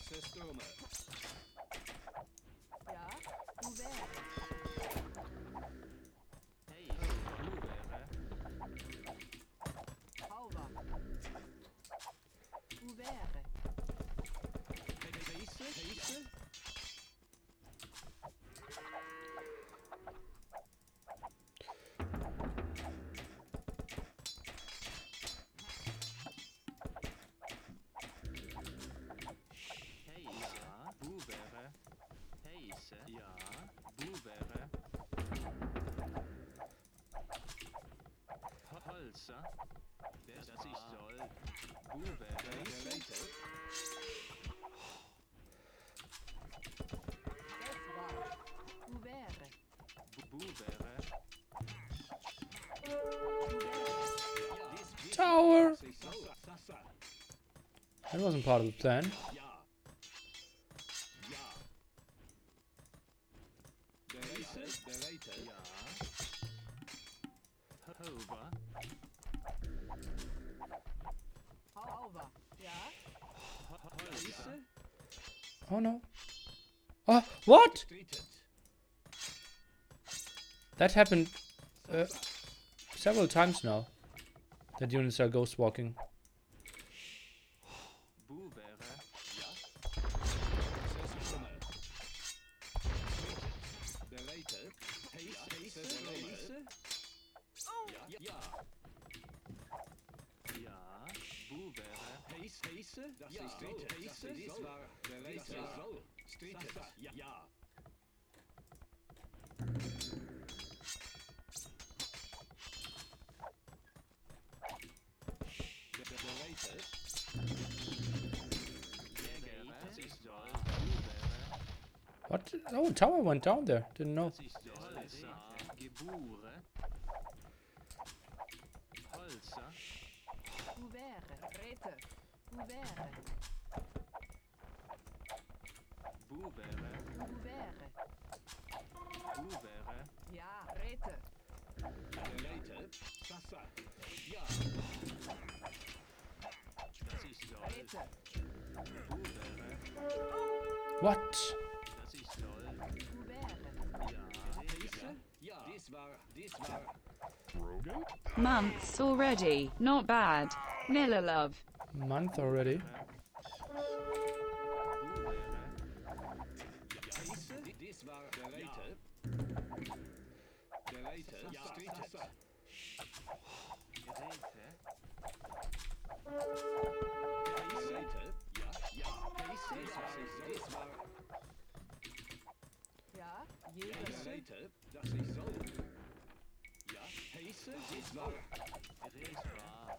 Zerstürme. Ja. Ouvert. Hey. Bu wäre. Over. Ouvert. Heiße. Hey, ja. Bu wäre. Heiße. Ja. Bu wäre. Holzer. Das ist toll. Bu wäre. Bereite. Das war. Ouvert. Bu wäre. Tower! Sasa. That wasn't part of the plan. Ja. Ja. Bereite. Ja. Hover. Over. Ja. Heiße. Oh no. Oh, what? Treated. That happened several times now. That units are ghost walking. Bu wäre. Ja. Zerstürme. Bereite. Heiße. Ja. Ja. Ja. Bu wäre. Heiße. Das ist treated. Heiße. Dies war bereite. Treated. Ja. Bereite. Jäger. Das ist toll. Bu wäre. What? Oh, tower went down there. Didn't know. Das ist Holzer. Gebure. Holzer. Ouvert. Rete. Ouvert. Bu wäre. Ouvert. Bu wäre. Ja. Rete. Bereite. Sasa. Ja. Das ist toll. Rete. Bu wäre. What? Das ist toll. Ouvert. Ja. Heiße? Ja. Dies war. Months already. Not bad. Miller love. Month already. Bu wäre. Heiße? Dies war bereite. Bereite. Ja. Sasa. Geräte. Bereite. Ja. Heiße? Dies war. Ja. Jäger. Bereite. Das ist so. Ja. Heiße? Dies war. Gerät war.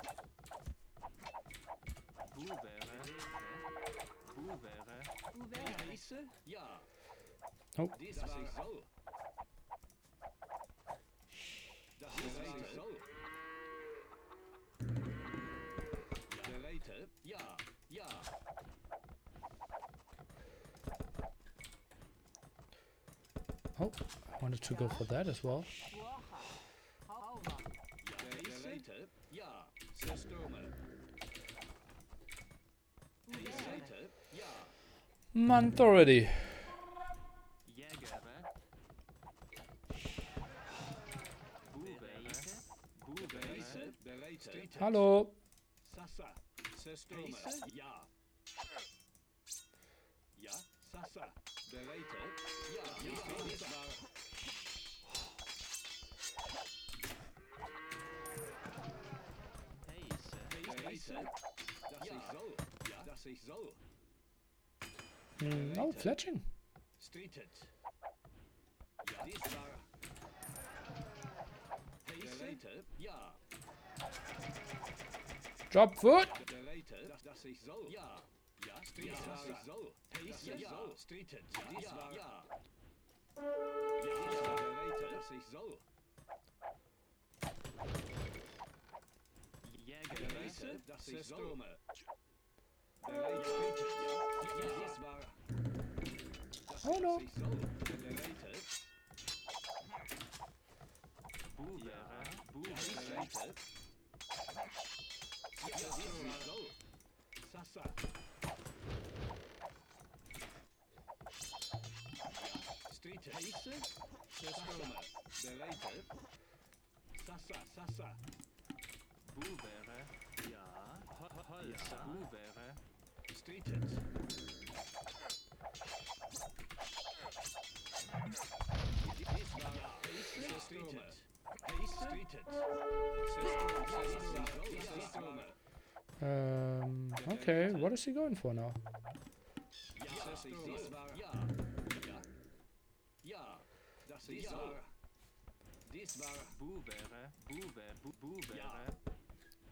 Bu wäre. Bu wäre. Ouvert. Heiße? Ja. Oh. Dies war so. Das ist so. Bereite? Ja. Ja. Oh, I wanted to go for that as well. Woche. Over. Geräte, ja. Systeme. Ubere. Geräte, ja. Month already. Jägere. Buvere. Bereite. Hallo. Sasa. Systeme. Ja. Ja. Sasa. Bereite. Ja. Sasa. Heise. Dass ich soll. Ja. Dass ich soll. Oh, fletching. Streetet. Ja. Dies war. Geräte. Ja. Drop foot. Geräte. Dass ich soll. Ja. Ja. Streetet. Dass ich soll. Heise. Ja. Streetet. Dies war. Ja. Ja. Geräte. Dass ich soll. Geräte. Dass ich soll. Bereite. Streetet. Ja. Ja. Dies war. Oh no. Geräte. Geräte. Sasa. Street Heise. Systeme. Bereite. Sasa. Buvere. Ja. Holzer. Buvere. Streetet. Dies war Heise. Streetet. Heise. Streetet. Systeme. Okay, what is he going for now? Ja, dies war. Ja. Ja. Ja. Das ist war. Dies war. Buvere. Buvere. Ja.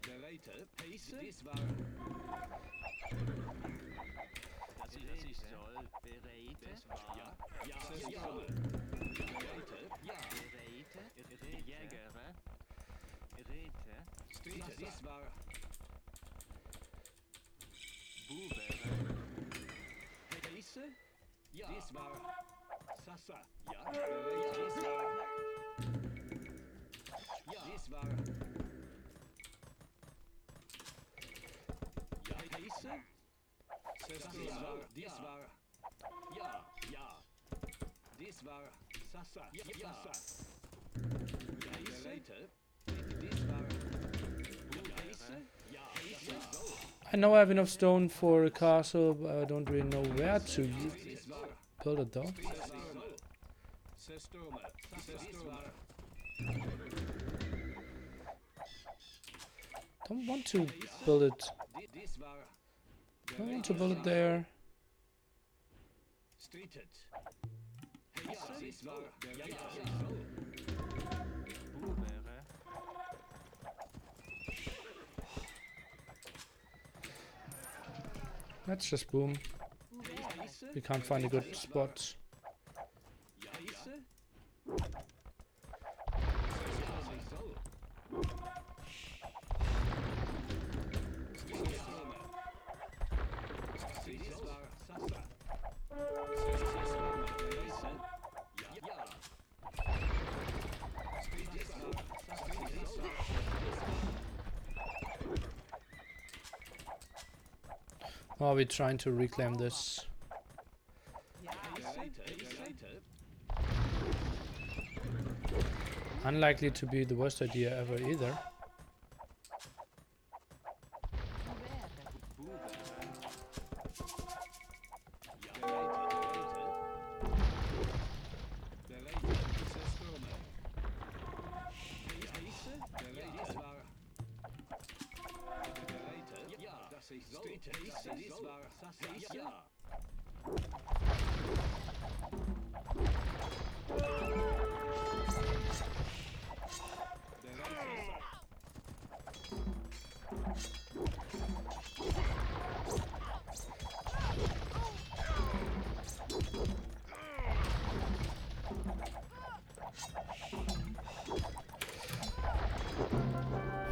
Bereite. Heise. Dies war. Das ist soll. Bereite. Das war. Ja. Ja. Systeme. Bereite. Ja. Bereite. Jägere. Geräte. Streetet. Dies war. Buvere. Heise. Ja. Dies war. Sasa. Ja. Bereite. Dies war. Ja. Dies war. Ja. Heise. Sasa. Dies war. Ja. Ja. Dies war. Sasa. Ja. Sasa. Ja. Geräte. Dies war. Heise. Ja. Heise. So. I know I have enough stone for a castle, but I don't really know where to build it though. Don't want to build it. Don't want to build it there. Let's just boom. We can't find a good spot. Oh, we're trying to reclaim this. Unlikely to be the worst idea ever either.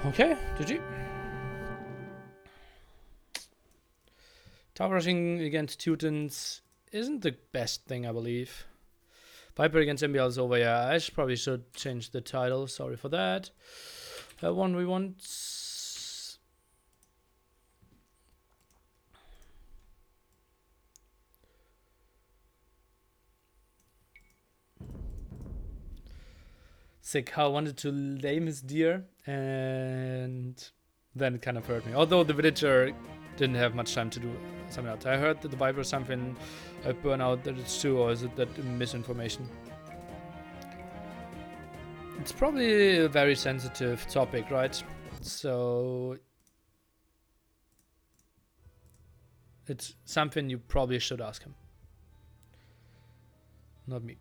Okay, GG. Tower rushing against Teutons isn't the best thing, I believe. Viper against MbL is over. Yeah, I probably should change the title. Sorry for that. 1v1. Sick. How I wanted to lame his deer, and then it kind of hurt me. Although the villager didn't have much time to do something else. I heard that the Viper is something burn out that it's true, or is it that misinformation? It's probably a very sensitive topic, right? So it's something you probably should ask him. Not me.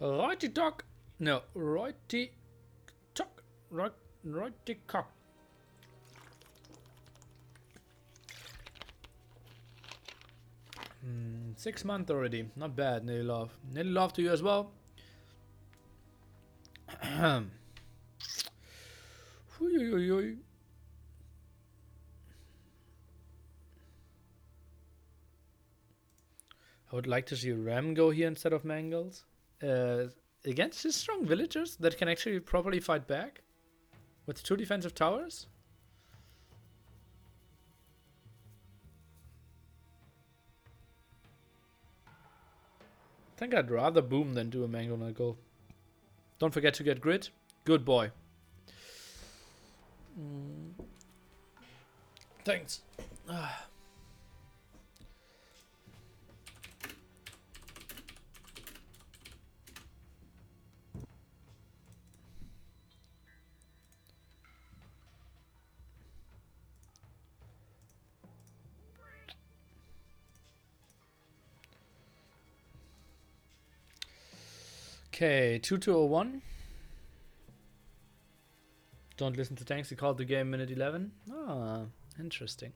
Righty doc. No, righty tuck. Righty cock. Hmm, 6 months already. Not bad, Nearly Love. Nearly Love to you as well. I would like to see Ram go here instead of Mangles. Against his strong villagers that can actually properly fight back with 2 defensive towers. I think I'd rather boom than do a mango and go. Don't forget to get grid. Good boy. Thanks. Okay, 2201. Don't listen to tanks. He called the game minute 11. Ah, interesting.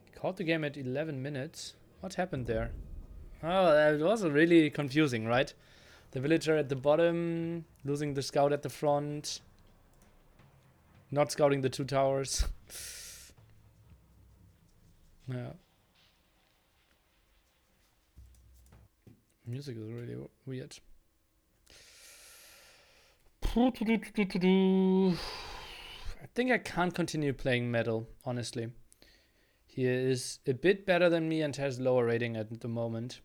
He called the game at 11 minutes. What happened there? Oh, that was really confusing, right? The villager at the bottom, losing the scout at the front, not scouting the 2 towers. Yeah. Music is really weird. I think I can't continue playing metal, honestly. He is a bit better than me and has lower rating at the moment.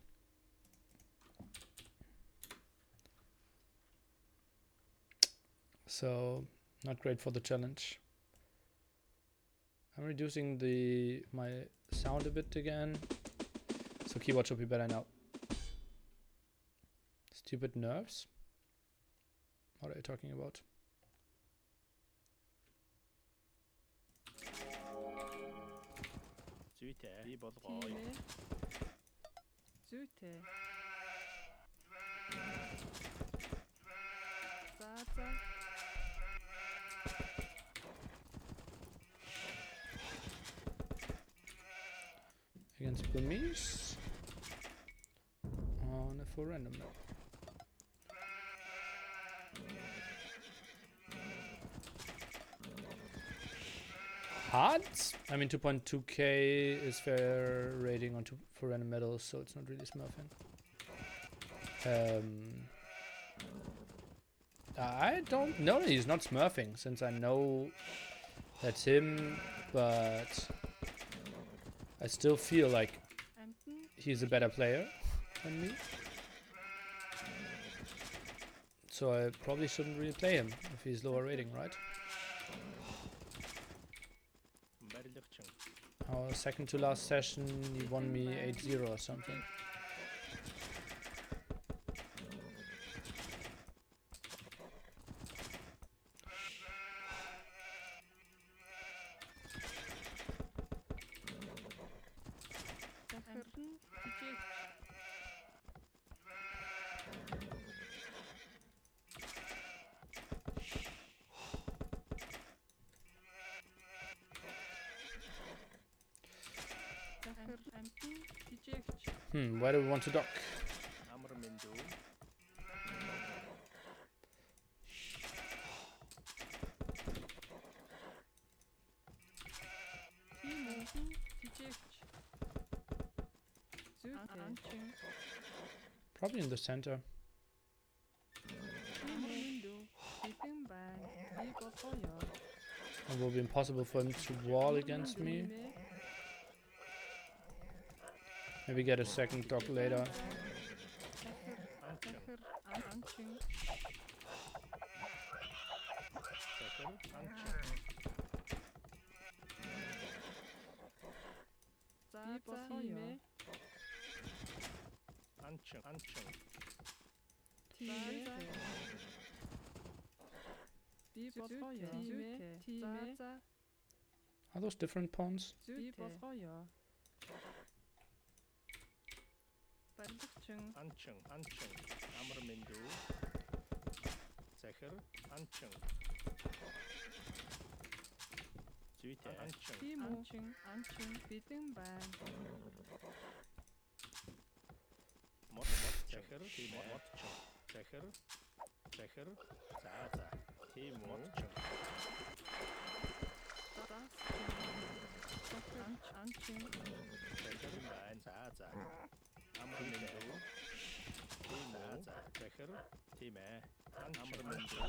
So, not great for the challenge. I'm reducing my sound a bit again. So keyboard should be better now. Stupid nerves? What are you talking about? Zute. Zaza. Against Burmese. On a full random map. Hard? I mean 2.2k is fair rating on for random medals, so it's not really smurfing. I don't know that he's not smurfing, since I know that's him, but I still feel like he's a better player than me. So I probably shouldn't really play him if he's lower rating, right? Our second to last session, he won me 8-0 or something. Where do we want to dock? Amramendu. Timo, Tijik, Zute, Probably in the center. Timo, Windu, Tipping Eagle Fire, It will be impossible for him to wall against me. Maybe get a second dock later. Secher, Anching, Zaza, Time, Anchung. Time, Eagle Fire, Time, Zaza, Are those different pawns? Eagle Fire, Balchung, Anchung. Amramendu. Secher. Anchung. Zute. Anchung. Timo, Anching, Bidding Mot. Secher. Timo. Motchung. Secher. Zaza. Timo. Motchung. Anching, Secher. Zaza. Amramendu. Timo. Secher. Time. Amramendu.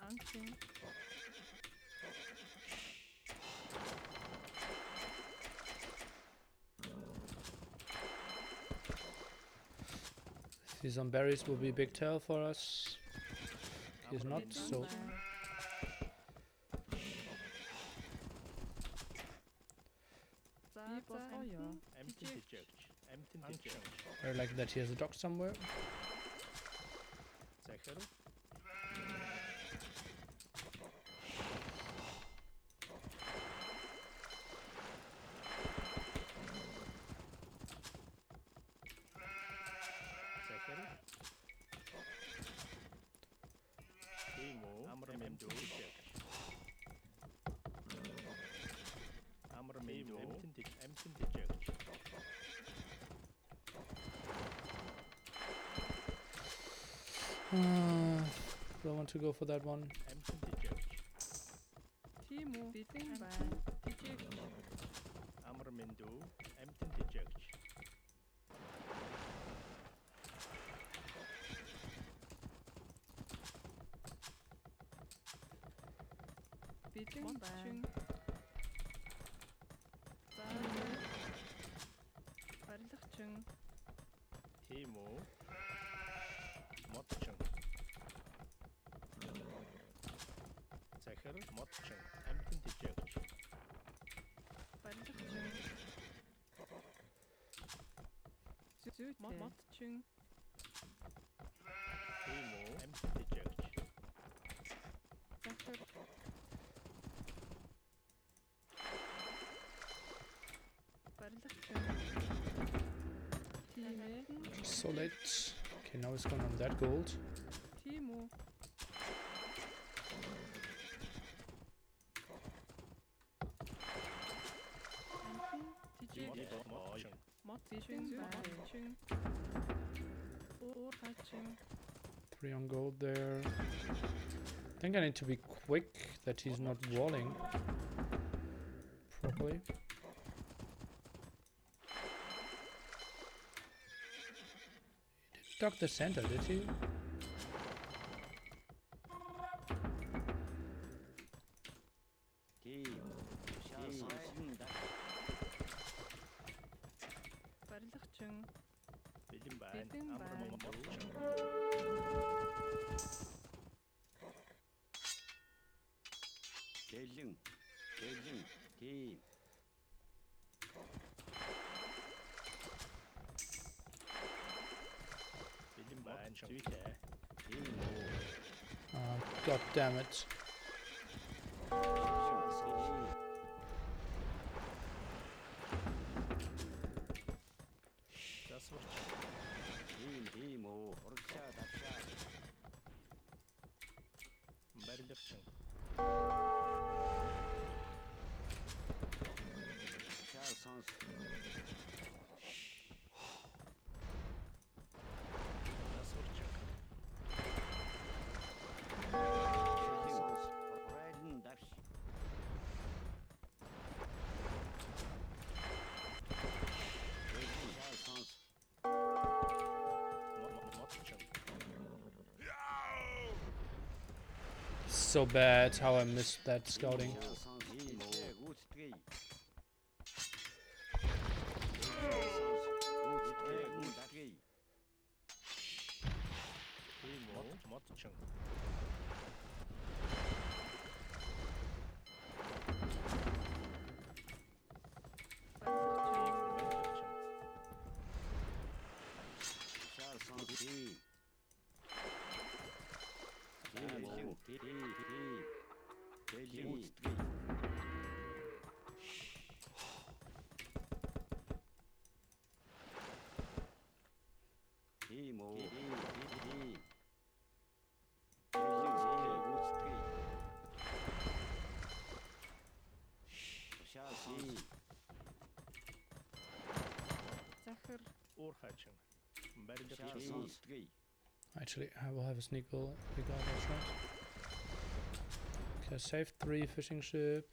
Anching, These berries will be a big tell for us. He's not, so Zaza, Fire, Empty the church. Empty the church. very likely that he has a dock somewhere. Secher. Secher. Timo. Amramendu. Amramendu. Empty the church. Don't want to go for that one. Empty the church. Timo, Bidding Tijik, Amramendu. Empty the church. Bidding Zaza, Balchung, Timo. Motchung. Secher. Motchung. Empty the church. Balchung, Zute, Motchung, Timo. Empty the church. Secher, Balchung, Time, So late. Okay, now it's going on that gold. Timo, Tijik, Motchung. Motchung, Orchung, 3 on gold there. I think I need to be quick that he's not walling properly. He didn't dock the center, did he? Balchung, Bidding Bidding Amramendu. Gelin, team. Bidding Zute. God damn it. Das wird Team, orcha, dacha. Berlechung. сонс. Засварчиг. Сонс. Райден давш. Сонс. So bad how I missed that scouting. Сонс. Гуд 3. Захар. Actually, I will have a sneak goal. We got that shot. Okay, saved 3 fishing ship.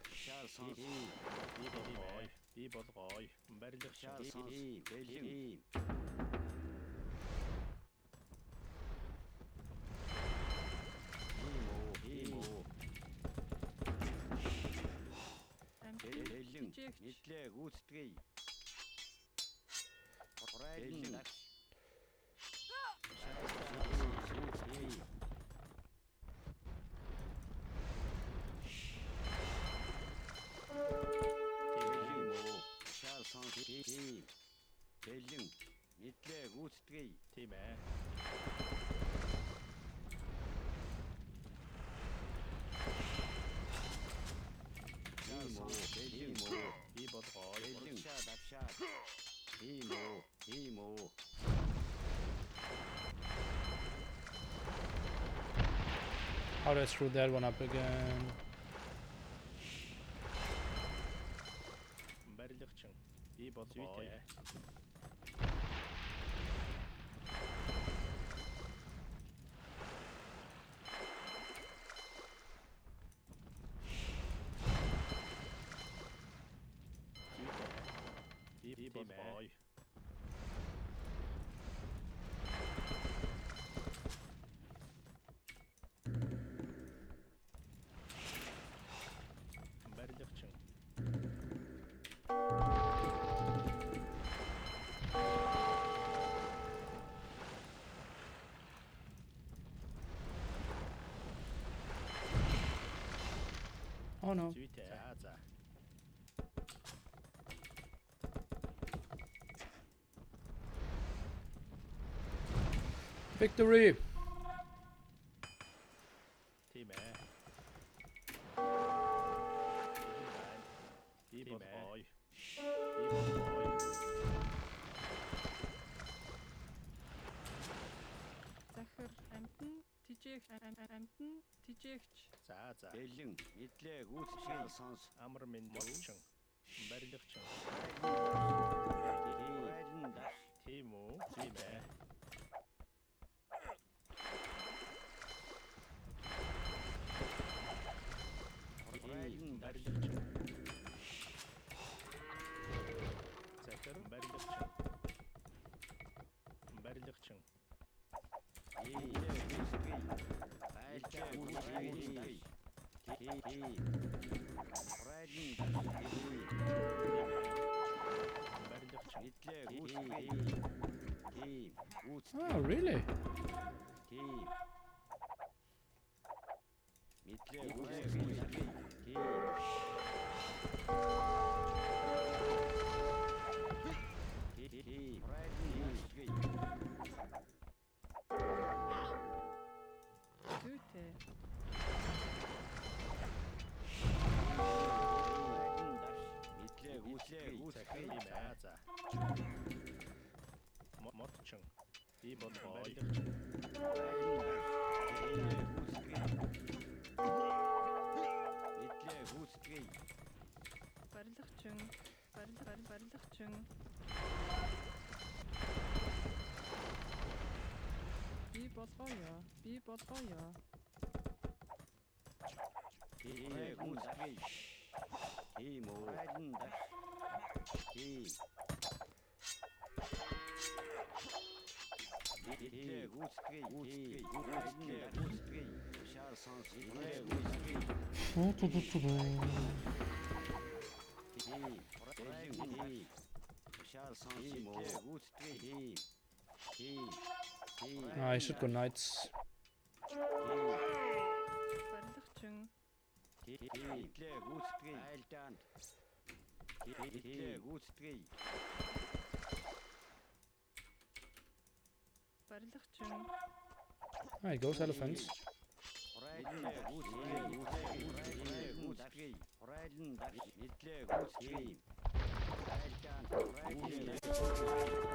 How did I screw that one up again? Oh no. Victory! Захар амтэн тижээгч амтэн тижээгч. Бэлэн мэдлээ гүйцэтгэл сонс. Амар мэндүүчин. Барилгачин. Райден даш. Тийм үү? Тийм ээ. Райден барилгачин. Захар барилгачин. Барилгачин. Oh, really? Зүйтэй. Мотчин. Би бодгоо. Барилгачин. барилга чин. Би болгоё. I should go knights. Барилга чин. Барилга чин. Alright, goes elephants.